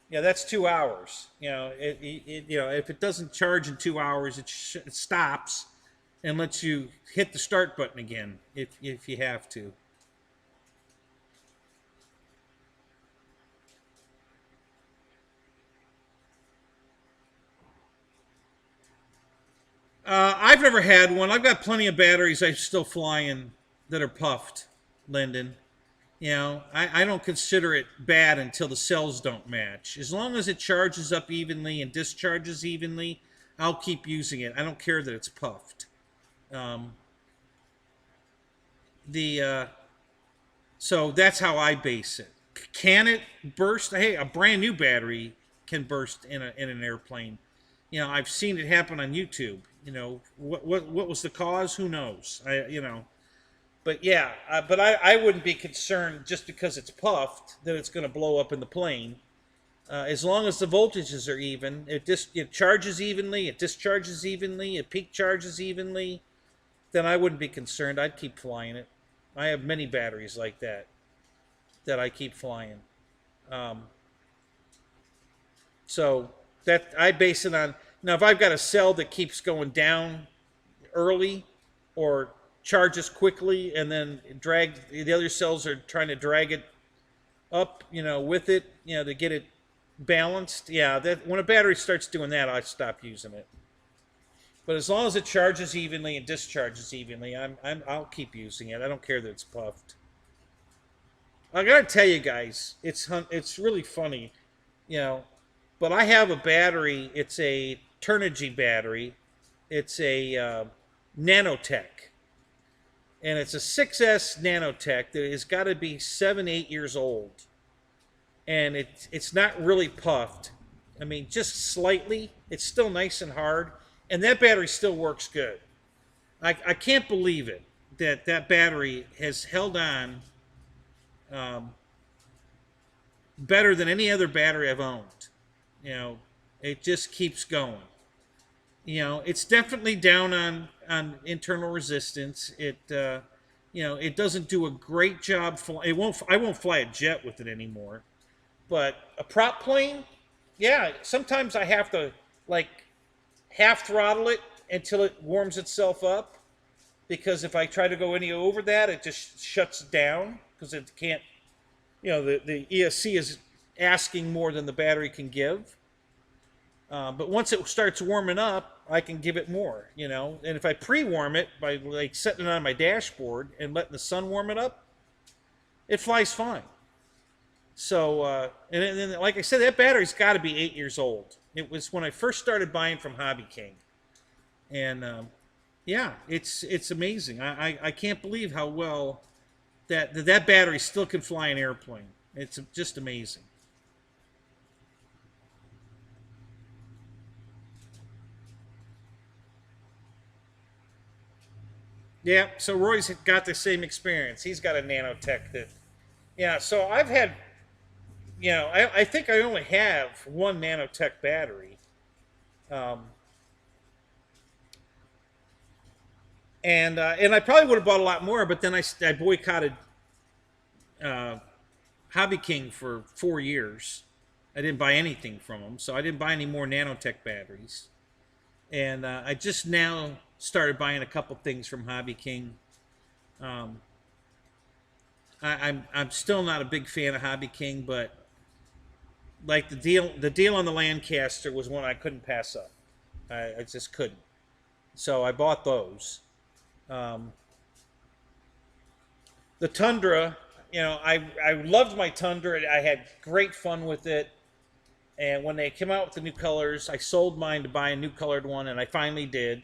Speaker 1: yeah, that's 2 hours. If it doesn't charge in 2 hours, it stops and lets you hit the start button again if you have to. I've never had one. I've got plenty of batteries I'm still flying that are puffed, Lyndon. You know, I don't consider it bad until the cells don't match. As long as it charges up evenly and discharges evenly, I'll keep using it. I don't care that it's puffed. Um, the So that's how I base it. Can it burst? Hey, a brand new battery can burst in an airplane. You know, I've seen it happen on YouTube. You know, what was the cause? Who knows? But yeah, but I wouldn't be concerned just because it's puffed that it's going to blow up in the plane. As long as the voltages are even, it charges evenly, it discharges evenly, it peak charges evenly, then I wouldn't be concerned. I'd keep flying it. I have many batteries like that I keep flying. Um, so that I base it on. Now, if I've got a cell that keeps going down early or charges quickly and then the other cells are trying to drag it up, with it, to get it balanced. Yeah, that when a battery starts doing that, I stop using it. But as long as it charges evenly and discharges evenly, I'll keep using it. I don't care that it's puffed. I gotta tell you guys, it's really funny, you know. But I have a battery. It's a Turnigy battery. It's a Nanotech, and it's a 6S Nanotech that has got to be 7, 8 years old, and it's not really puffed. I mean, just slightly. It's still nice and hard, and that battery still works good. I can't believe it that battery has held on um, better than any other battery I've owned. You know, it just keeps going. It's definitely down on internal resistance. It doesn't do a great job. I won't fly a jet with it anymore. But a prop plane, yeah. Sometimes I have to like half throttle it until it warms itself up, because if I try to go any over that, it just shuts down because it can't. The ESC is asking more than the battery can give. But once it starts warming up, I can give it more, And if I pre-warm it by like setting it on my dashboard and letting the sun warm it up, it flies fine. So, and then, like I said, that battery's got to be 8 years old. It was when I first started buying from Hobby King, and yeah, it's amazing. I can't believe how well that battery still can fly an airplane. It's just amazing. Yeah, so Roy's got the same experience. He's got a nanotech that, yeah. So I've had, I think I only have one nanotech battery, um, and I probably would have bought a lot more, but then I boycotted uh, Hobby King for 4 years. I didn't buy anything from them, so I didn't buy any more nanotech batteries, and I just now started buying a couple things from Hobby King. Um, I'm still not a big fan of Hobby King, but like the deal on the Lancaster was one I couldn't pass up. I just couldn't. So I bought those. Um, the Tundra, I loved my Tundra. I had great fun with it. And when they came out with the new colors, I sold mine to buy a new colored one, and I finally did.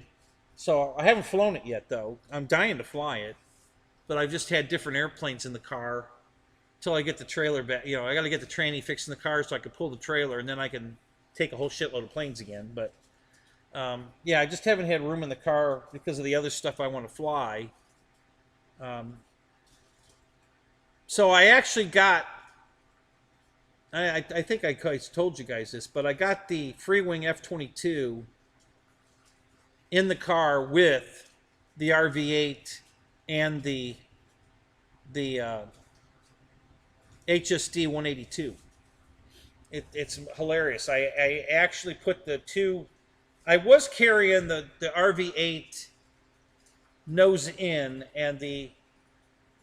Speaker 1: So I haven't flown it yet, though. I'm dying to fly it, but I've just had different airplanes in the car until I get the trailer back. I got to get the tranny fixed in the car so I can pull the trailer, and then I can take a whole shitload of planes again. But yeah, I just haven't had room in the car because of the other stuff I want to fly. Um, so I actually got. I think I told you guys this, but I got the Freewing F-22 in the car with the RV-8 and the HSD 182. It's hilarious. I actually put the two. I was carrying the RV-8 nose in and the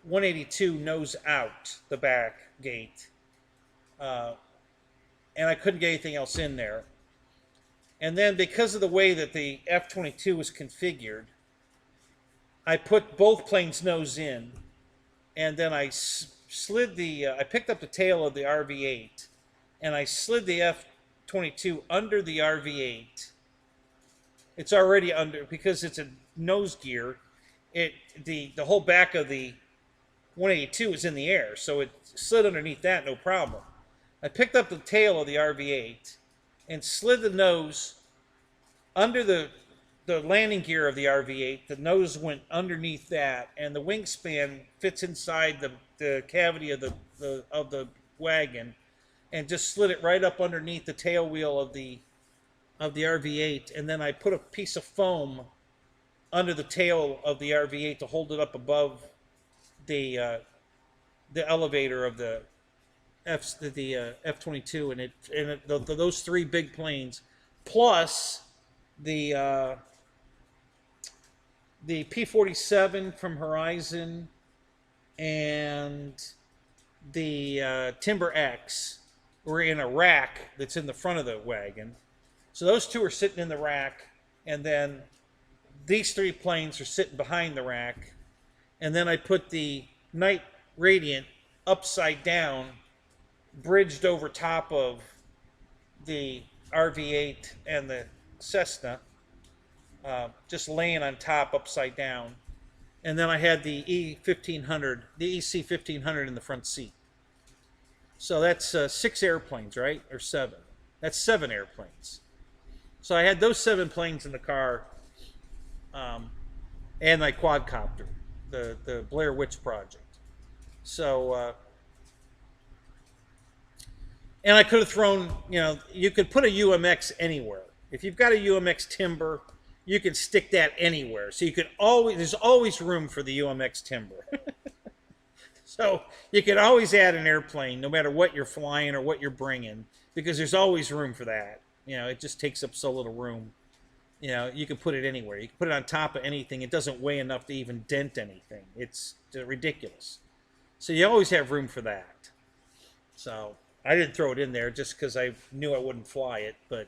Speaker 1: 182 nose out the back gate, and I couldn't get anything else in there. And then because of the way that the F-22 was configured, I put both planes nose in and then I slid the. I picked up the tail of the RV8, and I slid the F-22 under the RV8. It's already under because it's a nose gear. The whole back of the 182 is in the air, so it slid underneath that, no problem. I picked up the tail of the RV8 and slid the nose under the landing gear of the RV8. The nose went underneath that, and the wingspan fits inside the cavity of the wagon, and just slid it right up underneath the tail wheel of the RV8. And then I put a piece of foam under the tail of the RV8 to hold it up above the elevator of the F-22, and those three big planes, plus the P-47 from Horizon and the Timber X were in a rack that's in the front of the wagon. So those two are sitting in the rack, and then these three planes are sitting behind the rack. And then I put the Night Radiant upside down, bridged over top of the RV8 and the Cessna, just laying on top upside down. And then I had the E-1500, the EC-1500 in the front seat. So that's 6 airplanes, right? Or 7. That's 7 airplanes. So I had those 7 planes in the car, and my quadcopter, the Blair Witch Project. So, and I could have thrown, you could put a UMX anywhere. If you've got a UMX Timber, you can stick that anywhere. So you could there's always room for the UMX Timber. So you could always add an airplane, no matter what you're flying or what you're bringing, because there's always room for that. It just takes up so little room. You can put it anywhere. You can put it on top of anything. It doesn't weigh enough to even dent anything. It's ridiculous. So you always have room for that. So I didn't throw it in there just because I knew I wouldn't fly it, but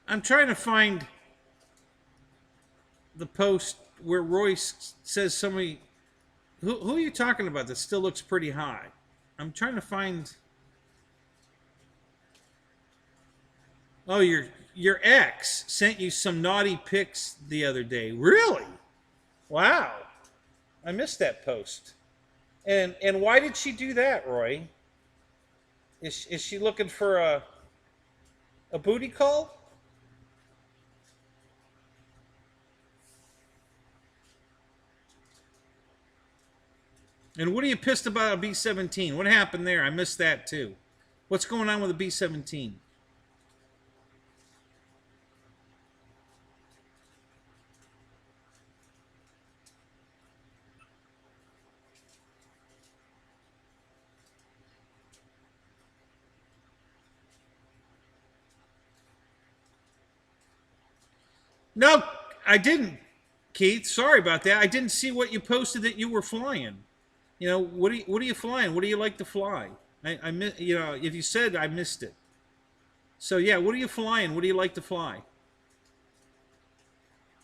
Speaker 1: I'm trying to find the post where Royce says somebody. Who are you talking about that still looks pretty high? I'm trying to find. Oh, your ex sent you some naughty pics the other day. Really? Wow. I missed that post. And why did she do that, Roy? Is she looking for a booty call? And what are you pissed about a B-17? What happened there? I missed that too. What's going on with a B-17? No, I didn't, Keith. Sorry about that. I didn't see what you posted that you were flying. What are you flying? What do you like to fly? I if you said, I missed it. So yeah, what are you flying? What do you like to fly?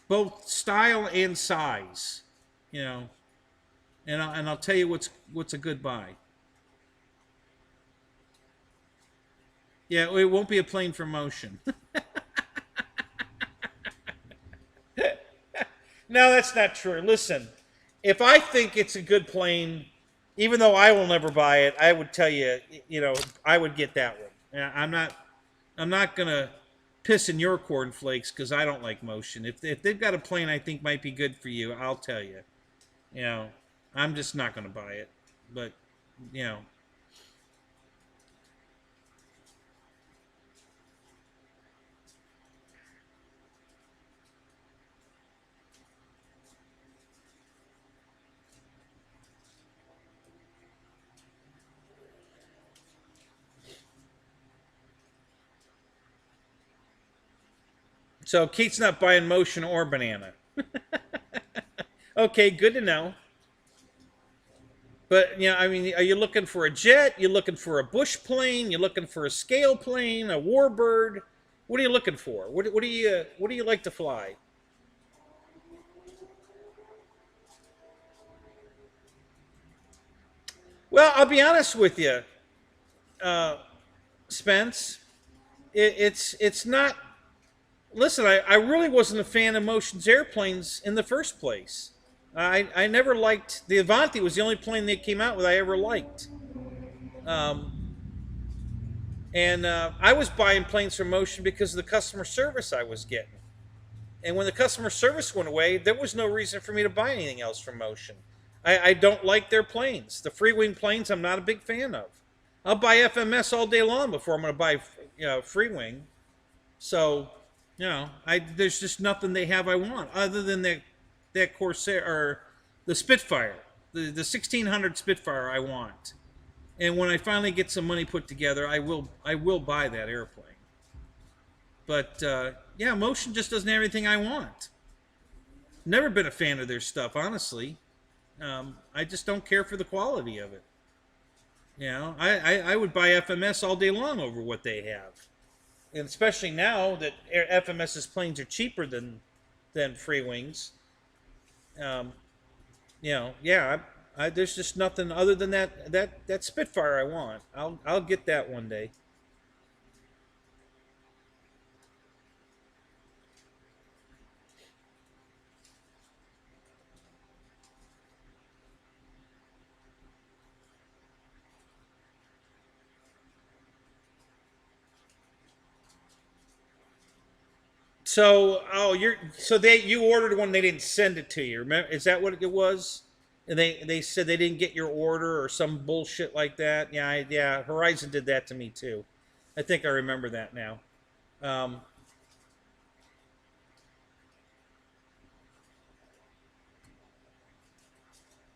Speaker 1: Both style and size, you know. And I'll tell you what's a good buy. Yeah, it won't be a plane for motion. No, that's not true. Listen, if I think it's a good plane, even though I will never buy it, I would tell you, I would get that one. I'm not gonna piss in your cornflakes because I don't like motion. If they've got a plane I think might be good for you, I'll tell you. You know, I'm just not gonna buy it. But you know, so Keith's not buying motion or banana. Okay, good to know. But I mean, are you looking for a jet? You looking for a bush plane? You looking for a scale plane? A warbird? What are you looking for? What do you like to fly? Well, I'll be honest with you, uh, Spence. It's not. Listen, I really wasn't a fan of Motion's airplanes in the first place. I never liked the Avanti. Was the only plane they came out with I ever liked. Um, and I was buying planes from Motion because of the customer service I was getting. And when the customer service went away, there was no reason for me to buy anything else from Motion. I don't like their planes. The free wing planes, I'm not a big fan of. I'll buy FMS all day long before I'm going to buy free wing. So, there's just nothing they have I want other than that Corsair or the Spitfire, the 1600 Spitfire I want. And when I finally get some money put together, I will buy that airplane. But yeah, Motion just doesn't have anything I want. Never been a fan of their stuff, honestly. I just don't care for the quality of it. I would buy FMS all day long over what they have, and especially now that FMS's planes are cheaper than free wings. Um, yeah, there's just nothing other than that Spitfire I want. I'll get that one day. You ordered one, they didn't send it to you. Remember, is that what it was? And they said they didn't get your order or some bullshit like that. Yeah, Horizon did that to me too. I think I remember that now. Um,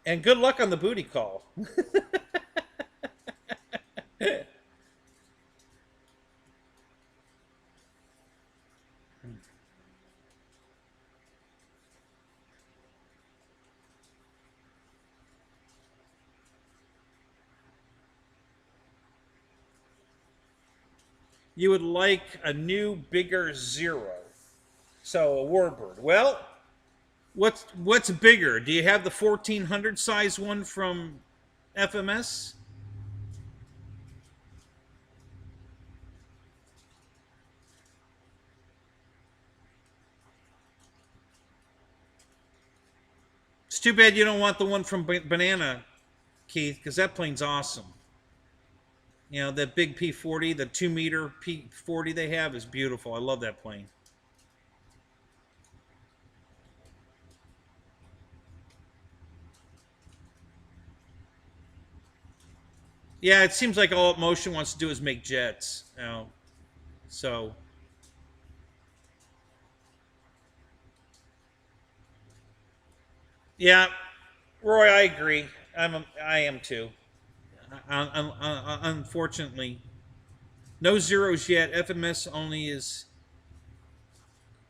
Speaker 1: and good luck on the booty call. You would like a new, bigger Zero. So a Warbird. Well, what's bigger? Do you have the 1400 size one from FMS? It's too bad you don't want the one from Banana, Keith, because that plane's awesome. That big P40, the 2 meter P40 they have is beautiful. I love that plane. Yeah, it seems like all Motion wants to do is make jets. So yeah, Roy, I agree. I am too. Unfortunately, no zeros yet. FMS only is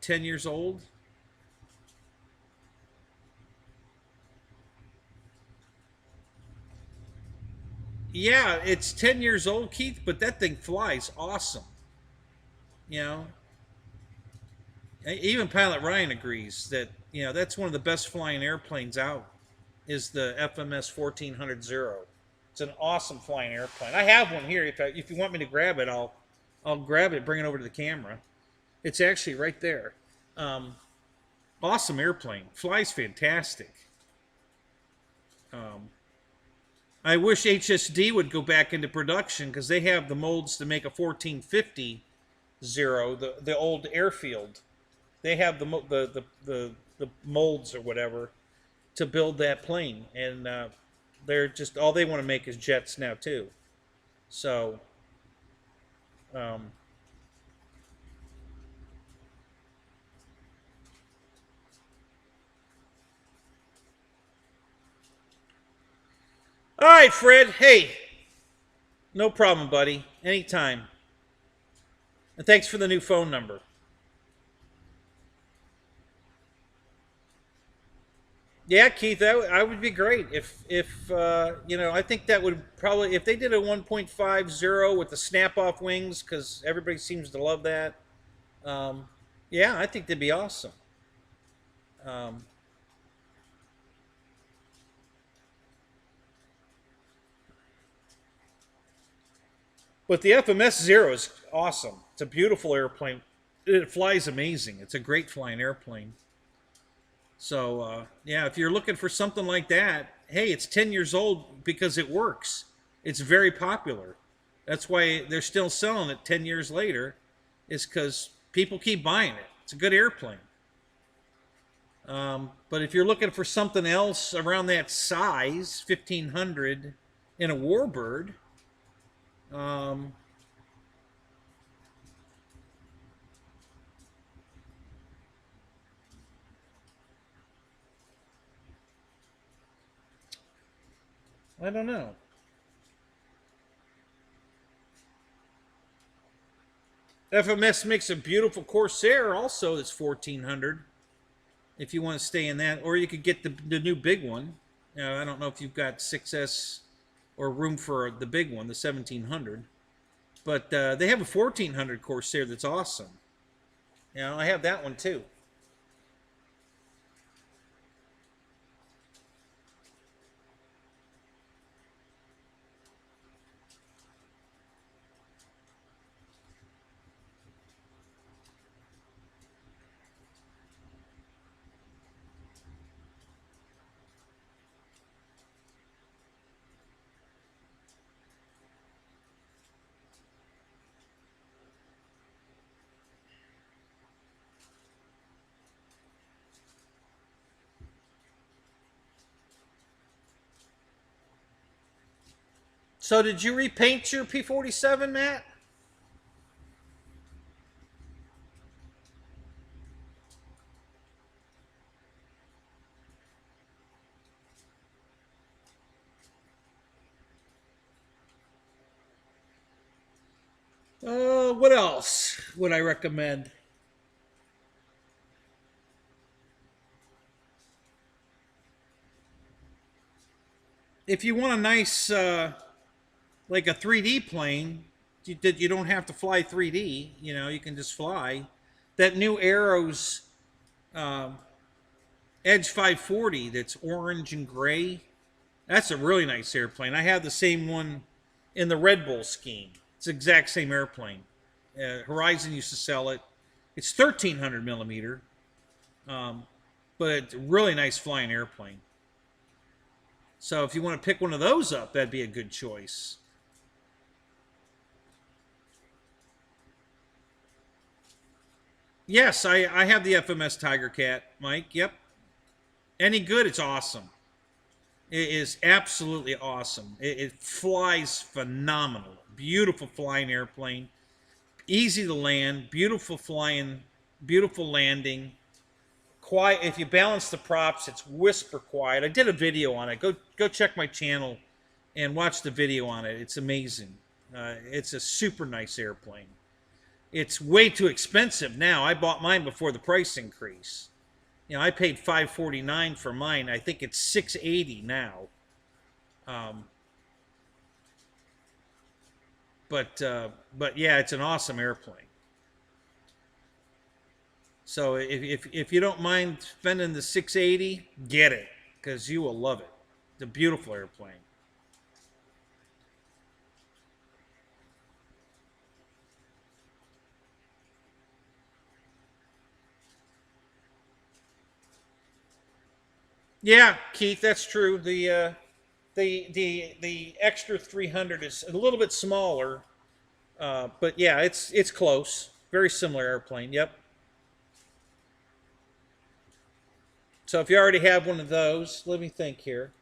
Speaker 1: 10 years old. Yeah, it's 10 years old, Keith, but that thing flies awesome. You know, even Pilot Ryan agrees that that's one of the best flying airplanes out. Is the FMS 1400 Zero. It's an awesome flying airplane. I have one here. If you want me to grab it, I'll grab it, bring it over to the camera. It's actually right there. Um, awesome airplane. Flies fantastic. Um, I wish HSD would go back into production because they have the molds to make a 1450 Zero, the old airfield. They have the molds or whatever to build that plane, and they're just all they want to make is jets now too. So, um, all right, Fred. Hey, no problem, buddy. Anytime. And thanks for the new phone number. Yeah, Keith, I would be great if I think that would probably if they did a 1.50 with the snap off wings because everybody seems to love that. Um, yeah, I think that'd be awesome. Um, but the FMS Zero is awesome. It's a beautiful airplane. It flies amazing. It's a great flying airplane. So yeah, if you're looking for something like that, hey, it's 10 years old because it works. It's very popular. That's why they're still selling it 10 years later, is because people keep buying it. It's a good airplane. But if you're looking for something else around that size, 1500 in a Warbird, um, I don't know. FMS makes a beautiful Corsair also that's 1400 if you want to stay in that. Or you could get the new big one. I don't know if you've got 6S or room for the big one, the 1700. But they have a 1400 Corsair that's awesome. I have that one too. So did you repaint your P-47, Matt? What else would I recommend? If you want a nice, like a 3D plane, you don't have to fly 3D. You can just fly. That new Arrows um, Edge 540 that's orange and gray. That's a really nice airplane. I have the same one in the Red Bull scheme. It's the exact same airplane. Horizon used to sell it. It's 1300 millimeter, um, but it's a really nice flying airplane. So if you want to pick one of those up, that'd be a good choice. Yes, I have the FMS Tiger Cat, Mike. Yep. Any good, it's awesome. It is absolutely awesome. It flies phenomenal. Beautiful flying airplane. Easy to land. Beautiful flying. Beautiful landing. Quiet. If you balance the props, it's whisper quiet. I did a video on it. Go check my channel and watch the video on it. It's amazing. It's a super nice airplane. It's way too expensive now. I bought mine before the price increase. I paid $549 for mine. I think it's $680 now. Um, but yeah, it's an awesome airplane. So if you don't mind spending the 680, get it, because you will love it. It's a beautiful airplane. Yeah, Keith, that's true. The extra 300 is a little bit smaller, but yeah, it's close. Very similar airplane. Yep. So if you already have one of those, let me think here.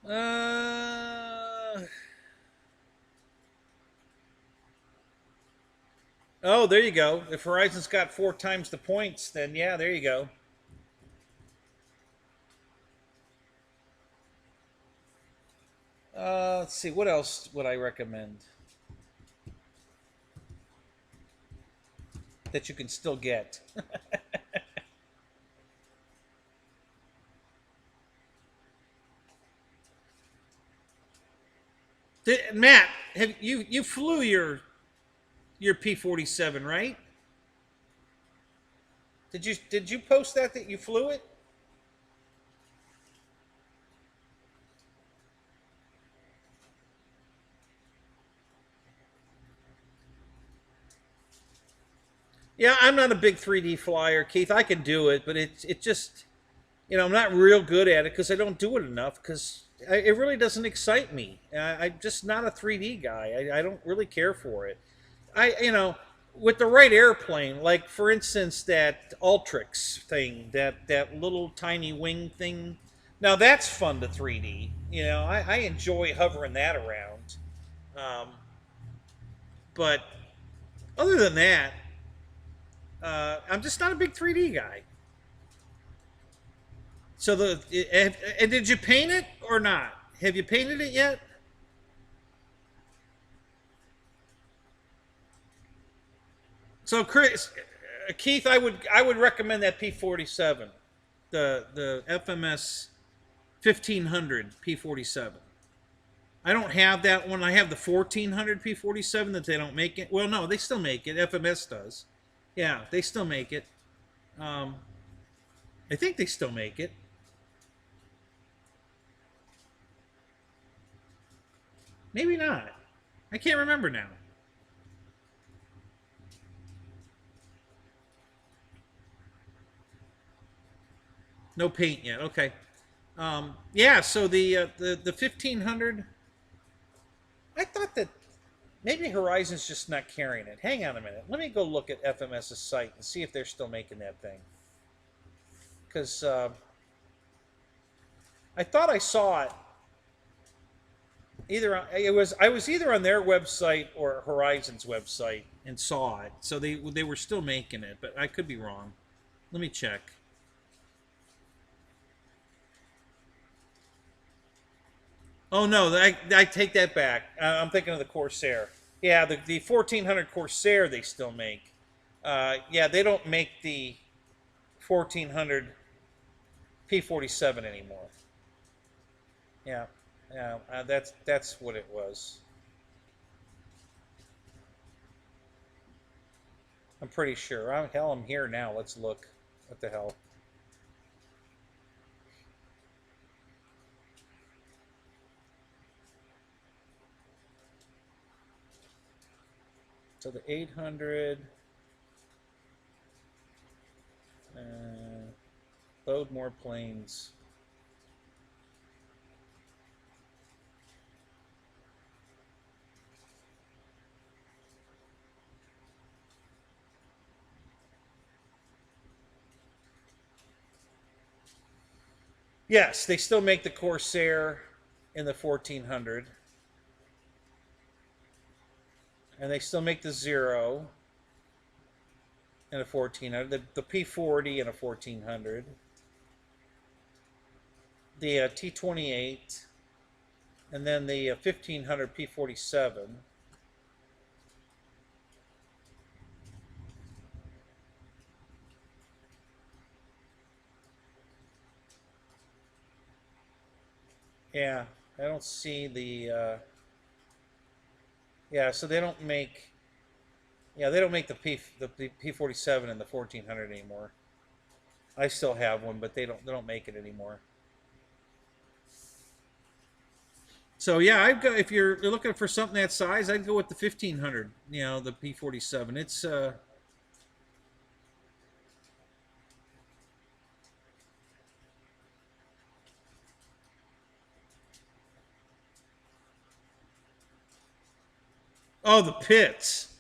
Speaker 1: Uh, oh, there you go. If Horizon's got 4 times the points, then yeah, there you go. Let's see. What else would I recommend that you can still get? Matt, have you flew your P-47, right? Did you post that you flew it? Yeah, I'm not a big 3D flyer, Keith. I can do it, but it just I'm not real good at it because I don't do it enough because it really doesn't excite me. I'm just not a 3D guy. I don't really care for it. With the right airplane, like for instance that Ultrix thing, that little tiny wing thing. Now that's fun to 3D. I enjoy hovering that around. Um, but other than that, I'm just not a big 3D guy. So and did you paint it or not? Have you painted it yet? So Chris, Keith, I would recommend that P-47, the FMS 1500 P-47. I don't have that one. I have the 1400 P-47 that they don't make it. Well, no, they still make it. FMS does. Yeah, they still make it. Um, I think they still make it. Maybe not. I can't remember now. No paint yet. Okay. Yeah. So the 1500. I thought that maybe Horizon's just not carrying it. Hang on a minute. Let me go look at FMS's site and see if they're still making that thing. Because I thought I saw it. I was either on their website or Horizon's website and saw it. So they were still making it, but I could be wrong. Let me check. Oh no, I take that back. I'm thinking of the Corsair. Yeah, the 1400 Corsair they still make. Yeah, they don't make the 1400 P-47 anymore. Yeah, yeah, that's what it was. I'm pretty sure. Hell, I'm here now. Let's look. What the hell? So the 800. Load more planes. Yes, they still make the Corsair in the 1400. And they still make the Zero in a 1400. The P40 in a 1400. The T28. And then the 1500 P-47. Yeah, I don't see the. Yeah, so they don't make. Yeah, they don't make the P-47 and the 1400 anymore. I still have one, but they don't make it anymore. So yeah, I've got. If you're looking for something that size, I'd go with the 1500. You know, the P-47. It's oh, the Pitts.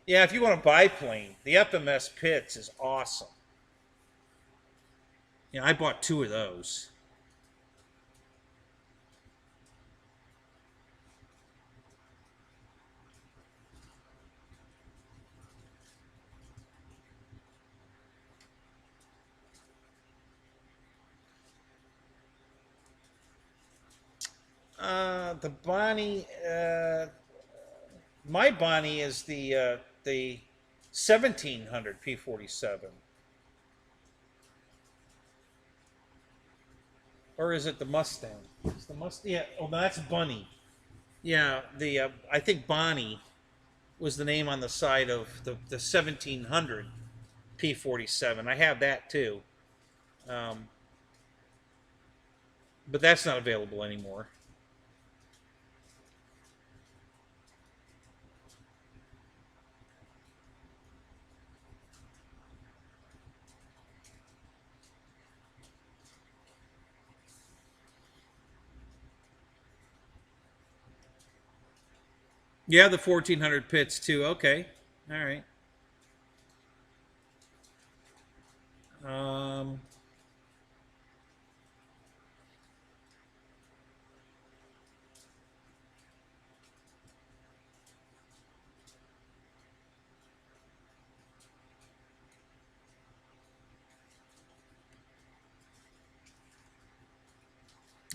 Speaker 1: Yeah, if you want a biplane, the FMS Pitts is awesome. Yeah, I bought two of those. The Bonnie, my Bonnie is the 1700 P-47, or is it the Mustang? It's the Mustang. Yeah. Oh, no, that's Bunny. Yeah. The I think Bonnie was the name on the side of the 1700 P-47. I have that too, um, but that's not available anymore. Yeah, the 1400 Pitts too. Okay. All right. Um,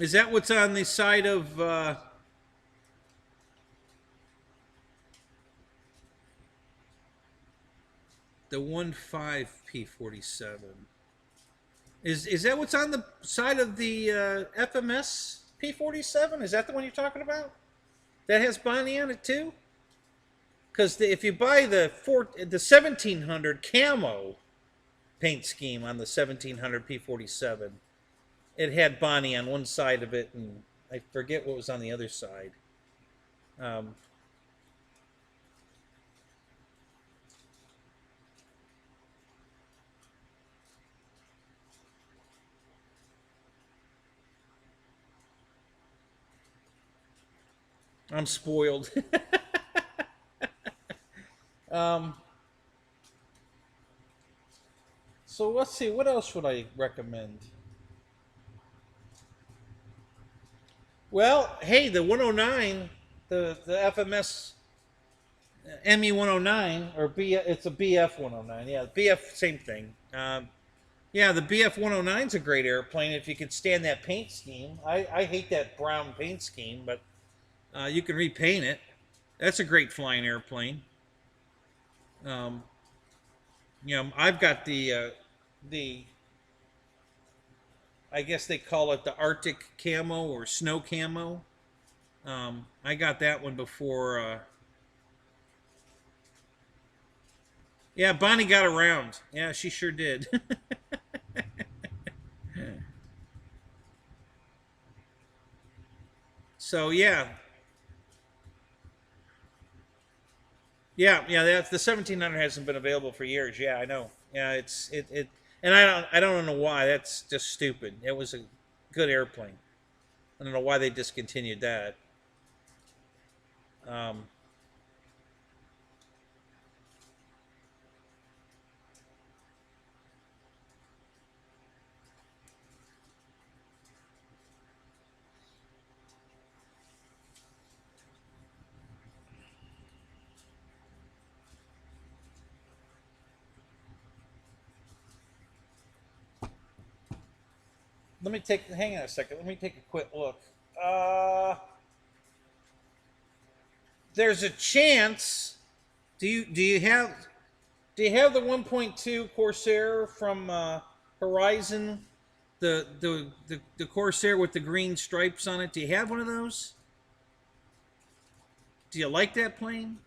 Speaker 1: is that what's on the side of the 15 P-47? Is that what's on the side of the FMS P-47? Is that the one you're talking about? That has Bonnie on it too? Because if you buy the 1700 camo paint scheme on the 1700 P-47, it had Bonnie on one side of it, and I forget what was on the other side. Um, I'm spoiled. um, so let's see. What else would I recommend? Well, hey, the 109, the FMS ME 109 or it's a BF 109. Yeah, BF same thing. Yeah, the BF 109 is a great airplane if you could stand that paint scheme. I hate that brown paint scheme, but you can repaint it. That's a great flying airplane. Um, I've got the I guess they call it the Arctic camo or snow camo. I got that one before. Yeah, Bonnie got around. Yeah, she sure did. So yeah, yeah. That's the 1700 hasn't been available for years. Yeah, I know. Yeah, and I don't know why. That's just stupid. It was a good airplane. I don't know why they discontinued that. Um, Let me take. Hang on a second. Let me take a quick look. Uh, there's a chance. Do you have the 1.2 Corsair from Horizon? The Corsair with the green stripes on it. Do you have one of those? Do you like that plane?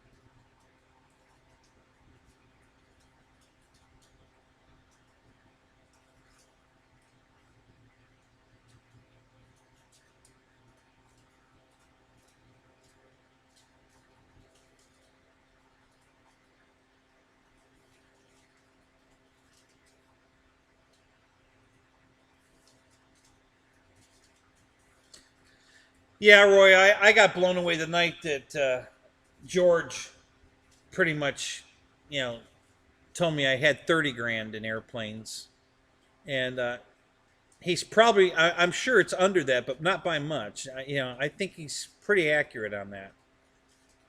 Speaker 1: Yeah, Roy, I got blown away the night that George pretty much, you know, told me I had 30 grand in airplanes. And he's probably, I'm sure it's under that, but not by much. I think he's pretty accurate on that.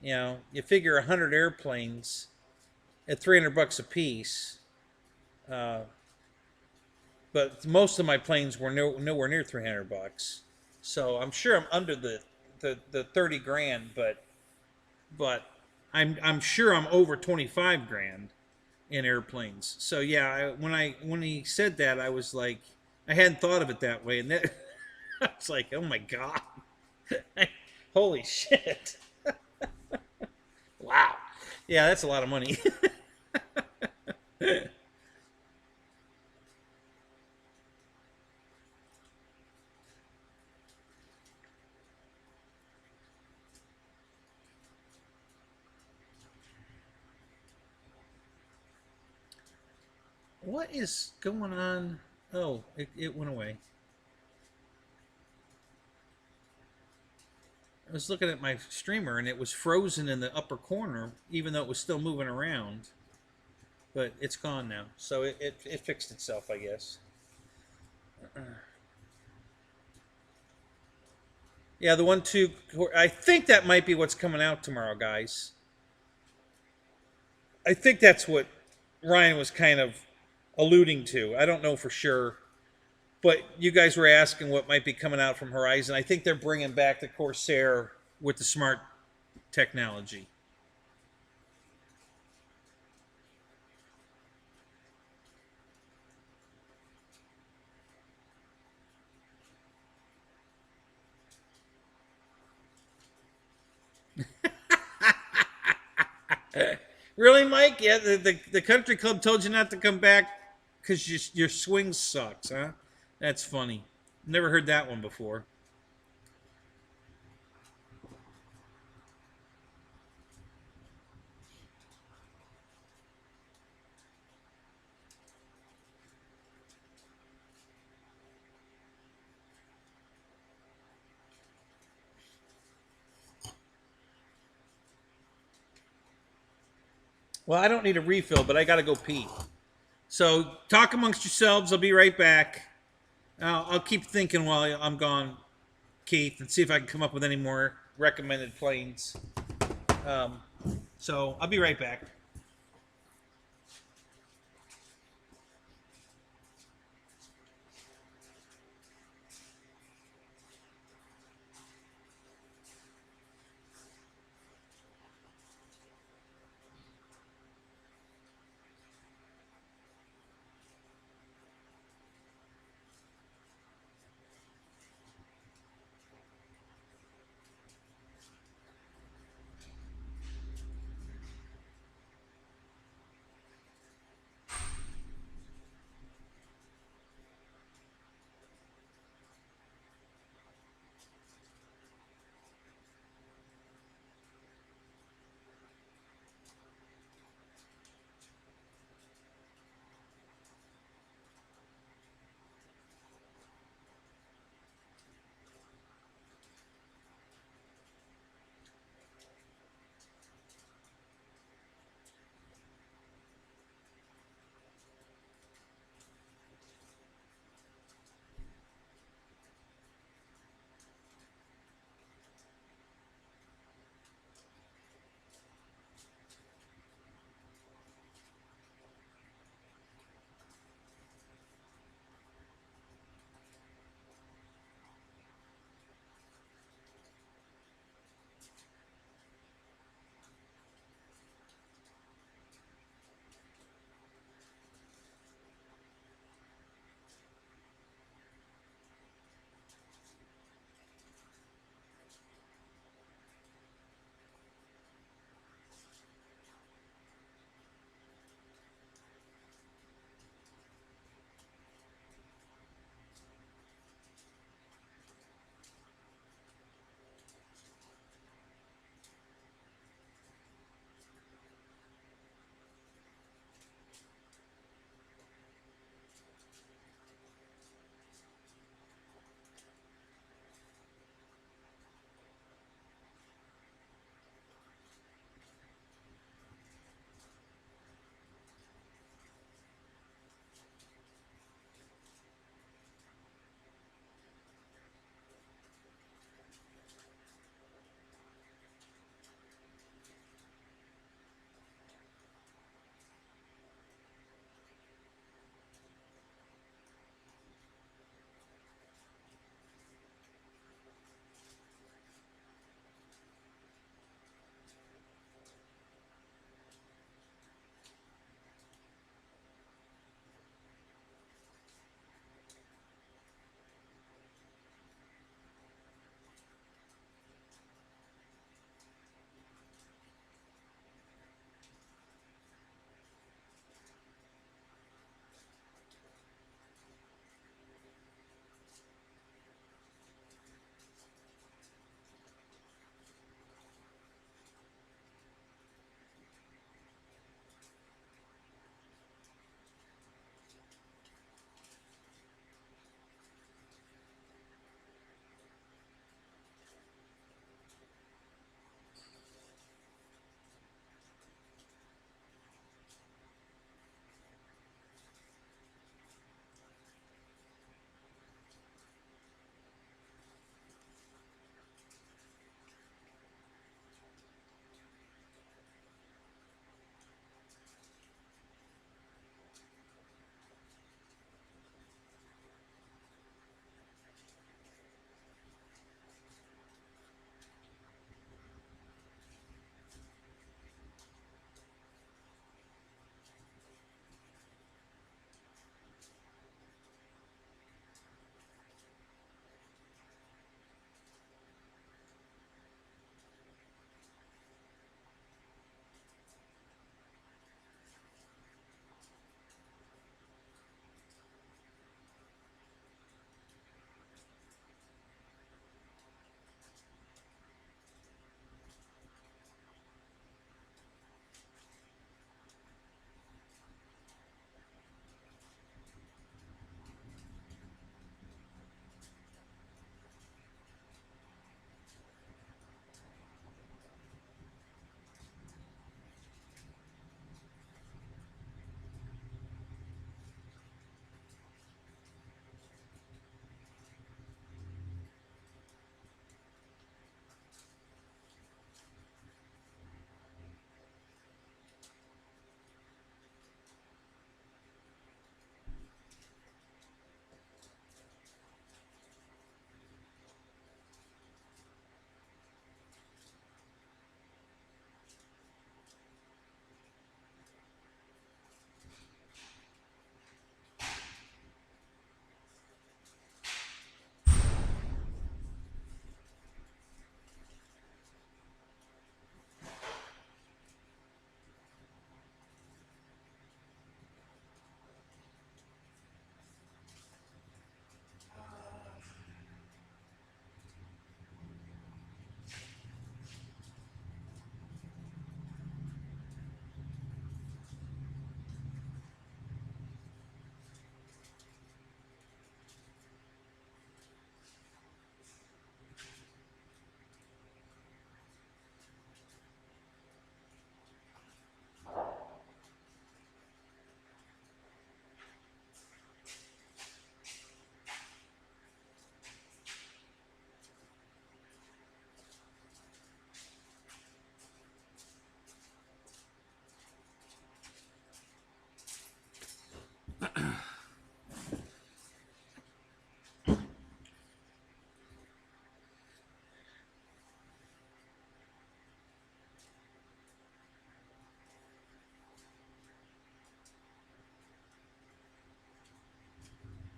Speaker 1: You figure 100 airplanes at 300 bucks a piece, uh, but most of my planes were nowhere near 300 bucks. So I'm sure I'm under the 30 grand, but I'm sure I'm over 25 grand in airplanes. So yeah, when he said that, I was like, I hadn't thought of it that way, and that I was like, oh my god, holy shit, wow, yeah, that's a lot of money. What is going on? Oh, it went away. I was looking at my streamer and it was frozen in the upper corner, even though it was still moving around. But it's gone now, so it fixed itself, I guess. Yeah, the 1.2. I think that might be what's coming out tomorrow, guys. I think that's what Ryan was kind of alluding to. I don't know for sure, but you guys were asking what might be coming out from Horizon. I think they're bringing back the Corsair with the smart technology. Really, Mike? Yeah, the country club told you not to come back because your swing sucks, huh? That's funny. Never heard that one before. Well, I don't need a refill, but I got to go pee. So talk amongst yourselves. I'll be right back. I'll keep thinking while I'm gone, Keith, and see if I can come up with any more recommended planes. Um, so I'll be right back.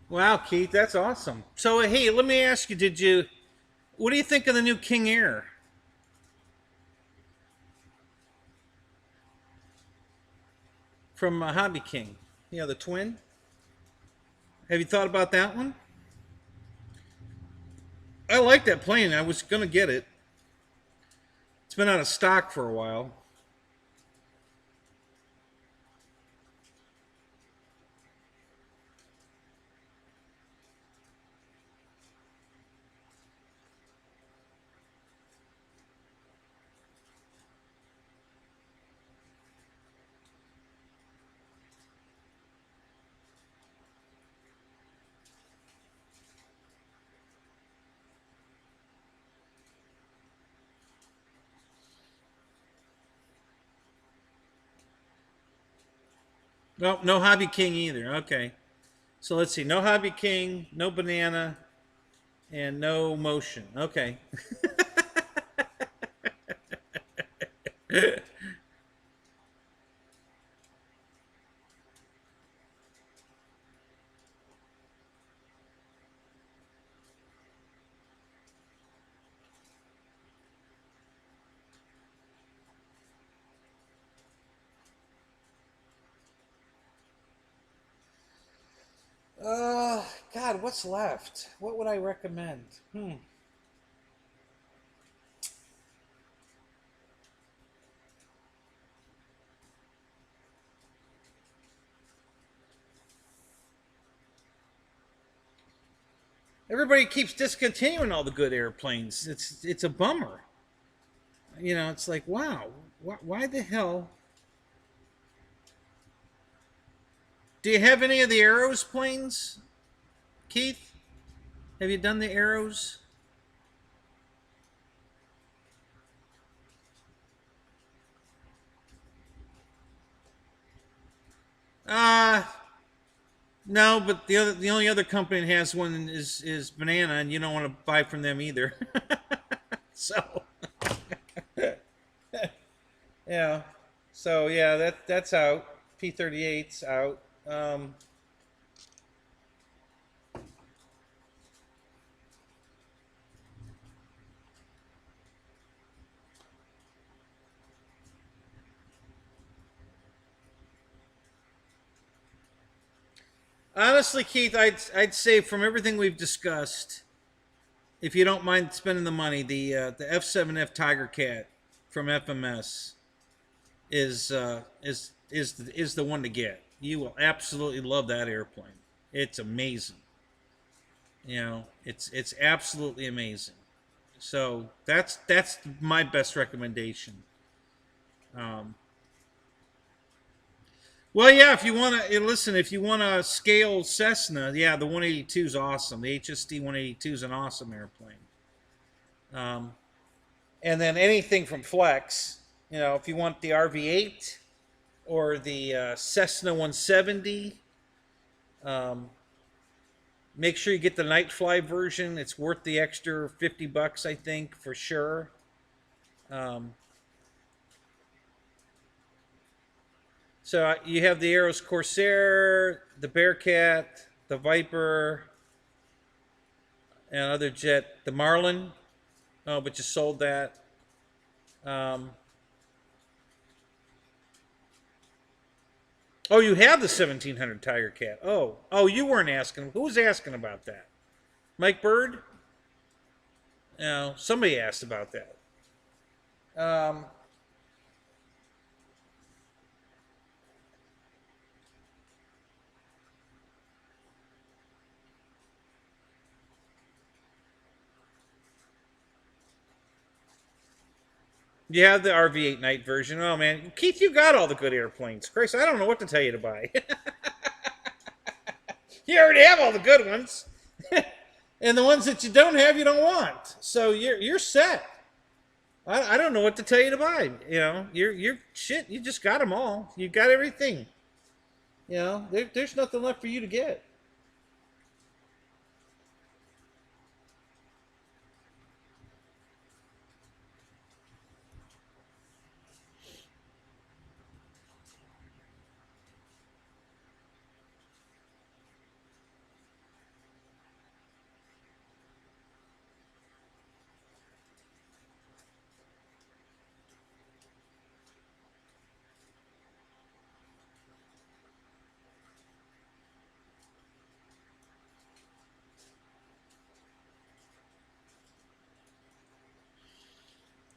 Speaker 1: Wow, Keith, that's awesome. So, hey, let me ask you: what do you think of the new King Air from Hobby King? You know, the twin. Have you thought about that one? I like that plane. I was gonna get it. It's been out of stock for a while. No, no Hobby King either. Okay. So let's see. No Hobby King, no banana, and no motion. Okay. Uh, God, what's left? What would I recommend? Everybody keeps discontinuing all the good airplanes. It's a bummer. You know, it's like, wow, why the hell? Do you have any of the Arrows planes, Keith? Have you done the Arrows? Uh no, but the only other company that has one is Banana, and you don't want to buy from them either. So yeah, so yeah, that's out. P-38's out. Honestly, Keith, I'd say from everything we've discussed, if you don't mind spending the money, the F7F Tiger Cat from FMS is the one to get. You will absolutely love that airplane. It's amazing. You know, it's absolutely amazing. So that's my best recommendation. Um, well, yeah, if you want to listen, if you want to scale Cessna, yeah, the 182 is awesome. The HST 182 is an awesome airplane. Um, and then anything from Flex, you know, if you want the RV8 or the Cessna 170, um, make sure you get the Night Fly version. It's worth the extra $50, I think, for sure. Um, so you have the Aeros Corsair, the Bearcat, the Viper, and other jet, the Marlin. Oh, but you sold that. Um, oh, you have the 1700 Tiger Cat. Oh, you weren't asking. Who was asking about that? Mike Bird? No, somebody asked about that. Um, you have the RV8 night version. Oh man, Keith, you got all the good airplanes. Christ, I don't know what to tell you to buy. You already have all the good ones, and the ones that you don't have, you don't want. So you're set. I don't know what to tell you to buy. You know, you're shit. You just got them all. You got everything. You know, there's nothing left for you to get.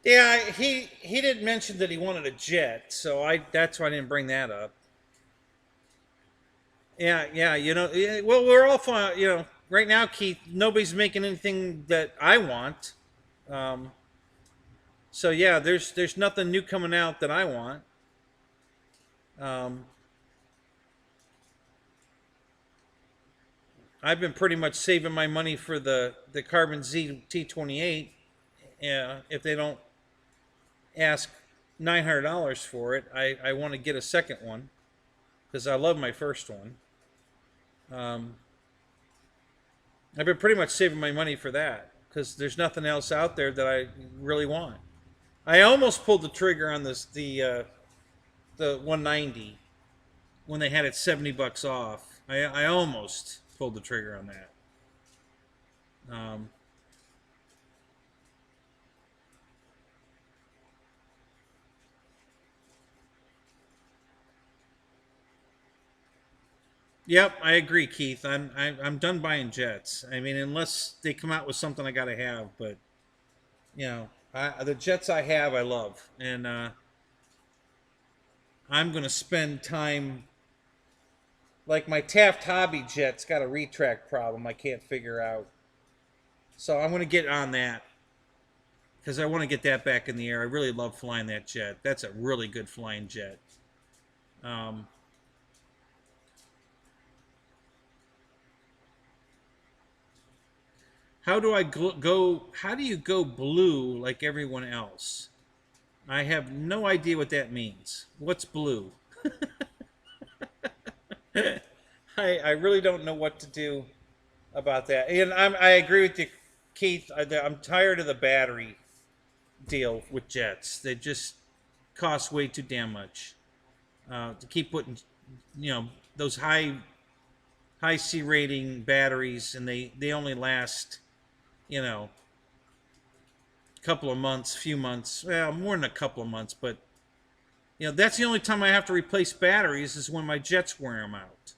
Speaker 1: Yeah, he didn't mention that he wanted a jet, so that's why I didn't bring that up. Yeah, yeah, yeah, well, we're all fine. Right now, Keith, nobody's making anything that I want. Um, so yeah, there's nothing new coming out that I want. Um, I've been pretty much saving my money for the Carbon Z T28. Yeah, if they don't ask $900 for it, I want to get a second one because I love my first one. Um, I've been pretty much saving my money for that because there's nothing else out there that I really want. I almost pulled the trigger on the 190 when they had it $70 off. I almost pulled the trigger on that. Um, yep, I agree, Keith. I'm done buying jets. I mean, unless they come out with something I gotta have, but the jets I have, I love, and I'm gonna spend time. Like my Taft Hobby jet's got a retract problem I can't figure out, so I'm gonna get on that because I want to get that back in the air. I really love flying that jet. That's a really good flying jet. Um, how do I go? How do you go blue like everyone else? I have no idea what that means. What's blue? I really don't know what to do about that. And I agree with you, Keith. I'm tired of the battery deal with jets. They just cost way too damn much to keep putting, those high C rating batteries, and they only last, a couple of months, few months, well, more than a couple of months, but that's the only time I have to replace batteries is when my jets wear them out.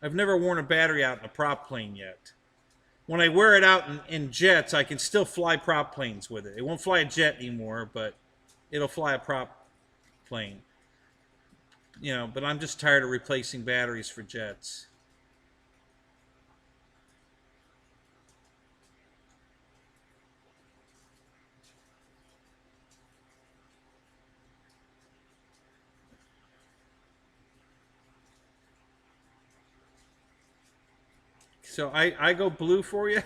Speaker 1: I've never worn a battery out in a prop plane yet. When I wear it out in jets, I can still fly prop planes with it. It won't fly a jet anymore, but it'll fly a prop plane. But I'm just tired of replacing batteries for jets. So I go blue for you?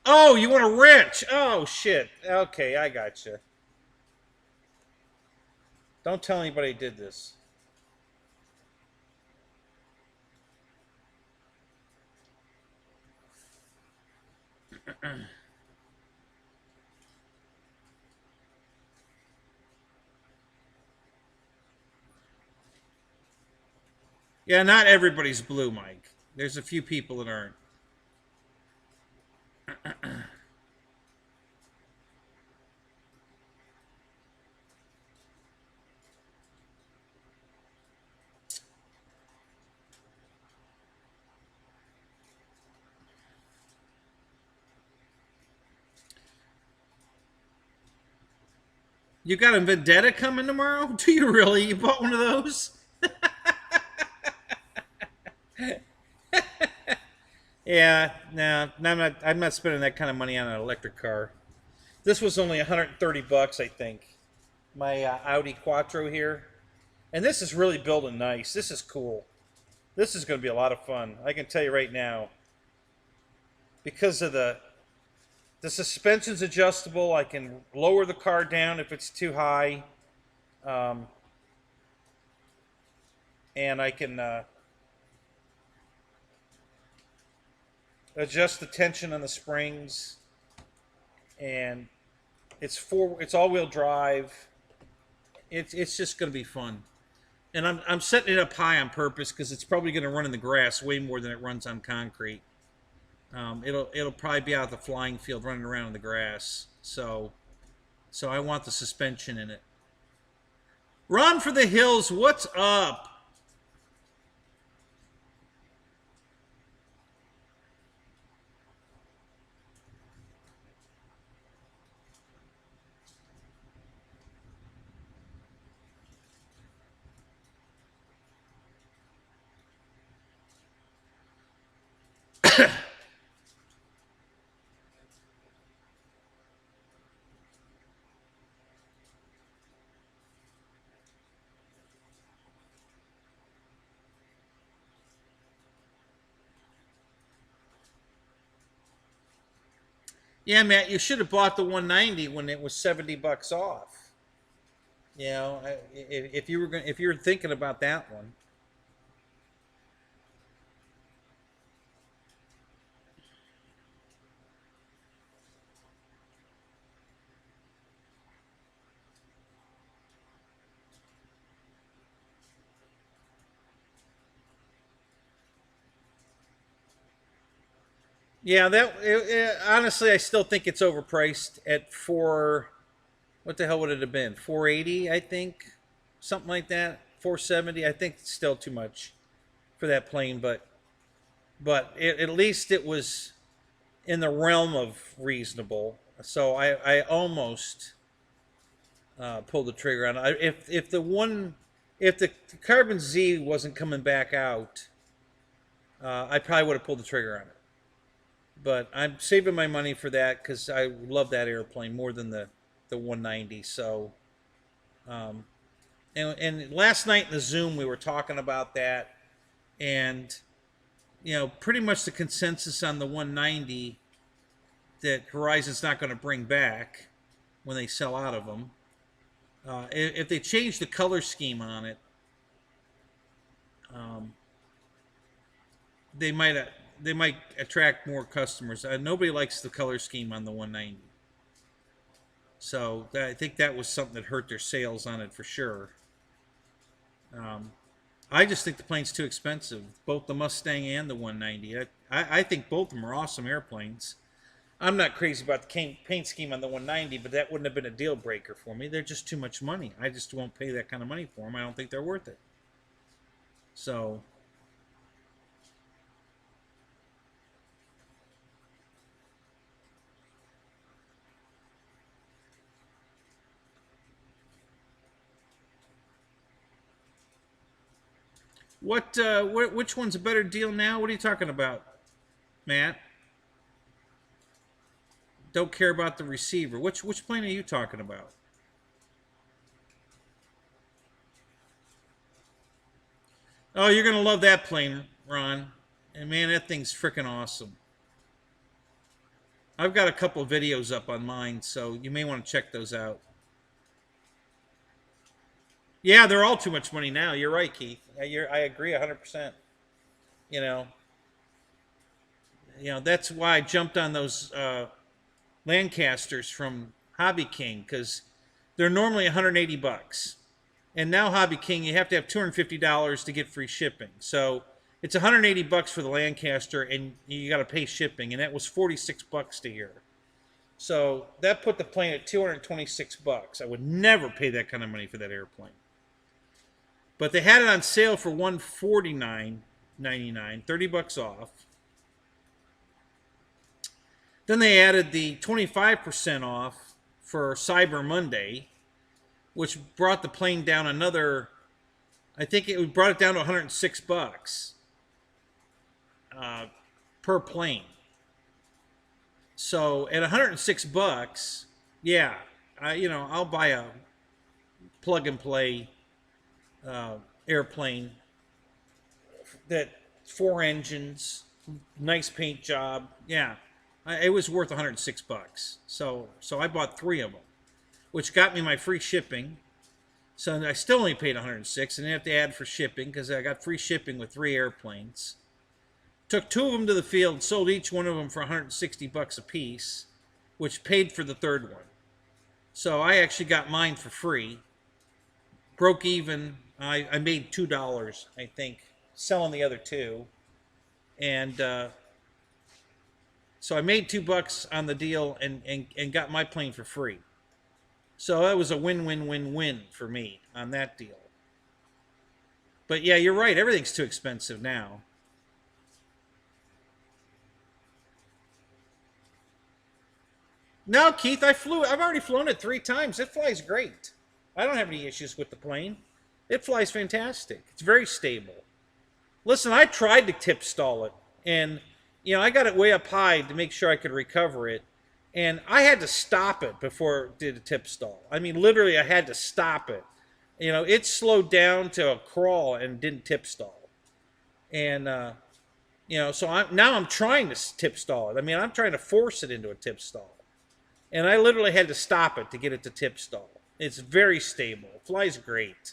Speaker 1: Oh, you want a wrench? Oh, shit. Okay, I got you. Don't tell anybody did this. Yeah, not everybody's blue, Mike. There's a few people that aren't. You got a Vendetta coming tomorrow? Do you really? You bought one of those? Yeah, no, I'm not. I'm not spending that kind of money on an electric car. This was only 130 bucks, I think. My Audi Quattro here, and this is really building nice. This is cool. This is going to be a lot of fun. I can tell you right now, because of the suspension's adjustable. I can lower the car down if it's too high, um, and I can adjust the tension on the springs. And it's all-wheel drive. It's just going to be fun. And I'm setting it up high on purpose because it's probably going to run in the grass way more than it runs on concrete. It'll probably be out of the flying field running around in the grass. So I want the suspension in it. Run for the hills. What's up? Yeah, Matt, you should have bought the 190 when it was $70 off. You know, if you were going, if you were thinking about that one. Yeah, honestly, I still think it's overpriced at four. What the hell would it have been? 480, I think, something like that. 470. I think it's still too much for that plane, but at least it was in the realm of reasonable. So I almost pulled the trigger on it. If the Carbon Z wasn't coming back out, I probably would have pulled the trigger on it. But I'm saving my money for that because I love that airplane more than the 190. So, and last night in the Zoom we were talking about that, and you know, pretty much the consensus on the 190 that Horizon's not going to bring back when they sell out of them. If they change the color scheme on it, they might attract more customers. Nobody likes the color scheme on the 190. So I think that was something that hurt their sales on it for sure. I just think the plane's too expensive, both the Mustang and the 190. I think both of them are awesome airplanes. I'm not crazy about the paint scheme on the 190, but that wouldn't have been a deal breaker for me. They're just too much money. I just won't pay that kind of money for them. I don't think they're worth it. So... which one's a better deal now? What are you talking about, Matt? Don't care about the receiver. Which plane are you talking about? Oh, you're gonna love that plane, Ron. And man, that thing's freaking awesome. I've got a couple of videos up on mine, so you may want to check those out. Yeah, they're all too much money now. You're right, Keith. I agree 100%. You know, that's why I jumped on those Lancasters from Hobby King, because they're normally 180 bucks, and now Hobby King you have to have $250 to get free shipping. So it's 180 bucks for the Lancaster, and you got to pay shipping, and that was 46 bucks to here. So that put the plane at 226 bucks. I would never pay that kind of money for that airplane. But they had it on sale for $149.99, 30 bucks off. Then they added the 25% off for Cyber Monday, which brought the plane down another, I think it brought it down to 106 bucks per plane. So at 106 bucks, yeah, I'll buy a plug and play airplane that 4 engines, nice paint job. Yeah, it was worth 106 bucks. So I bought 3 of them, which got me my free shipping. So I still only paid 106, and I didn't have to add for shipping because I got free shipping with 3 airplanes. Took 2 of them to the field, sold each one of them for 160 bucks a piece, which paid for the 3rd one. So I actually got mine for free. Broke even. I made $2, I think, selling the other 2. And so I made $2 on the deal and got my plane for free. So that was a win-win-win-win for me on that deal. But yeah, you're right. Everything's too expensive now. No, Keith, I've already flown it 3 times. It flies great. I don't have any issues with the plane. It flies fantastic. It's very stable. Listen, I tried to tip stall it, and I got it way up high to make sure I could recover it. And I had to stop it before it did a tip stall. I mean, literally, I had to stop it. It slowed down to a crawl and didn't tip stall. And, so I'm trying to tip stall it. I mean, I'm trying to force it into a tip stall. And I literally had to stop it to get it to tip stall. It's very stable. It flies great.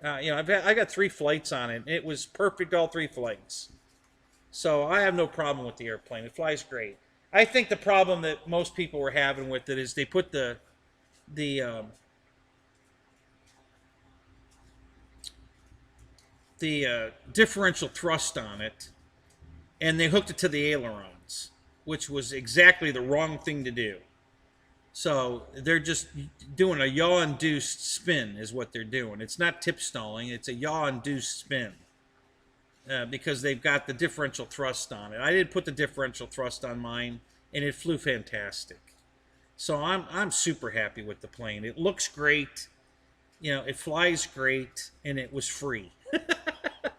Speaker 1: I got 3 flights on it. It was perfect all 3 flights. So I have no problem with the airplane. It flies great. I think the problem that most people were having with it is they put the differential thrust on it, and they hooked it to the ailerons, which was exactly the wrong thing to do. So they're just doing a yaw-induced spin is what they're doing. It's not tip stalling. It's a yaw-induced spin because they've got the differential thrust on it. I didn't put the differential thrust on mine, and it flew fantastic. So I'm super happy with the plane. It looks great. It flies great, and it was free.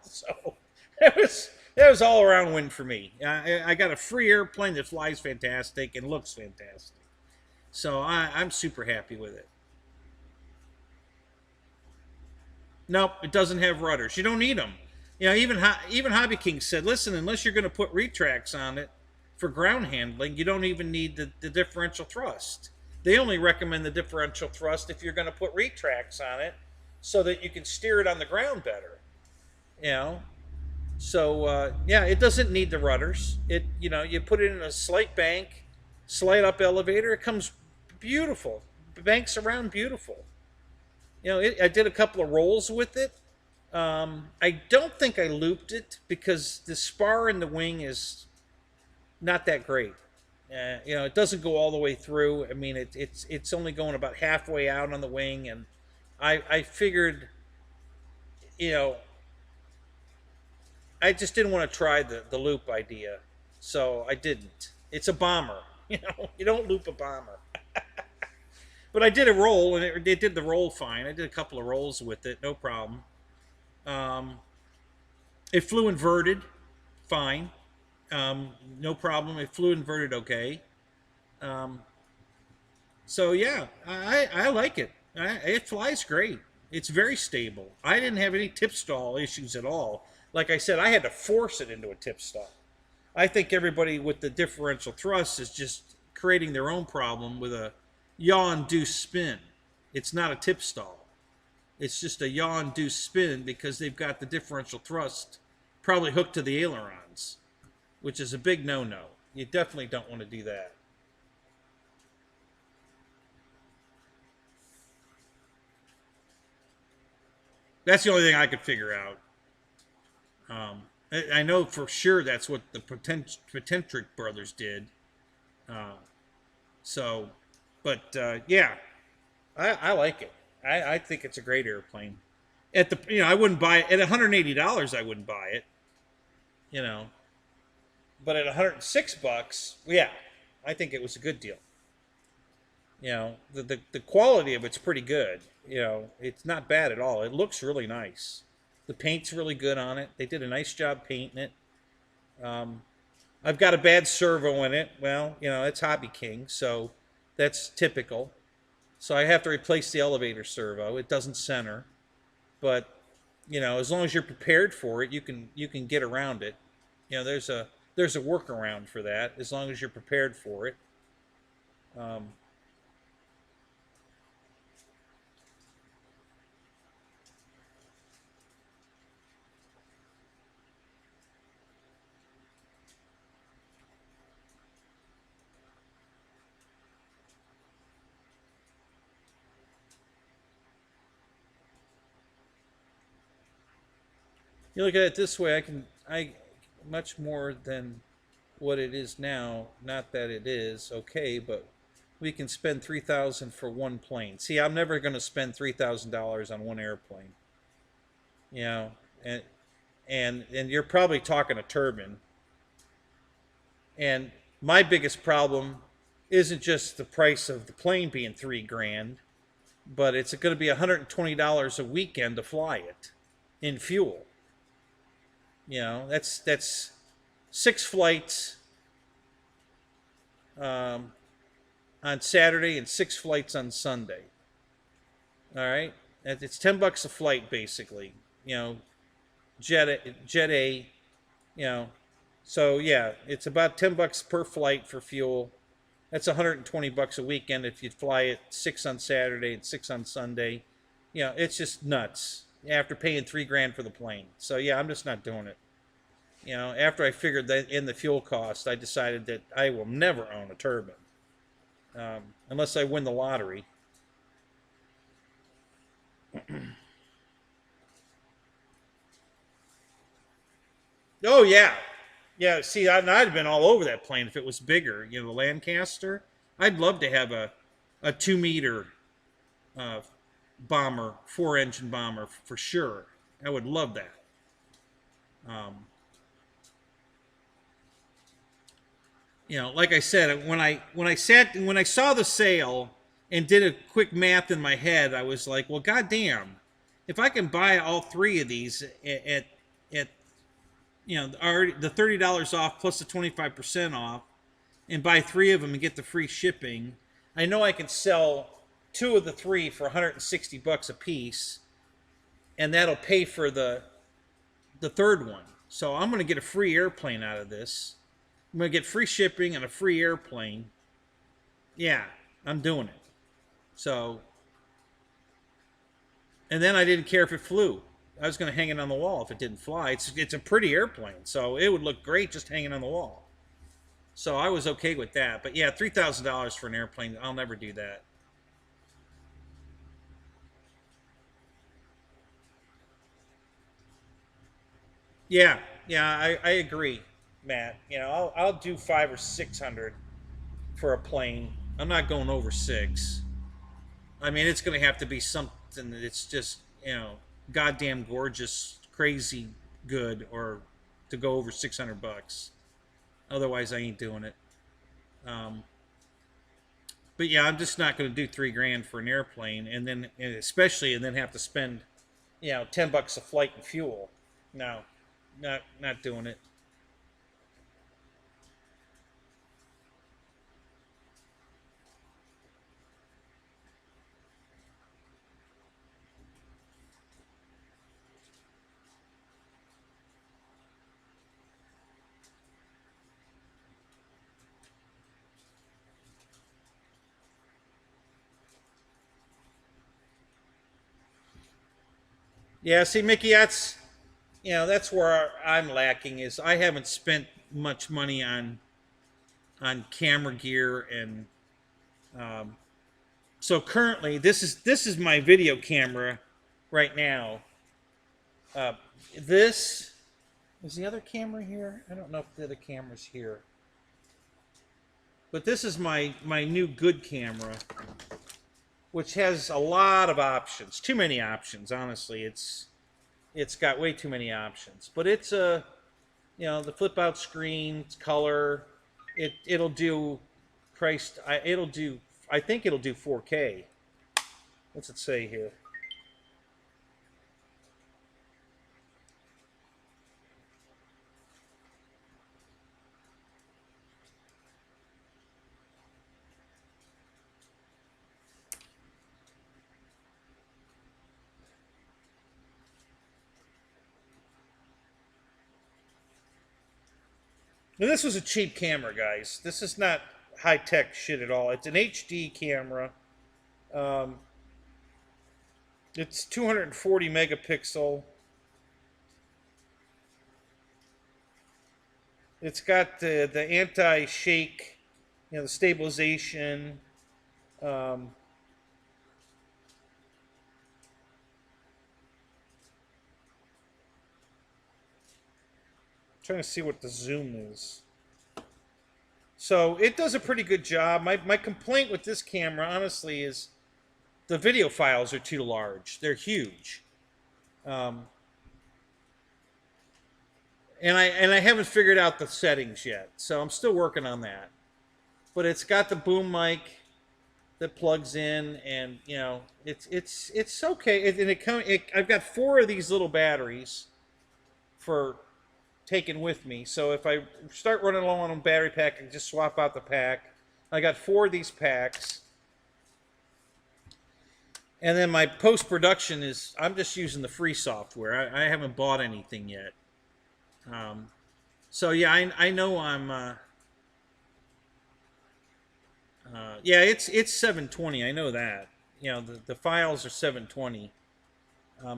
Speaker 1: So that was all around win for me. I got a free airplane that flies fantastic and looks fantastic. So I'm super happy with it. Nope, it doesn't have rudders. You don't need them. Even Hobby King said, listen, unless you're going to put retracts on it for ground handling, you don't even need the differential thrust. They only recommend the differential thrust if you're going to put retracts on it so that you can steer it on the ground better. So yeah, it doesn't need the rudders. You put it in a slight bank, slight up elevator. It comes beautiful. The banks around beautiful. I did a couple of rolls with it. I don't think I looped it because the spar in the wing is not that great. It doesn't go all the way through. I mean, it's only going about halfway out on the wing, and I figured, I just didn't want to try the loop idea, so I didn't. It's a bomber. You don't loop a bomber. But I did a roll, and it did the roll fine. I did a couple of rolls with it, no problem. It flew inverted, fine. No problem. It flew inverted okay. So yeah, I like it. It flies great. It's very stable. I didn't have any tip stall issues at all. Like I said, I had to force it into a tip stall. I think everybody with the differential thrust is just creating their own problem with a yaw-induced spin. It's not a tip stall. It's just a yaw-induced spin because they've got the differential thrust probably hooked to the ailerons, which is a big no-no. You definitely don't want to do that. That's the only thing I could figure out. I know for sure that's what the Potentric brothers did. Yeah, I like it. I think it's a great airplane. I wouldn't buy it at $180. I wouldn't buy it. But at $106, yeah, I think it was a good deal. The quality of it's pretty good. It's not bad at all. It looks really nice. The paint's really good on it. They did a nice job painting it. I've got a bad servo in it. Well, it's Hobby King, so that's typical. So I have to replace the elevator servo. It doesn't center, but as long as you're prepared for it, you can get around it. There's a workaround for that as long as you're prepared for it. You look at it this way, I much more than what it is now. Not that it is okay, but we can spend $3,000 for one plane. See, I'm never going to spend $3,000 on one airplane. And you're probably talking a turbine. And my biggest problem isn't just the price of the plane being $3,000, but it's going to be $120 a weekend to fly it in fuel. That's 6 flights on Saturday and 6 flights on Sunday. All right, it's $10 a flight basically. You know, Jet A. You know, so yeah, it's about $10 per flight for fuel. That's $120 a weekend if you fly it 6 on Saturday and 6 on Sunday. You know, it's just nuts after paying $3 grand for the plane. So yeah, I'm just not doing it. You know, after I figured that in the fuel cost, I decided that I will never own a turbine unless I win the lottery. Oh yeah, yeah. See, I'd have been all over that plane if it was bigger. You know, the Lancaster. I'd love to have a 2 meter uh, bomber, 4 engine bomber for sure. I would love that. Um, you know, like I said, when I saw the sale and did a quick math in my head, I was like, well, goddamn, if I can buy all 3 of these at you know already the $30 off plus the 25% off, and buy 3 of them and get the free shipping, I know I can sell 2 of the 3 for $160 a piece, and that'll pay for the third one. So I'm going to get a free airplane out of this. I'm going to get free shipping and a free airplane. Yeah, I'm doing it. So, and then I didn't care if it flew. I was going to hang it on the wall if it didn't fly. It's a pretty airplane, so it would look great just hanging on the wall. So I was okay with that. But yeah, $3,000 for an airplane, I'll never do that. Yeah, yeah, I agree, Matt. You know, I'll do 500 or 600 for a plane. I'm not going over 6. I mean, it's going to have to be something that's just, you know, goddamn gorgeous, crazy good, or to go over $600. Otherwise, I ain't doing it. Um, but yeah, I'm just not going to do $3 grand for an airplane, and especially, and then have to spend, you know, $10 a flight in fuel. No, not doing it. Yeah, see, Mickey, that's, you know, that's where I'm lacking, is I haven't spent much money on camera gear, and um, so currently this is my video camera right now. Uh, this is the other camera here. I don't know if the other camera's here, but this is my new good camera, which has a lot of options. Too many options, honestly. It's got way too many options. But it's a, you know, the flip out screen, it's color. It'll do, Christ, I think it'll do 4K. What's it say here? Now, this was a cheap camera, guys. This is not high-tech shit at all. It's an HD camera. Um, it's 240 megapixel. It's got the anti-shake, you know, the stabilization. Um, trying to see what the zoom is. So it does a pretty good job. My complaint with this camera, honestly, is the video files are too large. They're huge. Um, and I haven't figured out the settings yet, so I'm still working on that. But it's got the boom mic that plugs in, and you know, it's okay. And I've got 4 of these little batteries for taken with me. So if I start running low on a battery pack, I can just swap out the pack. I got 4 of these packs. And then my post-production is, I'm just using the free software. I haven't bought anything yet. So yeah, I know I'm, yeah, it's 720. I know that. You know, the files are 720.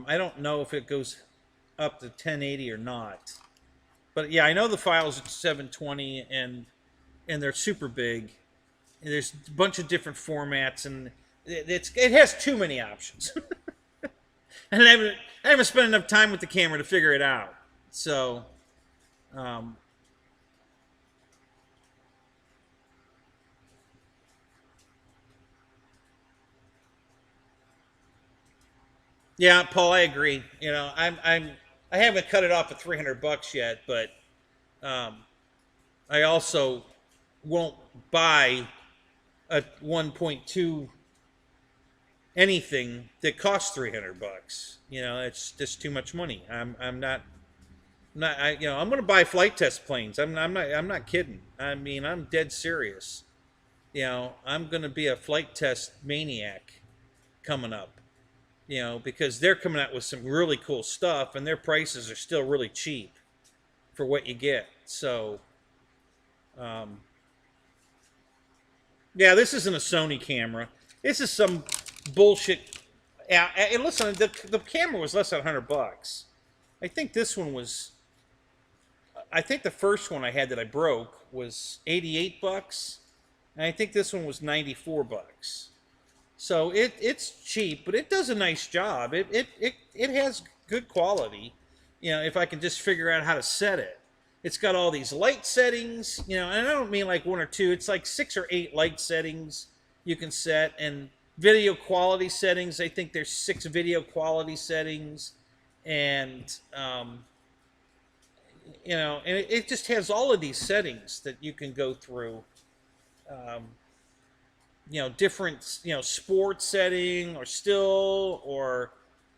Speaker 1: I don't know if it goes up to 1080 or not. But yeah, I know the files are 720 and they're super big. And there's a bunch of different formats and it has too many options. And I haven't spent enough time with the camera to figure it out. So, um, yeah, Paul, I agree. You know, I haven't cut it off at $300 yet, but um, I also won't buy a 1.2 anything that costs $300. You know, it's just too much money. I'm not I, you know, I'm going to buy flight test planes. I'm not kidding. I mean, I'm dead serious. You know, I'm going to be a flight test maniac coming up. You know, because they're coming out with some really cool stuff and their prices are still really cheap for what you get. So, um, yeah, this isn't a Sony camera. This is some bullshit. Yeah, and listen, the camera was less than $100. I think this one was. I think the first one I had that I broke was $88, and I think this one was $94. So it's cheap, but it does a nice job. It has good quality. You know, if I can just figure out how to set it. It's got all these light settings, you know, and I don't mean like 1 or 2. It's like 6 or 8 light settings you can set, and video quality settings. I think there's 6 video quality settings, and you know, and it just has all of these settings that you can go through. Um, you know, different, you know, sports setting or still or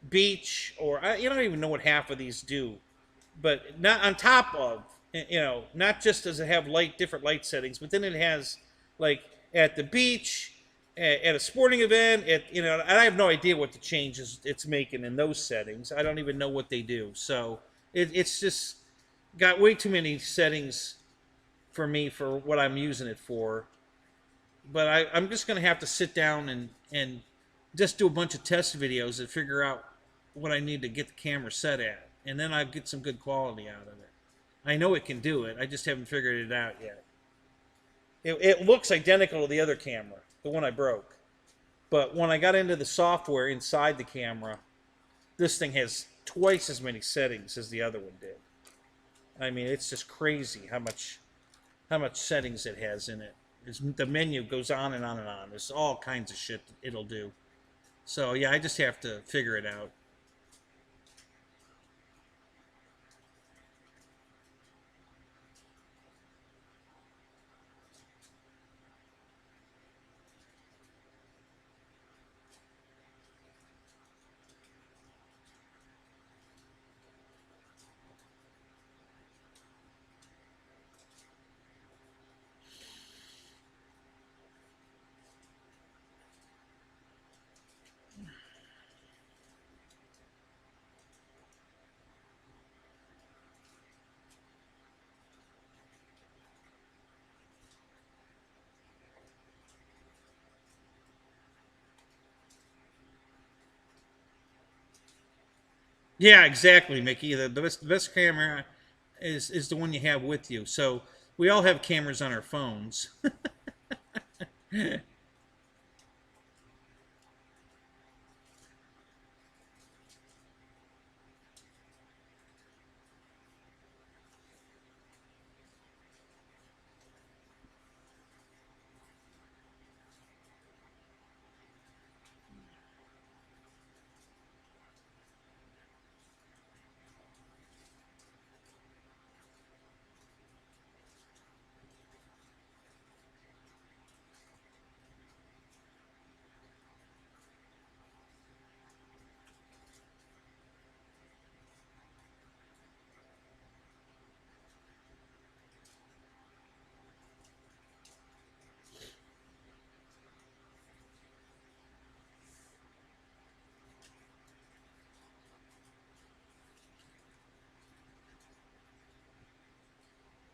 Speaker 1: beach or you don't even know what half of these do, but not on top of, you know, not just does it have different light settings, but then it has like at the beach, at a sporting event, you know, and I have no idea what the changes it's making in those settings. I don't even know what they do. So it's just got way too many settings for me for what I'm using it for. But I'm just going to have to sit down and just do a bunch of test videos and figure out what I need to get the camera set at. And then I get some good quality out of it. I know it can do it. I just haven't figured it out yet. It looks identical to the other camera, the one I broke. But when I got into the software inside the camera, this thing has twice as many settings as the other one did. I mean, it's just crazy how much settings it has in it. The menu goes on and on and on. There's all kinds of shit that it'll do. So yeah, I just have to figure it out. Yeah, exactly, Mickey. The best camera is the one you have with you. So we all have cameras on our phones.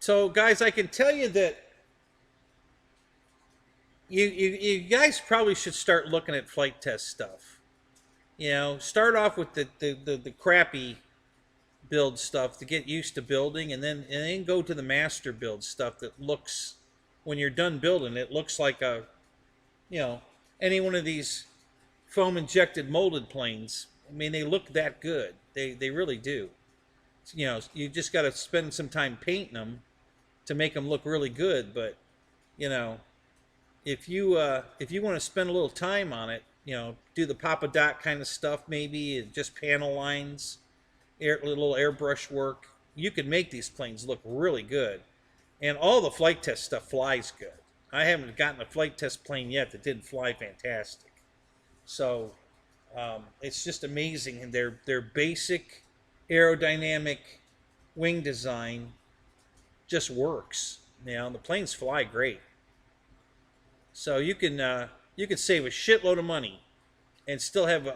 Speaker 1: So, guys, I can tell you that you guys probably should start looking at flight test stuff. You know, start off with the crappy build stuff to get used to building, and then go to the master build stuff that looks, when you're done building, it looks like a, you know, any one of these foam injected molded planes. I mean, they look that good. They really do. You know, you just got to spend some time painting them to make them look really good. But you know, if you want to spend a little time on it, you know, do the Papa Dot kind of stuff, maybe, and just panel lines, little airbrush work, you can make these planes look really good. And all the flight test stuff flies good. I haven't gotten a flight test plane yet that didn't fly fantastic. So it's just amazing. And their basic aerodynamic wing design just works. You know, the planes fly great. So you can save a shitload of money and still have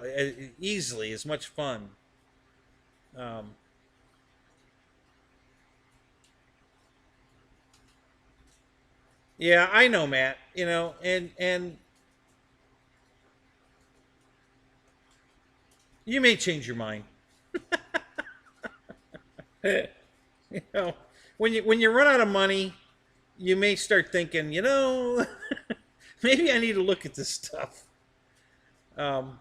Speaker 1: easily as much fun. Yeah, I know, Matt. You know, and you may change your mind. You know, when you run out of money, you may start thinking, you know, maybe I need to look at this stuff. Um,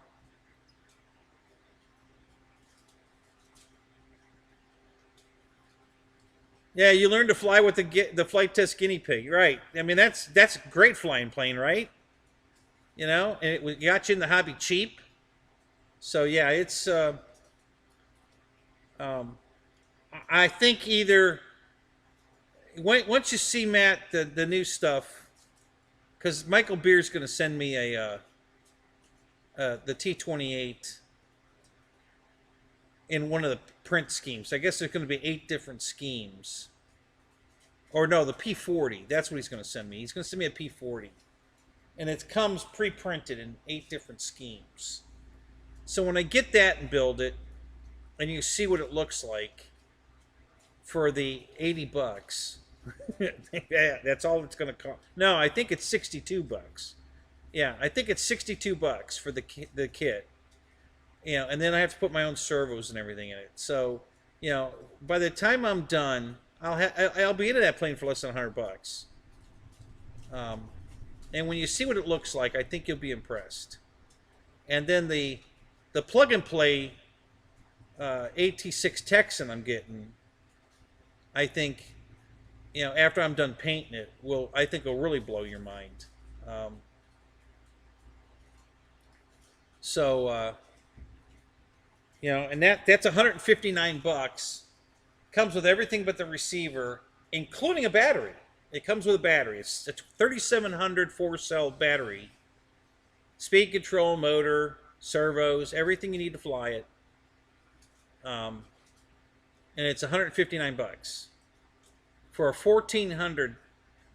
Speaker 1: yeah, you learn to fly with the flight test guinea pig, right? I mean, that's a great flying plane, right? You know, and it got you in the hobby cheap. So yeah, it's. Um, I think either once you see, Matt, the new stuff, because Michael Beer's going to send me the T-28 in one of the print schemes. I guess there's going to be 8 different schemes. Or no, the P-40. That's what he's going to send me. He's going to send me a P-40. And it comes pre-printed in 8 different schemes. So when I get that and build it, and you see what it looks like for the 80 bucks, yeah, that's all it's going to cost. No, I think it's 62 bucks. Yeah, I think it's 62 bucks for the kit. You know, and then I have to put my own servos and everything in it. So, you know, by the time I'm done, I'll be into that plane for less than 100 bucks. And when you see what it looks like, I think you'll be impressed. And then the plug and play AT6 Texan I'm getting, I think, you know, after I'm done painting it, I think it'll really blow your mind. You know, and that's 159 bucks. Comes with everything but the receiver, including a battery. It comes with a battery. It's a 3700 4-cell battery. Speed control, motor, servos, everything you need to fly it. And it's 159 bucks for a 1400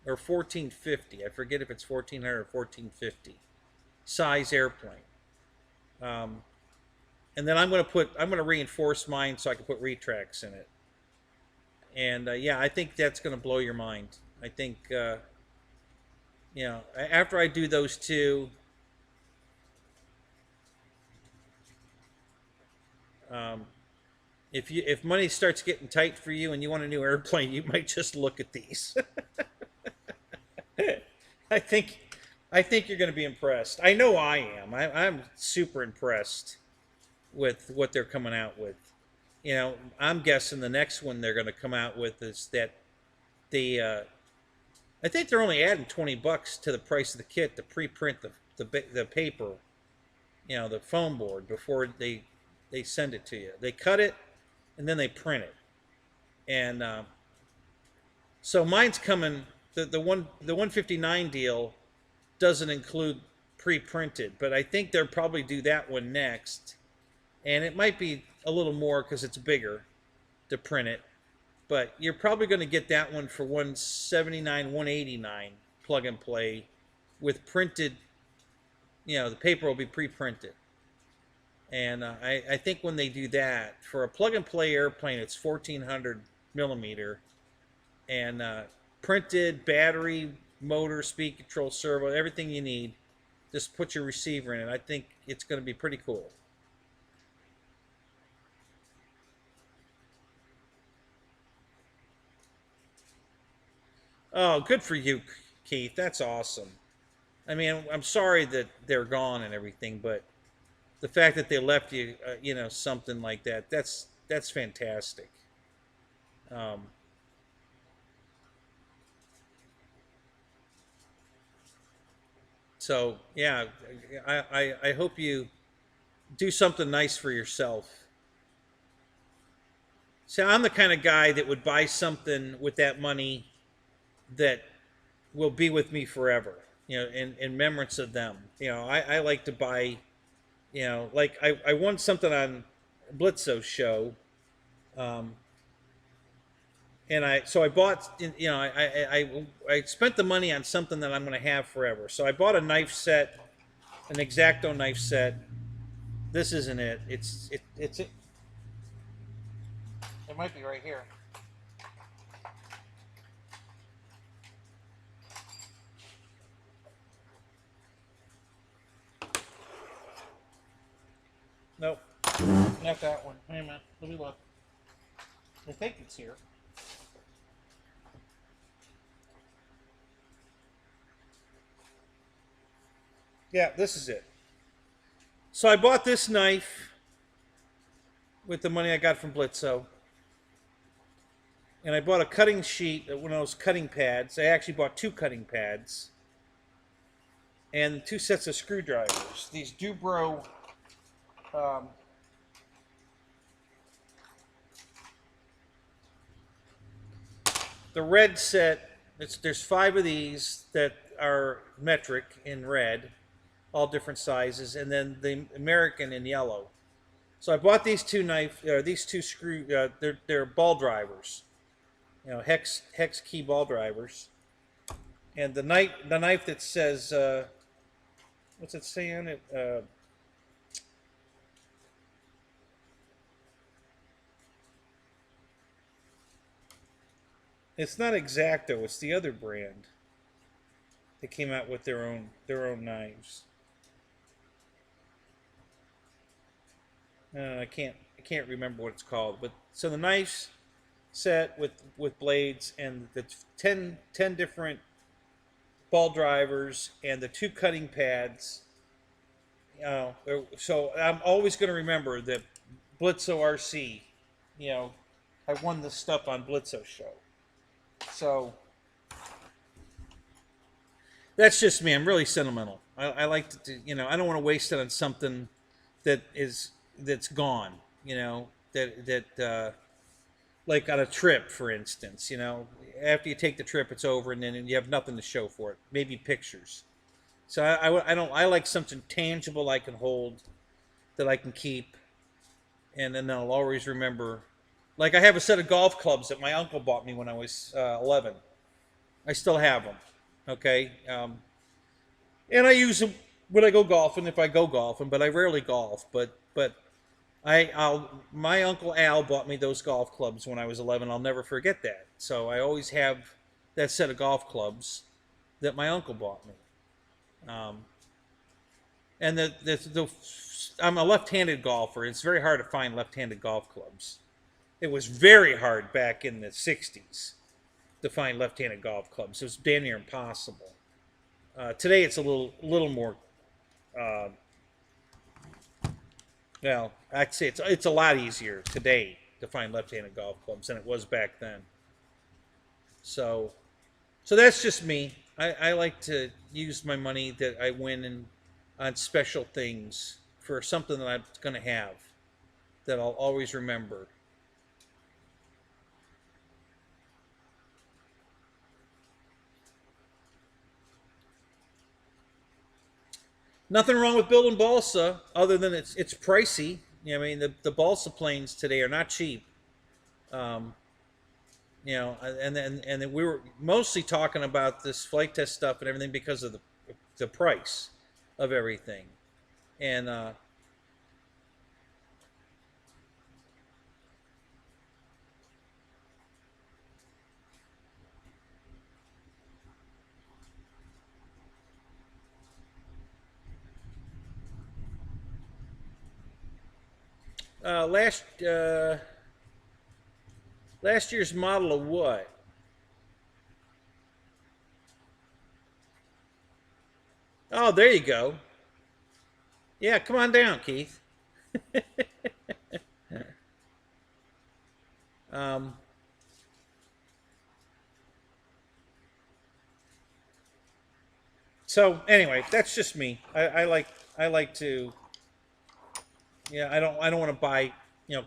Speaker 1: or 1450. I forget if it's 1400 or 1450 size airplane. And then I'm going to reinforce mine so I can put retracts in it. And yeah, I think that's going to blow your mind. I think, you know, after I do those two, if money starts getting tight for you and you want a new airplane, you might just look at these. I think you're going to be impressed. I know I am. I'm super impressed with what they're coming out with. You know, I'm guessing the next one they're going to come out with is that I think they're only adding 20 bucks to the price of the kit to pre-print the paper, you know, the foam board before they send it to you. They cut it and then they print it. And so mine's coming. The 159 deal doesn't include pre-printed, but I think they'll probably do that one next. And it might be a little more because it's bigger to print it. But you're probably going to get that one for $179, $189 plug and play with printed, you know, the paper will be pre-printed. And I think when they do that, for a plug and play airplane, it's 1400 millimeter. and printed battery, motor, speed control, servo, everything you need. Just put your receiver in it. I think it's going to be pretty cool. Oh, good for you, Keith. That's awesome. I mean, I'm sorry that they're gone and everything, but the fact that they left you, something like that, that's fantastic. Um, so yeah, I hope you do something nice for yourself. So I'm the kind of guy that would buy something with that money that will be with me forever. In remembrance of them. I like to buy. Like I won something on Blitzo's show, um, and I bought. I spent the money on something that I'm going to have forever. So I bought a knife set, an X-Acto knife set. This isn't it. It might be right here. Nope, not that one. Wait a minute. Let me look. I think it's here. Yeah, this is it. So I bought this knife with the money I got from Blitzo. And I bought a cutting sheet, one of those cutting pads. I actually bought two cutting pads. And two sets of screwdrivers. These Dubro um, the red set, there's five of these that are metric in red, all different sizes, and then the American in yellow. So I bought these two screw, they're ball drivers, hex key ball drivers, and the knife that says, what's it saying? It's not X-Acto, it's the other brand. They came out with their own knives. I can't remember what it's called, but so the knives set with blades and the 10 different ball drivers and the two cutting pads. So I'm always going to remember that Blitzo RC. You know, I won this stuff on Blitzo show. So that's just me. I'm really sentimental. I like to, I don't want to waste it on something that's gone. That like on a trip, for instance. After you take the trip, it's over, and then you have nothing to show for it. Maybe pictures. So I don't. I like something tangible I can hold, that I can keep, and then I'll always remember. Like I have a set of golf clubs that my uncle bought me when I was 11. I still have them. Okay, and I use them when I go golfing if I go golfing, but I rarely golf. But my uncle Al bought me those golf clubs when I was 11. I'll never forget that. So I always have that set of golf clubs that my uncle bought me. Um, and I'm a left-handed golfer. It's very hard to find left-handed golf clubs. It was very hard back in the '60s to find left-handed golf clubs. It was damn near impossible. Today it's a little more. Uh, well, I'd say it's a lot easier today to find left-handed golf clubs than it was back then. So, so that's just me. I like to use my money that I win on special things for something that I'm going to have that I'll always remember. Nothing wrong with building balsa other than it's pricey. I mean, the balsa planes today are not cheap. Um, and then we were mostly talking about this flight test stuff and everything because of the price of everything. And Last year's model of what? Oh, there you go. Yeah, come on down, Keith. Um, so anyway, that's just me. I like to, yeah. I don't want to buy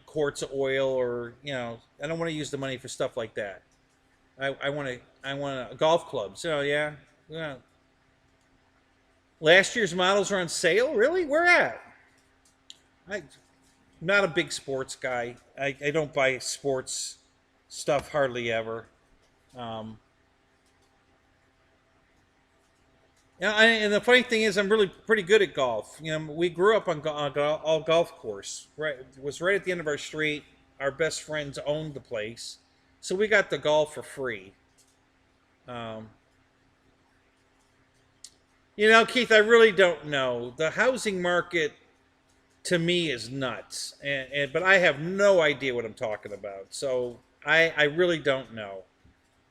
Speaker 1: quarts of oil, or I don't want to use the money for stuff like that. I want golf clubs. So yeah, yeah. Last year's models are on sale. Really? Where at? I'm not a big sports guy. I don't buy sports stuff hardly ever. Um, Yeah, and the funny thing is, I'm really pretty good at golf. We grew up on all golf course. Right, it was right at the end of our street. Our best friends owned the place, so we got the golf for free. Um, Keith, I really don't know. The housing market to me is nuts, but I have no idea what I'm talking about. So I really don't know.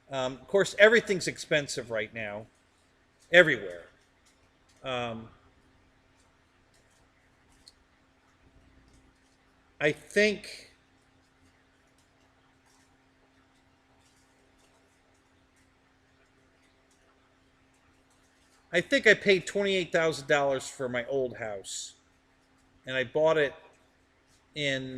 Speaker 1: Of course, everything's expensive right now, everywhere. Um, I think I think I paid $28,000 for my old house, and I bought it in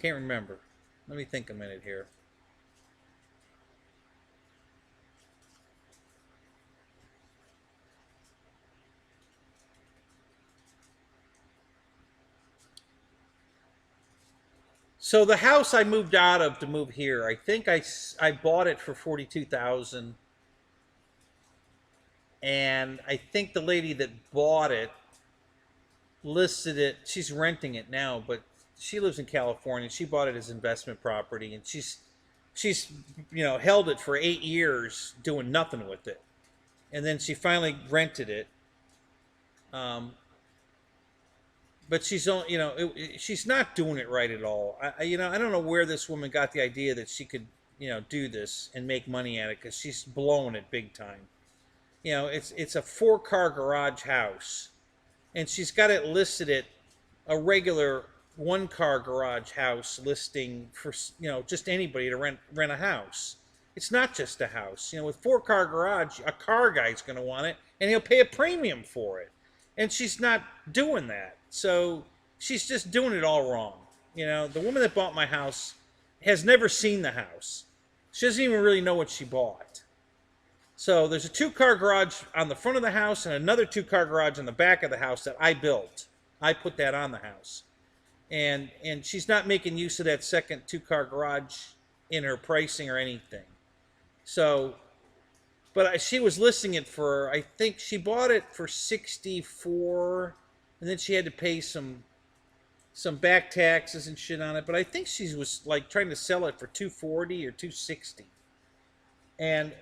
Speaker 1: can't remember. Let me think a minute here. So the house I moved out of to move here, I think I bought it for 42,000, and I think the lady that bought it listed it. She's renting it now, but she lives in California. She bought it as investment property, and she's held it for 8 years doing nothing with it, and then she finally rented it. Um, but she's on, she's not doing it right at all. I don't know where this woman got the idea that she could do this and make money at it, because she's blowing it big time. It's a 4-car garage house, and she's got it listed at a regular 1-car garage house listing for just anybody to rent a house. It's not just a house. With 4-car garage, a car guy's going to want it, and he'll pay a premium for it. And she's not doing that. So she's just doing it all wrong. The woman that bought my house has never seen the house. She doesn't even really know what she bought. So there's a 2-car garage on the front of the house and another 2-car garage on the back of the house that I built. I put that on the house. And she's not making use of that second 2-car garage in her pricing or anything. So, but she was listing it for, I think she bought it for 64, and then she had to pay some back taxes and shit on it. But I think she was like trying to sell it for 240 or 260. And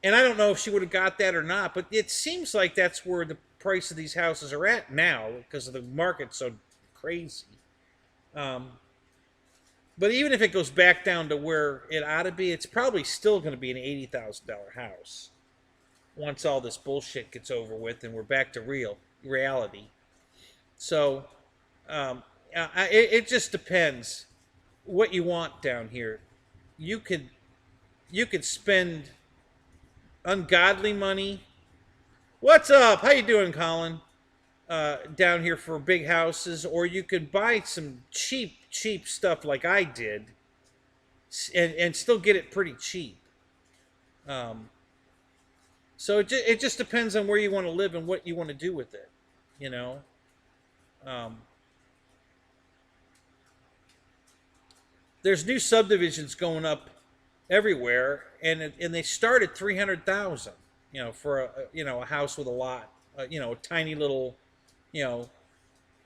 Speaker 1: I don't know if she would have got that or not, but it seems like that's where the price of these houses are at now, because of the market so crazy. But even if it goes back down to where it ought to be, it's probably still going to be an $80,000 house once all this bullshit gets over with and we're back to reality. So it just depends what you want down here. You could spend ungodly money. What's up? How you doing, Colin? Down here for big houses, or you could buy some cheap stuff like I did, and still get it pretty cheap. So it just depends on where you want to live and what you want to do with it. You know, um, there's new subdivisions going up everywhere, and they start at 300,000. For a house with a lot, a tiny little, you know,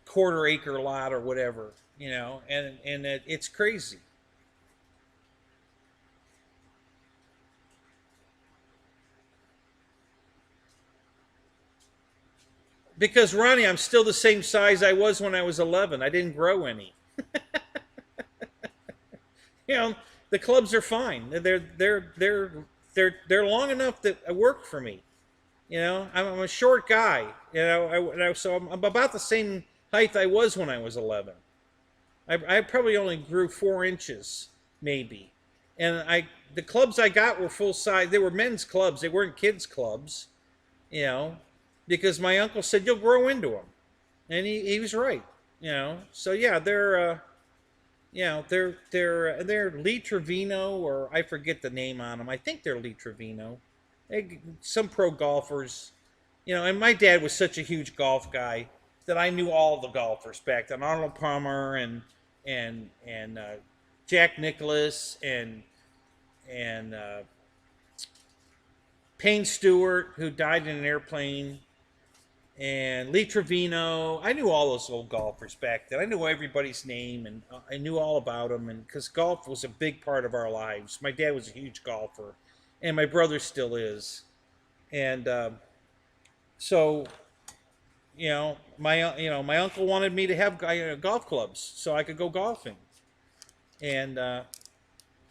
Speaker 1: quarter-acre lot or whatever. It's crazy. Because Ronnie, I'm still the same size I was when I was 11. I didn't grow any. You know, the clubs are fine. They're long enough that work for me. You know, I'm a short guy. You know, so I'm about the same height I was when I was 11. I probably only grew 4 inches, maybe. And the clubs I got were full size. They were men's clubs. They weren't kids' clubs. You know, because my uncle said you'll grow into them, and he was right. You know, so yeah, they're Lee Trevino, or I forget the name on them. I think they're Lee Trevino. Some pro golfers, you know. And my dad was such a huge golf guy that I knew all the golfers back then. Arnold Palmer and Jack Nicklaus and Payne Stewart, who died in an airplane, and Lee Trevino. I knew all those old golfers back then. I knew everybody's name, and I knew all about them. And because golf was a big part of our lives. My dad was a huge golfer, and my brother still is. And so, my uncle wanted me to have golf clubs so I could go golfing, and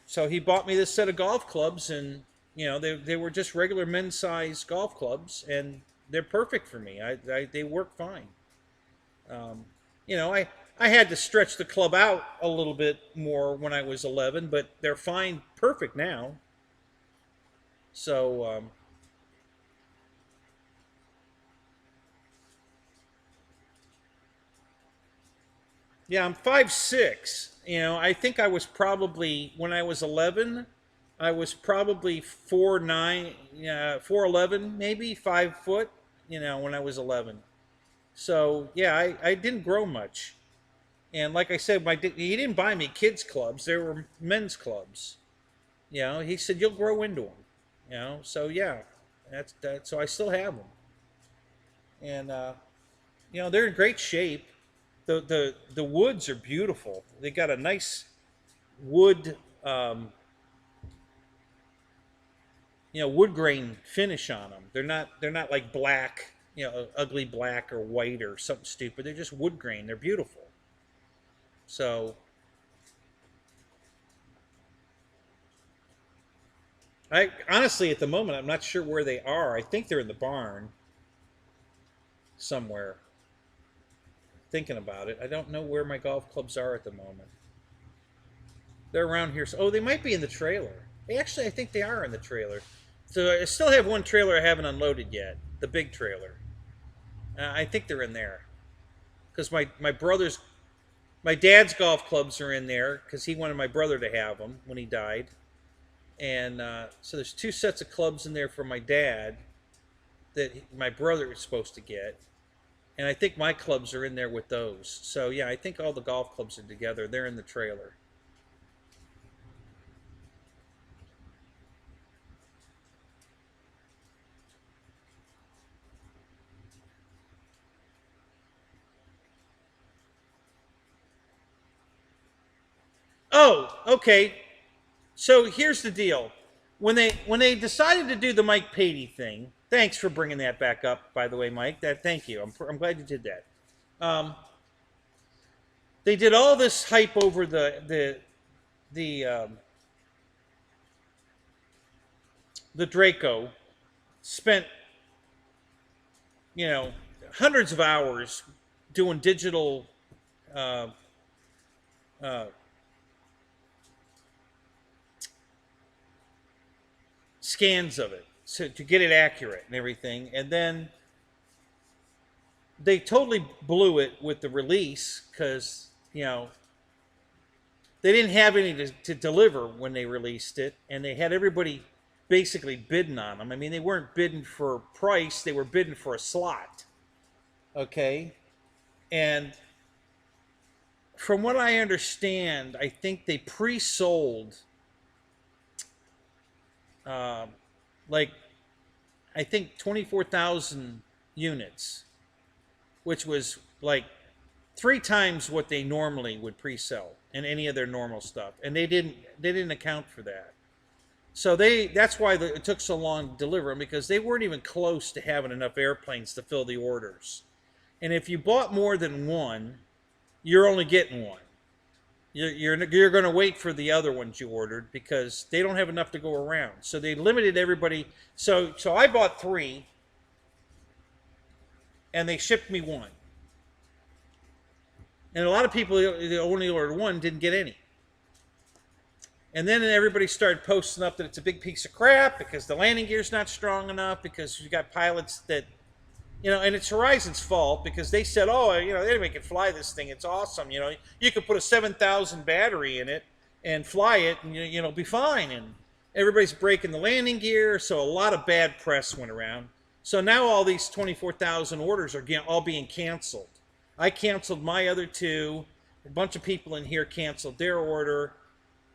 Speaker 1: so he bought me this set of golf clubs, and they were just regular men's size golf clubs, and they're perfect for me. They work fine. I had to stretch the club out a little bit more when I was 11, but they're fine, perfect now. So yeah, I'm 5'6". I think I was probably, when I was 11, I was probably 4'9", 4'11", maybe 5 foot. When I was 11. So yeah, I didn't grow much, and like I said, he didn't buy me kids clubs. They were men's clubs. He said you'll grow into them. So yeah, that's that. So I still have them, and they're in great shape. The woods are beautiful. They got a nice wood, wood grain finish on them. They're not like black, ugly black or white or something stupid. They're just wood grain. They're beautiful. So I honestly, at the moment, I'm not sure where they are. I think they're in the barn somewhere. Thinking about it, I don't know where my golf clubs are at the moment. They're around here. Oh, they might be in the trailer. Actually, I think they are in the trailer. So I still have one trailer I haven't unloaded yet, the big trailer. I think they're in there, because my dad's golf clubs are in there because he wanted my brother to have them when he died, and so there's 2 sets of clubs in there for my dad that my brother is supposed to get, and I think my clubs are in there with those. So yeah, I think all the golf clubs are together. They're in the trailer. Oh, okay. So here's the deal. When they decided to do the Mike Patey thing, thanks for bringing that back up, by the way, Mike. Thank you. I'm glad you did that. Um, they did all this hype over the Draco. Spent hundreds of hours doing digital uh, uh, scans of it to get it accurate and everything, and then they totally blew it with the release because they didn't have any to deliver when they released it, and they had everybody basically bidding on them. I mean, they weren't bidding for price; they were bidding for a slot. Okay, and from what I understand, I think they pre-sold uh, like I think 24,000 units, which was like 3 times what they normally would pre-sell in any of their normal stuff, and they didn't account for that. So that's why it took so long to deliver them, because they weren't even close to having enough airplanes to fill the orders. And if you bought more than one, you're only getting one. You're going to wait for the other ones you ordered because they don't have enough to go around. So they limited everybody. So I bought 3, and they shipped me 1. And a lot of people that only ordered 1 didn't get any. And then everybody started posting up that it's a big piece of crap because the landing gear's not strong enough, because you got pilots that, and it's Horizon's fault because they said, oh, anybody can fly this thing. It's awesome. You could put a 7,000 battery in it and fly it and, be fine. And everybody's breaking the landing gear. So a lot of bad press went around. So now all these 24,000 orders are all being canceled. I canceled my other 2. A bunch of people in here canceled their order.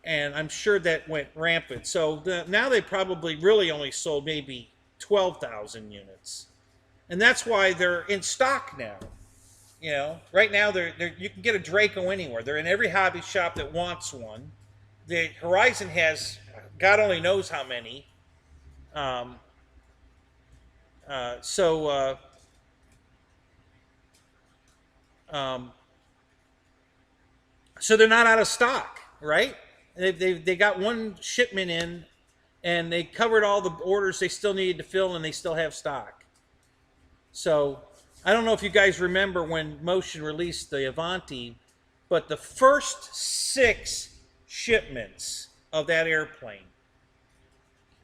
Speaker 1: And I'm sure that went rampant. So now they probably really only sold maybe 12,000 units. And that's why they're in stock now. Right now you can get a Draco anywhere. They're in every hobby shop that wants one. The Horizon has, God only knows how many. So they're not out of stock, right? They got 1 shipment in, and they covered all the orders they still needed to fill, and they still have stock. So I don't know if you guys remember when Motion released the Avanti, but the first 6 shipments of that airplane,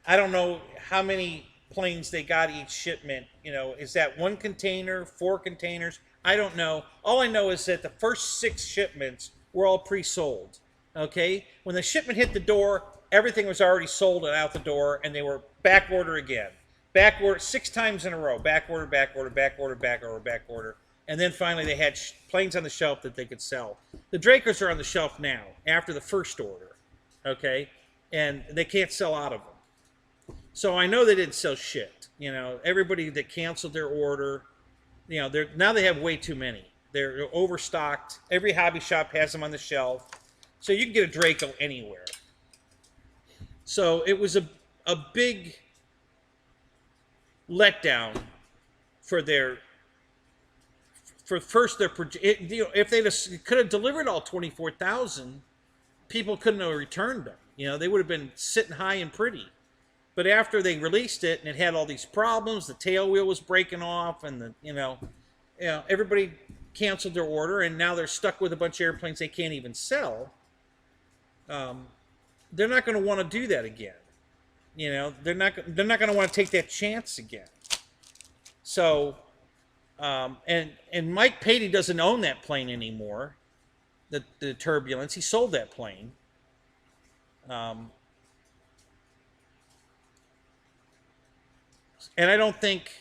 Speaker 1: I don't know how many planes they got each shipment. Is that 1 container, 4 containers? I don't know. All I know is that the first 6 shipments were all pre-sold. Okay? When the shipment hit the door, everything was already sold and out the door, and they were back order again. Back order 6 times in a row. Back order, back order, back order, back order, back order. And then finally they had planes on the shelf that they could sell. The Dracos are on the shelf now, after the first order. Okay? And they can't sell out of them. So I know they didn't sell shit. Everybody that canceled their order, now they have way too many. They're overstocked. Every hobby shop has them on the shelf. So you can get a Draco anywhere. So it was a big letdown for if they could have delivered all 24,000, people couldn't have returned them. They would have been sitting high and pretty. But after they released it and it had all these problems, the tail wheel was breaking off, and everybody canceled their order, and now they're stuck with a bunch of airplanes they can't even sell. They're not going to want to do that again. They're not going to want to take that chance again. So, and Mike Patey doesn't own that plane anymore. The Turbulence, he sold that plane. And I don't think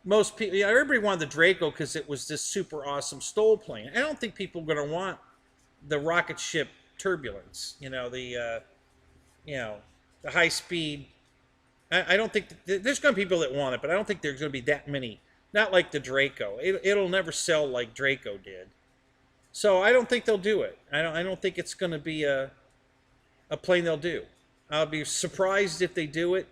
Speaker 1: most people, everybody wanted the Draco because it was this super awesome STOL plane. I don't think people are going to want the rocket ship Turbulence. The high speed. I don't think there's going to be people that want it, but I don't think there's going to be that many. Not like the Draco. It'll never sell like Draco did. So I don't think they'll do it. I don't think it's going to be a plane they'll do. I'll be surprised if they do it.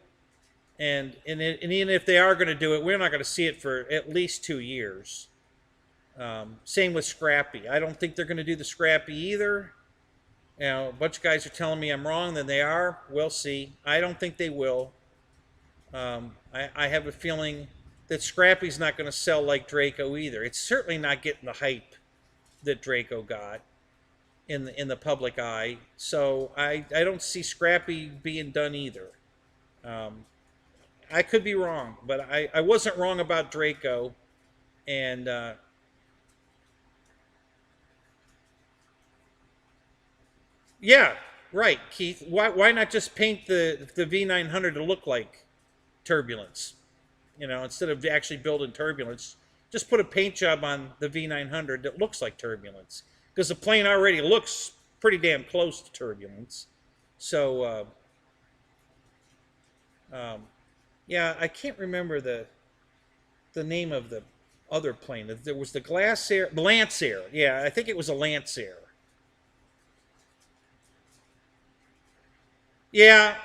Speaker 1: And even if they are going to do it, we're not going to see it for at least 2 years. Same with Scrappy. I don't think they're going to do the Scrappy either. A bunch of guys are telling me I'm wrong, then they are. We'll see. I don't think they will. I have a feeling that Scrappy's not going to sell like Draco either. It's certainly not getting the hype that Draco got in the public eye. So I don't see Scrappy being done either. I could be wrong, but I wasn't wrong about Draco. And yeah, right, Keith. Why not just paint the V900 to look like Turbulence? Instead of actually building Turbulence, just put a paint job on the V900 that looks like Turbulence, because the plane already looks pretty damn close to Turbulence. So yeah, I can't remember the name of the other plane. There was the Lancer. Yeah, I think it was a Lancer. Yeah,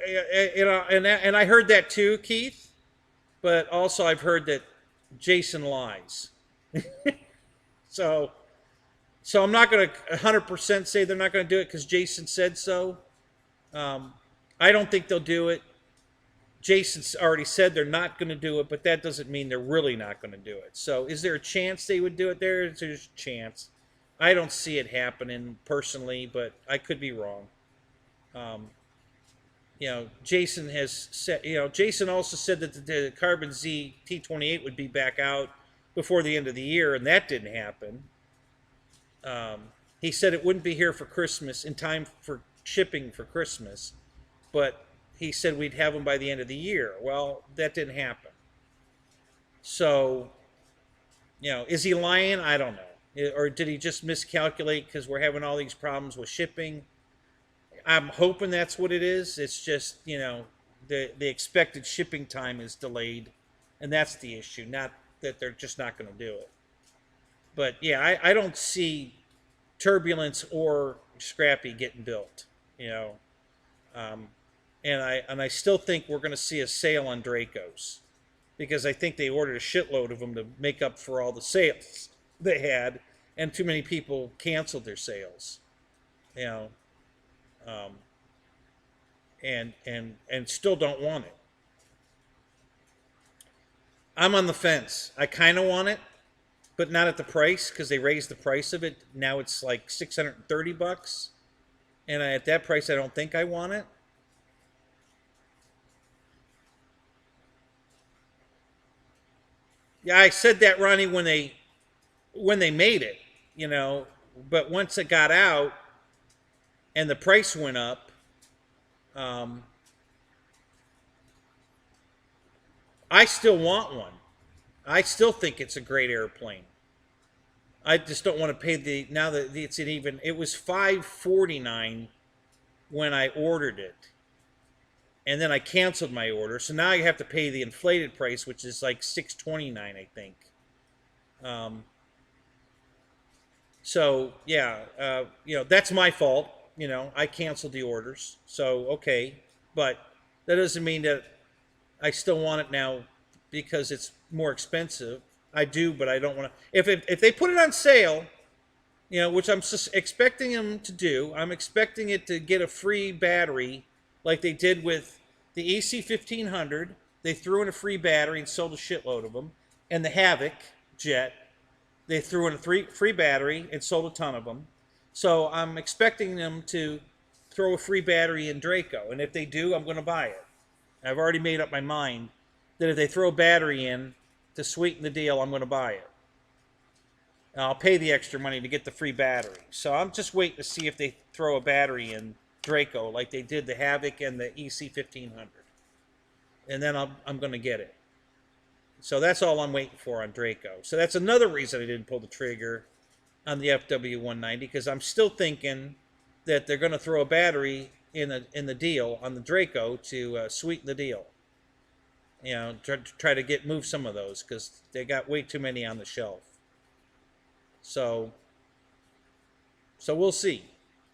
Speaker 1: and I heard that too, Keith. But also I've heard that Jason lies. So, so I'm not going to 100% say they're not going to do it because Jason said so. Um, I don't think they'll do it. Jason's already said they're not going to do it, but that doesn't mean they're really not going to do it. So, is there a chance they would do it? There's a chance. I don't see it happening personally, but I could be wrong. Um, Jason has said. Jason also said that the Carbon Z T28 would be back out before the end of the year, and that didn't happen. He said it wouldn't be here for Christmas in time for shipping for Christmas, but he said we'd have them by the end of the year. Well, that didn't happen. So, is he lying? I don't know. Or did he just miscalculate because we're having all these problems with shipping? I'm hoping that's what it is. It's just, the expected shipping time is delayed, and that's the issue, not that they're just not going to do it. But yeah, I don't see Turbulence or Scrappy getting built, um, and I still think we're going to see a sale on Dracos because I think they ordered a shitload of them to make up for all the sales they had, and too many people canceled their sales, you know, um, and still don't want it. I'm on the fence. I kind of want it, but not at the price because they raised the price of it. Now it's like $630, and at that price, I don't think I want it. Yeah, I said that, Ronnie, when they made it, but once it got out and the price went up, um, I still want one. I still think it's a great airplane. I just don't want to pay now that it's an even. It was $549 when I ordered it, and then I canceled my order. So now I have to pay the inflated price, which is like $629, I think. Um, so yeah, that's my fault. I canceled the orders. So okay, but that doesn't mean that I still want it now because it's more expensive. I do, but I don't want to. If they put it on sale, which I'm expecting them to do, I'm expecting it to get a free battery like they did with the EC 1500. They threw in a free battery and sold a shitload of them. And the Havoc jet, they threw in a free battery and sold a ton of them. So I'm expecting them to throw a free battery in Draco. And if they do, I'm going to buy it. I've already made up my mind that if they throw a battery in to sweeten the deal, I'm going to buy it. And I'll pay the extra money to get the free battery. So I'm just waiting to see if they throw a battery in Draco like they did the Havoc and the EC 1500. And then I'm going to get it. So that's all I'm waiting for on Draco. So that's another reason I didn't pull the trigger on the FW190, because I'm still thinking that they're going to throw a battery in the deal on the Draco to sweeten the deal. Try to move some of those because they got way too many on the shelf. So we'll see.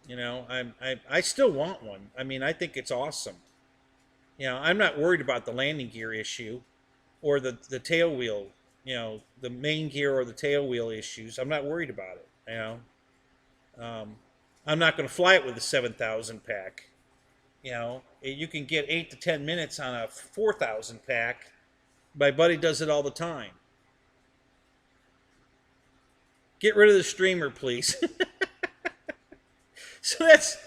Speaker 1: I still want one. I mean, I think it's awesome. I'm not worried about the landing gear issue or the tail wheel, the main gear or the tail wheel issues. I'm not worried about it. I'm not going to fly it with the 7,000 pack. You can get 8 to 10 minutes on a 4,000 pack. My buddy does it all the time. Get rid of the streamer, please. So that's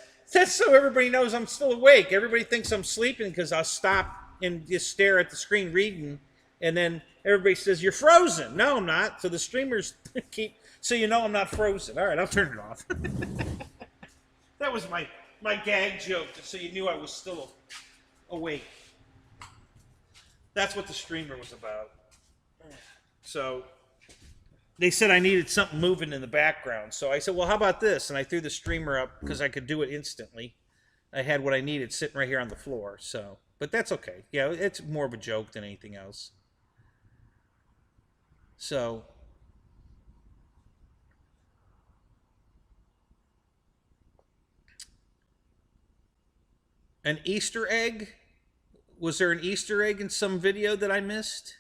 Speaker 1: so everybody knows I'm still awake. Everybody thinks I'm sleeping because I'll stop and just stare at the screen reading, and then everybody says, "You're frozen." No, I'm not. So the streamers keep, so I'm not frozen. All right, I'll turn it off. That was my gag joke, so you knew I was still awake. That's what the streamer was about. So they said I needed something moving in the background. So I said, well, how about this? And I threw the streamer up because I could do it instantly. I had what I needed sitting right here on the floor. So, but that's okay. Yeah, it's more of a joke than anything else. So an Easter egg? Was there an Easter egg in some video that I missed?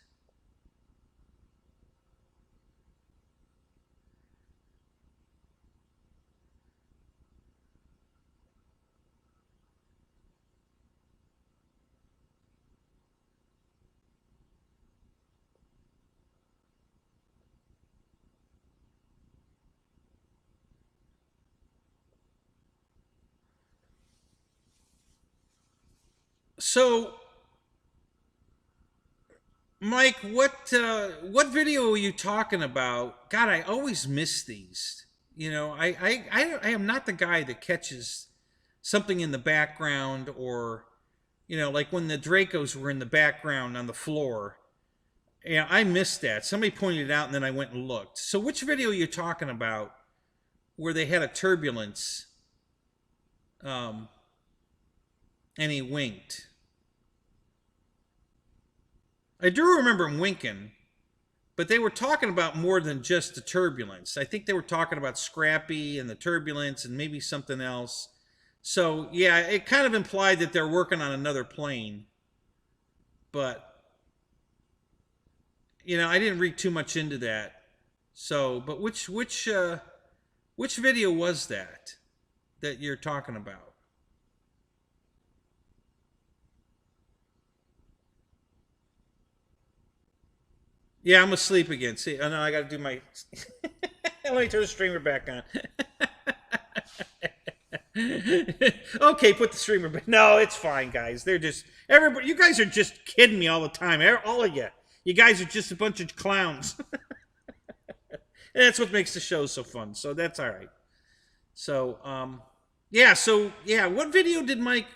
Speaker 1: So, Mike, what video are you talking about? God, I always miss these. You know, I am not the guy that catches something in the background, or like when the Dracos were in the background on the floor. Yeah, I missed that. Somebody pointed it out, and then I went and looked. So, which video are you talking about where they had a turbulence, um, and he winked? I do remember him winking, but they were talking about more than just the turbulence. I think they were talking about Scrappy and the turbulence and maybe something else. So, yeah, it kind of implied that they're working on another plane. But, I didn't read too much into that. So, but which video was that you're talking about? Yeah, I'm asleep again. See, oh no, I got to do my. Let me turn the streamer back on. Okay, put the streamer back. No, it's fine, guys. They're just everybody. You guys are just kidding me all the time. All of you. You guys are just a bunch of clowns. That's what makes the show so fun. So that's all right. So, yeah. So, yeah. What video did Mike?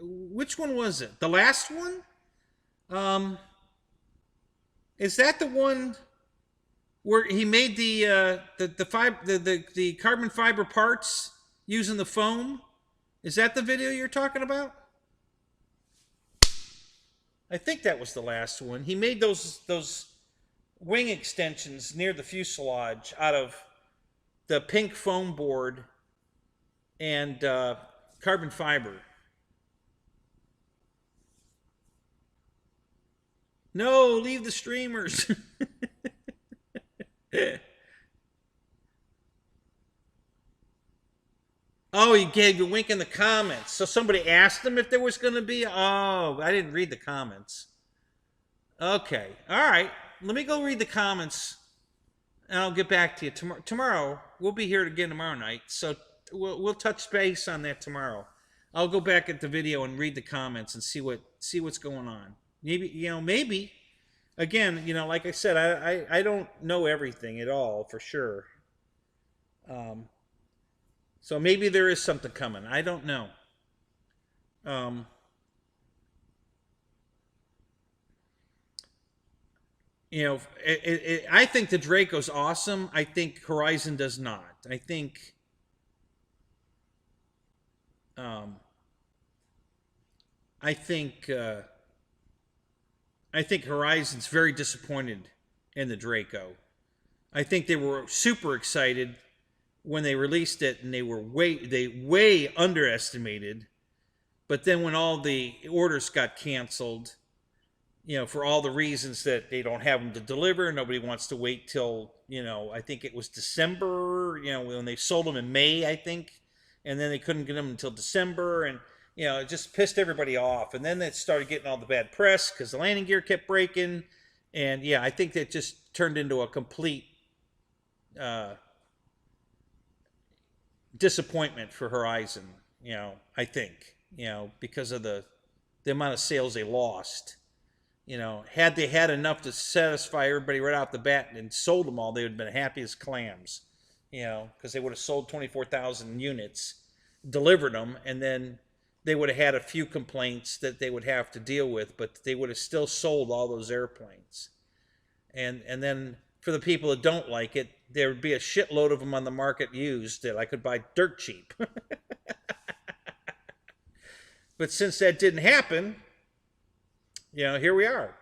Speaker 1: Which one was it? The last one? Um, is that the one where he made the carbon fiber parts using the foam? Is that the video you're talking about? I think that was the last one. He made those wing extensions near the fuselage out of the pink foam board and carbon fiber. No, leave the streamers. Oh, you gave a wink in the comments. So somebody asked him if there was going to be. Oh, I didn't read the comments. Okay. All right. Let me go read the comments, and I'll get back to you tomorrow. Tomorrow we'll be here again tomorrow night, so we'll touch base on that tomorrow. I'll go back at the video and read the comments and see what's going on. Maybe again, like I said, I don't know everything at all for sure. So maybe there is something coming. I don't know. Um, I think the Draco's awesome. I think Horizon does not. Um, I think, I think Horizon's very disappointed in the Draco. I think they were super excited when they released it, and they way underestimated. But then when all the orders got canceled, for all the reasons that they don't have them to deliver, nobody wants to wait till, I think it was December, when they sold them in May, I think, and then they couldn't get them until December, and it just pissed everybody off. And then they started getting all the bad press because the landing gear kept breaking, and yeah, I think that just turned into a complete disappointment for Horizon. I think, because of the amount of sales they lost. Had they had enough to satisfy everybody right off the bat and sold them all, they would have been happy as clams. Because they would have sold 24,000 units, delivered them, and then they would have had a few complaints that they would have to deal with, but they would have still sold all those airplanes. And then for the people that don't like it, there would be a shitload of them on the market used that I could buy dirt cheap. But since that didn't happen, here we are.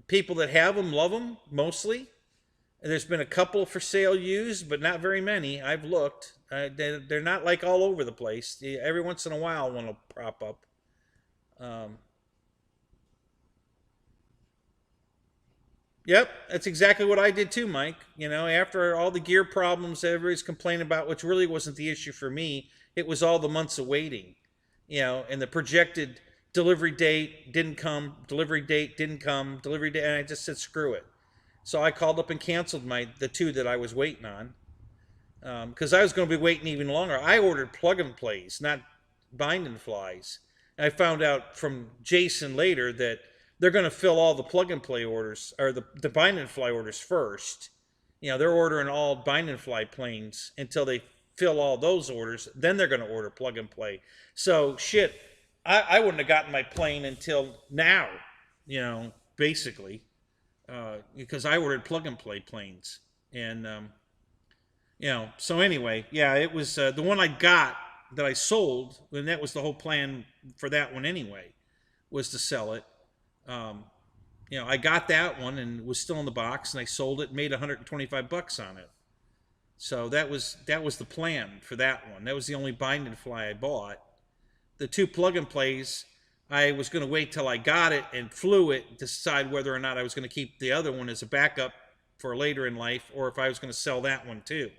Speaker 1: People that have them love them, mostly. And there's been a couple for sale used, but not very many. I've looked. They're not like all over the place. Every once in a while one will prop up. Yep, that's exactly what I did too, Mike. After all the gear problems everybody's complaining about, which really wasn't the issue for me, it was all the months of waiting. And the projected delivery date didn't come, delivery date didn't come, delivery date, and I just said screw it. So I called up and canceled the two that I was waiting on, because I was going to be waiting even longer. I ordered plug and plays, not bind and flies. I found out from Jason later that they're going to fill all the plug and play orders, or the bind and fly orders first. You know, they're ordering all bind and fly planes until they fill all those orders. Then they're going to order plug and play. So shit, I wouldn't have gotten my plane until now. You know, basically, because I ordered plug and play planes, and you know. So anyway, yeah, it was the one I got that I sold, and that was the whole plan for that one anyway, was to sell it. Um, you know, I got that one and it was still in the box, and I sold it and made $125 on it. So that was the plan for that one. That was the only bind and fly I bought. The two plug and plays, I was going to wait till I got it and flew it to decide whether or not I was going to keep the other one as a backup for later in life, or if I was going to sell that one too.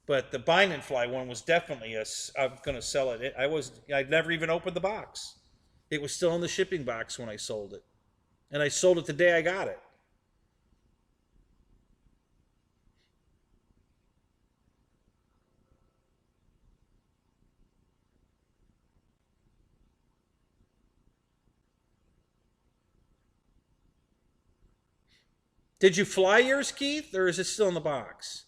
Speaker 1: But the bind and fly one was definitely I'm going to sell it. I'd never even opened the box. It was still in the shipping box when I sold it, and I sold it the day I got it. Did you fly yours, Keith, or is it still in the box?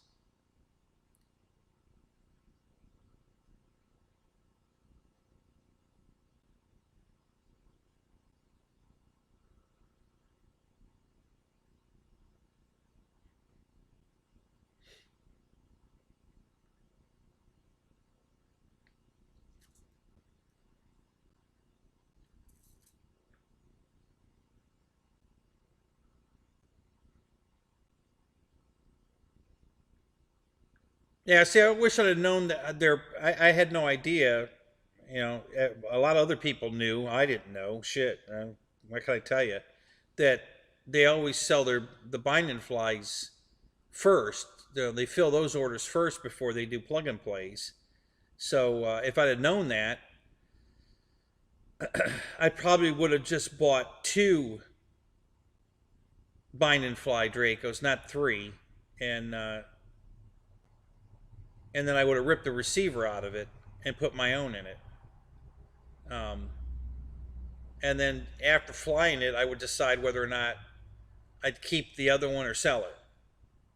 Speaker 1: Yeah, see, I wish I'd have known that there. I had no idea. You know, a lot of other people knew. I didn't know. Shit. What can I tell you? That they always sell the bind and flies first. They fill those orders first before they do plug and plays. So if I'd have known that, I probably would have just bought two bind and fly Dracos, not three, and uh, and then I would have ripped the receiver out of it and put my own in it. Um, and then after flying it, I would decide whether or not I'd keep the other one or sell it.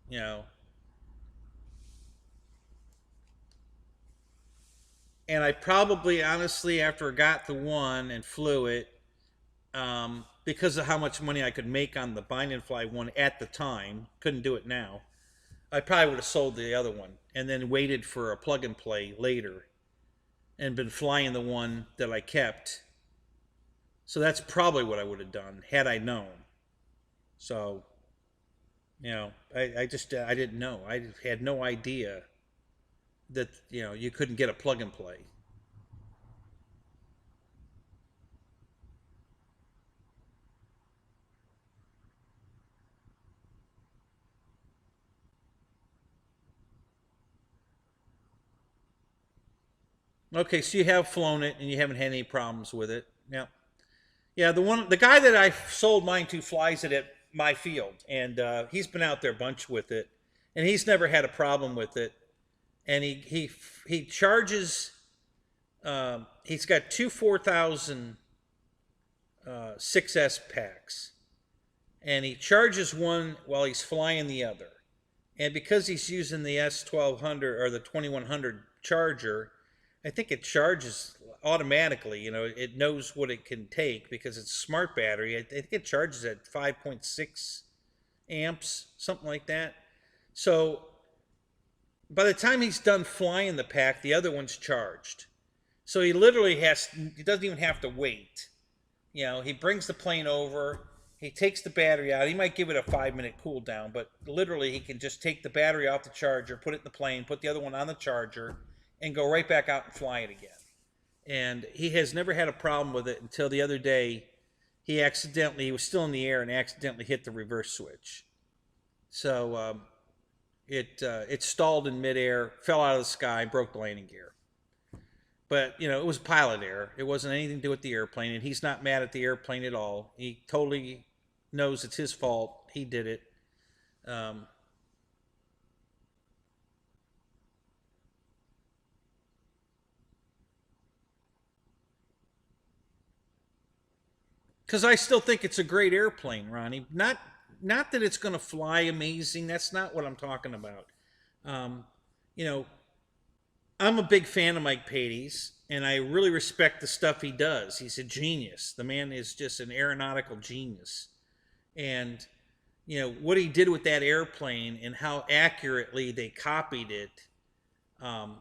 Speaker 1: You know, and I probably, honestly, after I got the one and flew it, because of how much money I could make on the bind and fly one at the time, couldn't do it now. I probably would have sold the other one and then waited for a plug and play later and been flying the one that I kept. So that's probably what I would have done had I known. So, you know, I just I didn't know. I had no idea that, you know, you couldn't get a plug and play. Okay, so you have flown it and you haven't had any problems with it. Yeah. Yeah, the guy that I sold mine to flies it at my field, and he's been out there a bunch with it, and he's never had a problem with it. And he charges. He's got two 4,000 6S packs, and he charges one while he's flying the other. And because he's using the S1200 or the 2100 charger, I think it charges automatically. You know, it knows what it can take because it's a smart battery. I think it charges at 5.6 amps, something like that. So by the time he's done flying the pack, the other one's charged. So he doesn't even have to wait. You know, he brings the plane over, he takes the battery out. He might give it a 5-minute cool down, but literally he can just take the battery off the charger, put it in the plane, put the other one on the charger, and go right back out and fly it again. And he has never had a problem with it until the other day. He was still in the air and accidentally hit the reverse switch. So it stalled in midair, fell out of the sky, broke the landing gear. But, you know, it was pilot error. It wasn't anything to do with the airplane, and he's not mad at the airplane at all. He totally knows it's his fault. He did it. Um, Because I still think it's a great airplane, Ronnie. Not that it's going to fly amazing. That's not what I'm talking about. Um, you know, I'm a big fan of Mike Patey's, and I really respect the stuff he does. He's a genius. The man is just an aeronautical genius. And, what he did with that airplane and how accurately they copied it, um,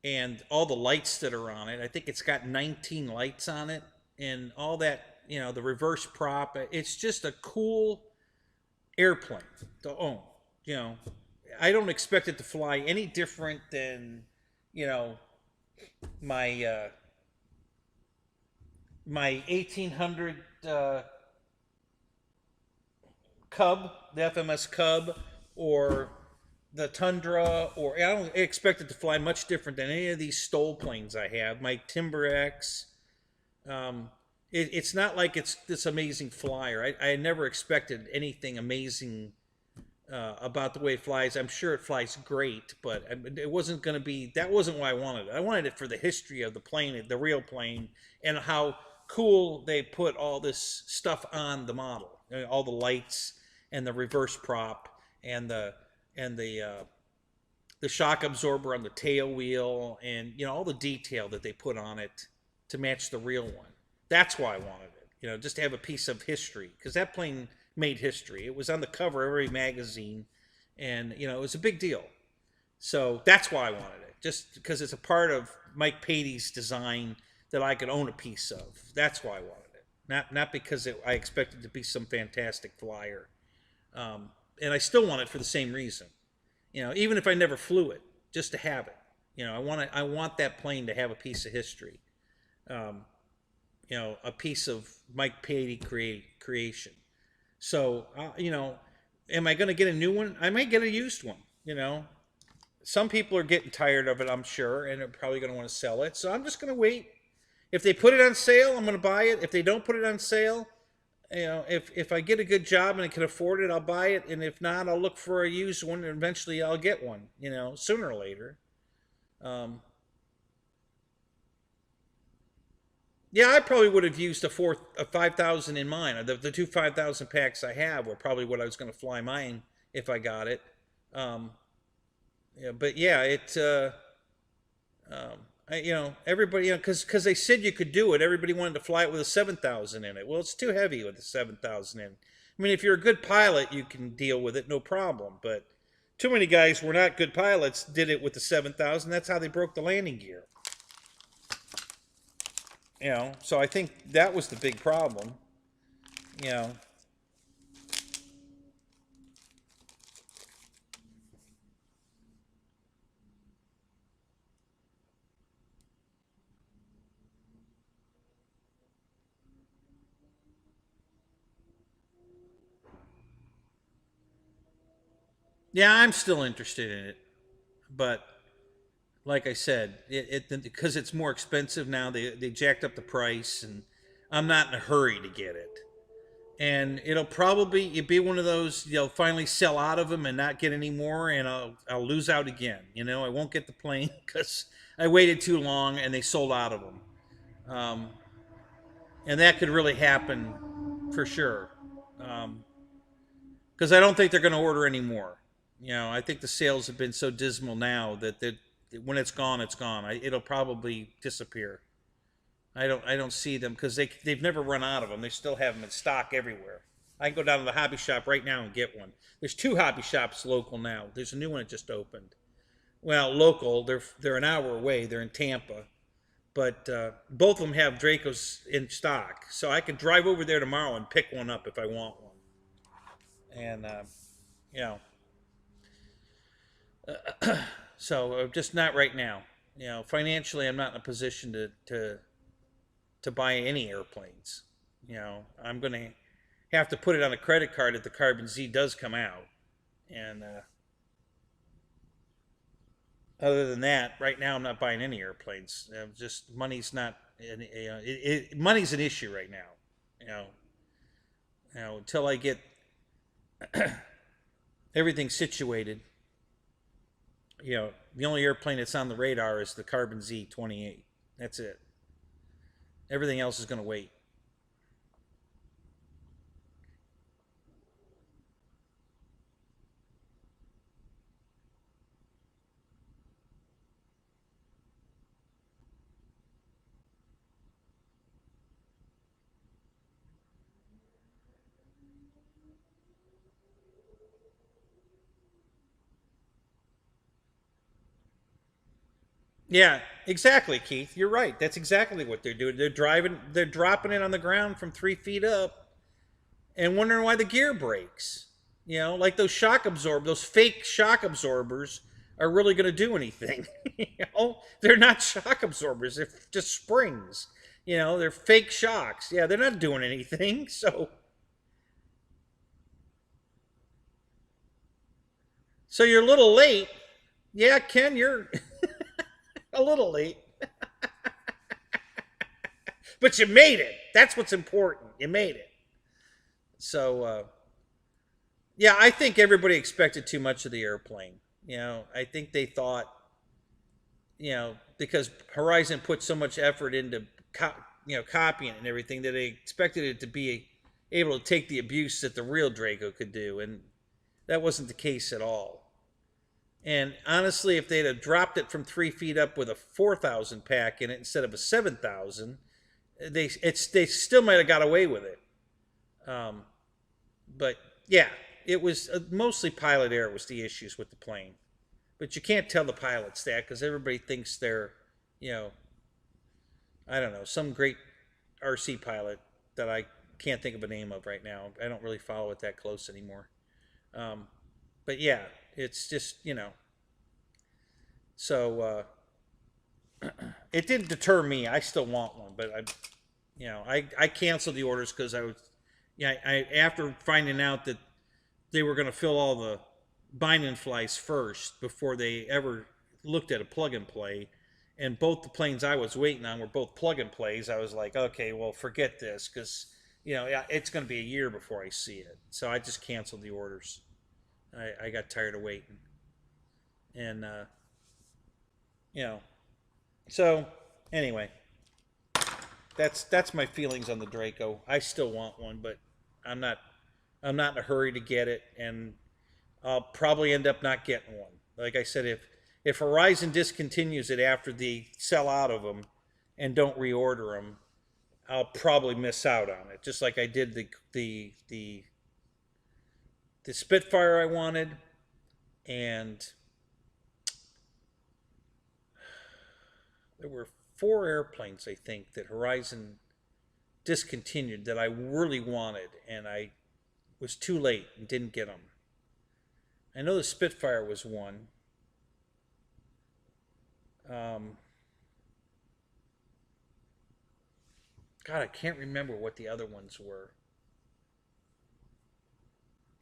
Speaker 1: and all the lights that are on it. I think it's got 19 lights on it, and all that, the reverse prop. It's just a cool airplane to own. I don't expect it to fly any different than, my my 1800 Cub, the FMS Cub, or the Tundra, or I don't expect it to fly much different than any of these STOL planes I have. My Timber X. It's not like it's this amazing flyer. I never expected anything amazing about the way it flies. I'm sure it flies great, but it wasn't going to be. That wasn't why I wanted it. I wanted it for the history of the plane, the real plane, and how cool they put all this stuff on the model. All the lights and the reverse prop and the shock absorber on the tail wheel, and all the detail that they put on it to match the real one. That's why I wanted it. Just to have a piece of history, because that plane made history. It was on the cover of every magazine, and it was a big deal. So that's why I wanted it, just because it's a part of Mike Patey's design that I could own a piece of. That's why I wanted it, not because I expected it to be some fantastic flyer. And I still want it for the same reason. Even if I never flew it, just to have it. I want that plane to have a piece of history. A piece of Mike Patey creation. So, am I going to get a new one? I might get a used one. Some people are getting tired of it, I'm sure, and they're probably going to want to sell it. So I'm just going to wait. If they put it on sale, I'm going to buy it. If they don't put it on sale, if I get a good job and I can afford it, I'll buy it. And if not, I'll look for a used one, and eventually I'll get one, sooner or later. Yeah, I probably would have used a 5,000 in mine. The two 5,000 packs I have were probably what I was going to fly mine if I got it. But yeah, everybody, because they said you could do it. Everybody wanted to fly it with a 7,000 in it. Well, it's too heavy with a 7,000 in. I mean, if you're a good pilot, you can deal with it, no problem. But too many guys who were not good pilots did it with the 7,000. That's how they broke the landing gear. So I think that was the big problem. Yeah, I'm still interested in it, but like I said, because it's more expensive now. They jacked up the price, and I'm not in a hurry to get it. And it'll probably be one of those you'll finally sell out of them and not get any more, and I'll lose out again. I won't get the plane because I waited too long and they sold out of them. And that could really happen for sure. Because I don't think they're going to order any more. I think the sales have been so dismal now that when it's gone, it's gone. It'll probably disappear. I don't see them because they've never run out of them. They still have them in stock everywhere. I can go down to the hobby shop right now and get one. There's 2 hobby shops local now. There's a new one that just opened. Well, local, they're an hour away. They're in Tampa, but both of them have Dracos in stock. So I could drive over there tomorrow and pick one up if I want one. And so just not right now. Financially, I'm not in a position to buy any airplanes. I'm going to have to put it on a credit card if the Carbon Z does come out. And other than that, right now I'm not buying any airplanes. Just money's not. Money's an issue right now. Until I get everything situated. The only airplane that's on the radar is the Carbon Z 28. That's it. Everything else is going to wait. Yeah, exactly, Keith. You're right. That's exactly what they're doing. They're dropping it on the ground from 3 feet up and wondering why the gear breaks. You know, like those fake shock absorbers are really going to do anything. You know, they're not shock absorbers. They're just springs. You know, they're fake shocks. Yeah, they're not doing anything. So you're a little late. Yeah, Ken, you're a little late, but you made it. That's what's important. You made it. So, yeah, I think everybody expected too much of the airplane. You know, I think they thought, you know, because Horizon put so much effort into, copying it and everything, that they expected it to be able to take the abuse that the real Draco could do, and that wasn't the case at all. And honestly, if they'd have dropped it from 3 feet up with a 4,000 pack in it instead of a 7,000, they still might have got away with it. Um, but yeah, it was mostly pilot error was the issues with the plane. But you can't tell the pilots that because everybody thinks they're, you know, I don't know, some great RC pilot that I can't think of a name of right now. I don't really follow it that close anymore. Um, but yeah, it's just, so it didn't deter me. I still want one, but I canceled the orders because I was, yeah, I after finding out that they were going to fill all the binding flies first before they ever looked at a plug and play. And both the planes I was waiting on were both plug and plays. I was like, okay, well, forget this because, it's going to be a year before I see it. So I just canceled the orders. I got tired of waiting. And, you know, so anyway, that's my feelings on the Draco. I still want one, but I'm not I'm not in a hurry to get it, and I'll probably end up not getting one. Like I said, if Horizon discontinues it after they sell out of them and don't reorder them, I'll probably miss out on it. Just like I did the Spitfire I wanted, and there were 4 airplanes I think that Horizon discontinued that I really wanted, and I was too late and didn't get them. I know the Spitfire was one. Um, God, I can't remember what the other ones were.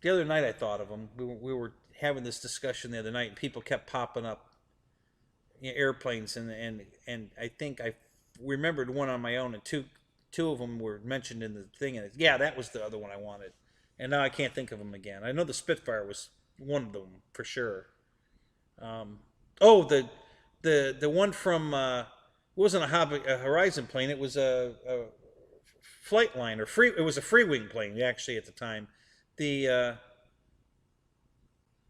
Speaker 1: The other night I thought of them. We were having this discussion the other night, and people kept popping up, airplanes, and I think I remembered one on my own, and two of them were mentioned in the thing, and yeah, that was the other one I wanted, and now I can't think of them again. I know the Spitfire was one of them for sure. Um, oh, the one from it wasn't a Horizon plane. It was a flight line or free. It was a free wing plane actually at the time. The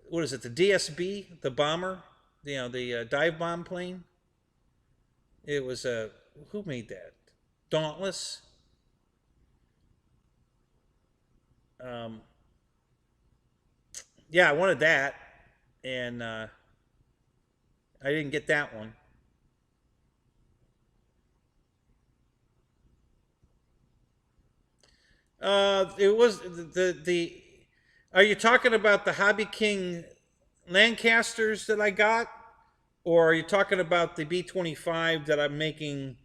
Speaker 1: what is it? The DSB, the bomber, the dive bomb plane. It was a who made that? Dauntless. Um, yeah, I wanted that, and I didn't get that one. It was the. Are you talking about the Hobby King Lancasters that I got, or are you talking about the B-25 that I'm making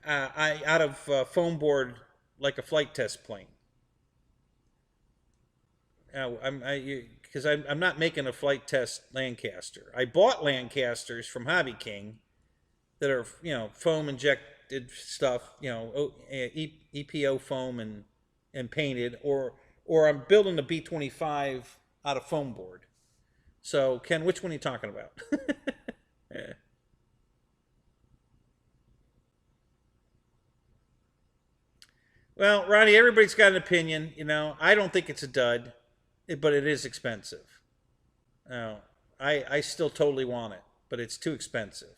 Speaker 1: out of foam board like a flight test plane? I'm not making a flight test Lancaster. I bought Lancasters from Hobby King that are foam injected stuff, EPO foam and painted, or I'm building a B-25 out of foam board. So Ken, which one are you talking about? Well, Ronnie, everybody's got an opinion. I don't think it's a dud, but it is expensive. Now, I still totally want it, but it's too expensive.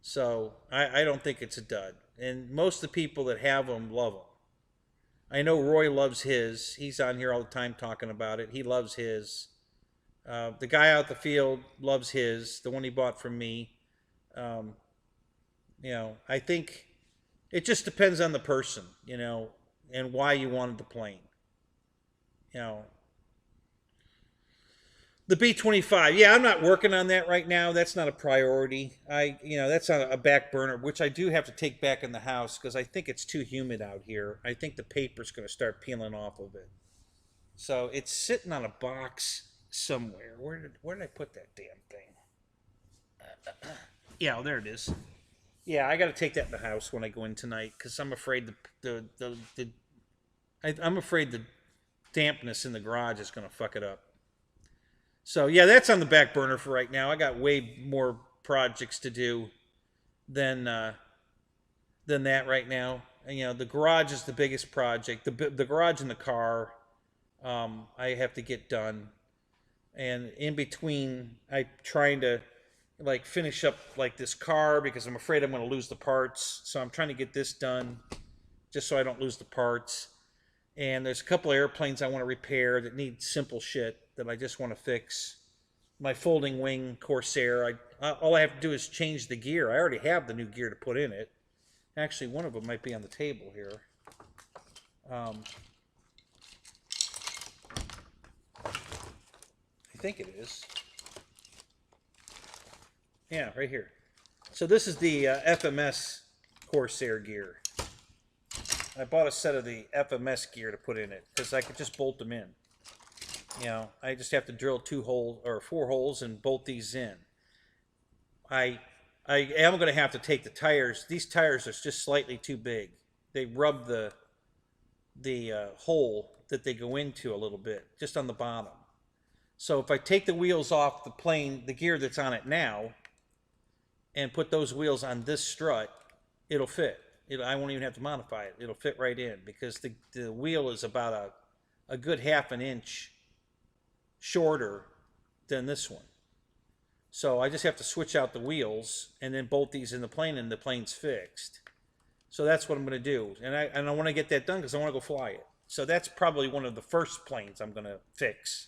Speaker 1: So I don't think it's a dud. And most of the people that have them love them. I know Roy loves his. He's on here all the time talking about it. He loves his. The guy out the field loves his, the one he bought from me. Um, I think it just depends on the person, and why you wanted the plane. You know, the B-25, yeah, I'm not working on that right now. That's not a priority. That's on a back burner, which I do have to take back in the house because I think it's too humid out here. I think the paper's going to start peeling off of it. So it's sitting on a box somewhere. Where did I put that damn thing? Yeah, there it is. Yeah, I got to take that in the house when I go in tonight because I'm afraid I'm afraid the dampness in the garage is going to fuck it up. So yeah, that's on the back burner for right now. I got way more projects to do than that right now. And, the garage is the biggest project. The garage and the car, I have to get done. And in between, I'm trying to like finish up like this car because I'm afraid I'm going to lose the parts. So I'm trying to get this done just so I don't lose the parts. And there's a couple of airplanes I want to repair that need simple shit that I just want to fix. My folding wing Corsair, all I have to do is change the gear. I already have the new gear to put in it. Actually, one of them might be on the table here. I think it is. Yeah, right here. So this is the FMS Corsair gear. I bought a set of the FMS gear to put in it because I could just bolt them in. I just have to drill 4 holes and bolt these in. I am going to have to take the tires. These tires are just slightly too big. They rub the hole that they go into a little bit, just on the bottom. So if I take the wheels off the plane, the gear that's on it now, and put those wheels on this strut, it'll fit. I won't even have to modify it. It'll fit right in because the wheel is about a good half an inch shorter than this one. So I just have to switch out the wheels and then bolt these in the plane and the plane's fixed. So that's what I'm going to do. And I want to get that done because I want to go fly it. So that's probably one of the first planes I'm going to fix.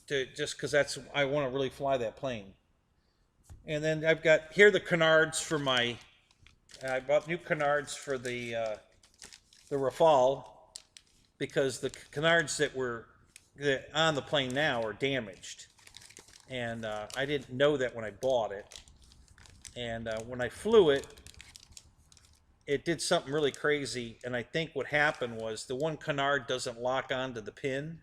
Speaker 1: Just because I want to really fly that plane. And then I've got here the canards for I bought new canards for the Rafale because the canards that were on the plane now are damaged. And I didn't know that when I bought it. And when I flew it, it did something really crazy. And I think what happened was the one canard doesn't lock onto the pin.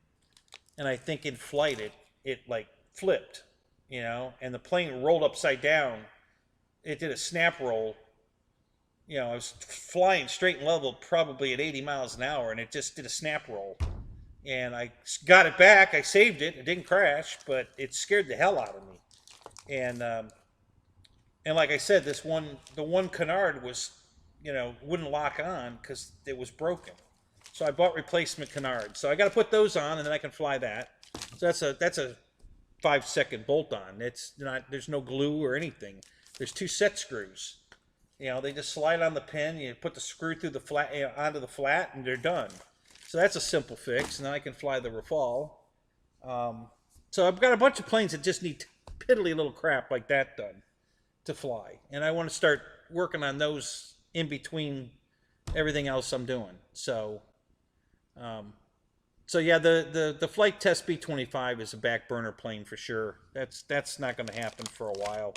Speaker 1: And I think in flight it like flipped, and the plane rolled upside down. It did a snap roll. I was flying straight and level probably at 80 miles an hour, and it just did a snap roll. And I got it back. I saved it. It didn't crash, but it scared the hell out of me. And like I said, the one canard was, wouldn't lock on because it was broken. So I bought replacement canards. So I got to put those on, and then I can fly that. So that's a 5-second bolt on. There's no glue or anything. There's 2 set screws. They just slide on the pin. You put the screw through the flat, onto the flat, and they're done. So that's a simple fix, and then I can fly the Rafale. So I've got a bunch of planes that just need piddly little crap like that done to fly, and I want to start working on those in between everything else I'm doing. So yeah, the flight test B-25 is a back burner plane for sure. That's not going to happen for a while.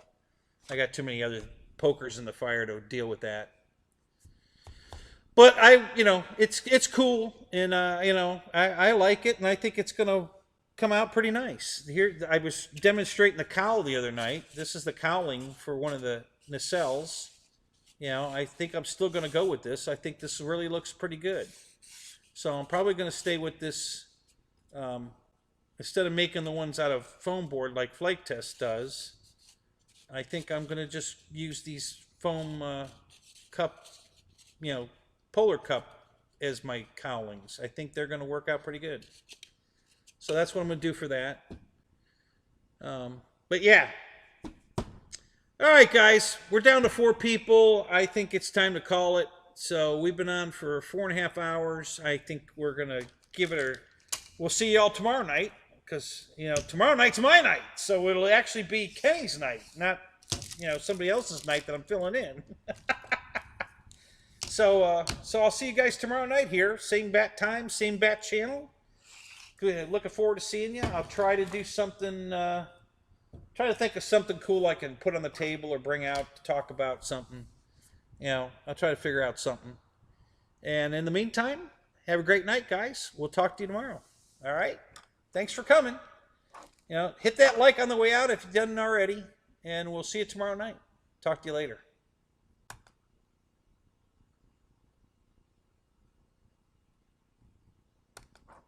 Speaker 1: I got too many other pokers in the fire to deal with that. But it's cool, and I like it, and I think it's gonna come out pretty nice. Here, I was demonstrating the cowl the other night. This is the cowling for one of the nacelles. I think I'm still gonna go with this. I think this really looks pretty good. So I'm probably gonna stay with this instead of making the ones out of foam board like Flight Test does. I think I'm gonna just use these foam cup, Polar Cup as my cowlings. I think they're going to work out pretty good. So that's what I'm going to do for that. But yeah. All right, guys. We're down to 4 people. I think it's time to call it. So we've been on for 4.5 hours. I think we're going to give it we'll see y'all tomorrow night. because tomorrow night's my night, so it'll actually be Kenny's night, not somebody else's night that I'm filling in. So I'll see you guys tomorrow night here, same bat time, same bat channel. Good. Looking forward to seeing you. I'll try to do something. Try to think of something cool I can put on the table or bring out to talk about something. I'll try to figure out something. And in the meantime, have a great night, guys. We'll talk to you tomorrow. All right? Thanks for coming. Hit that like on the way out if you didn't already. And we'll see you tomorrow night. Talk to you later.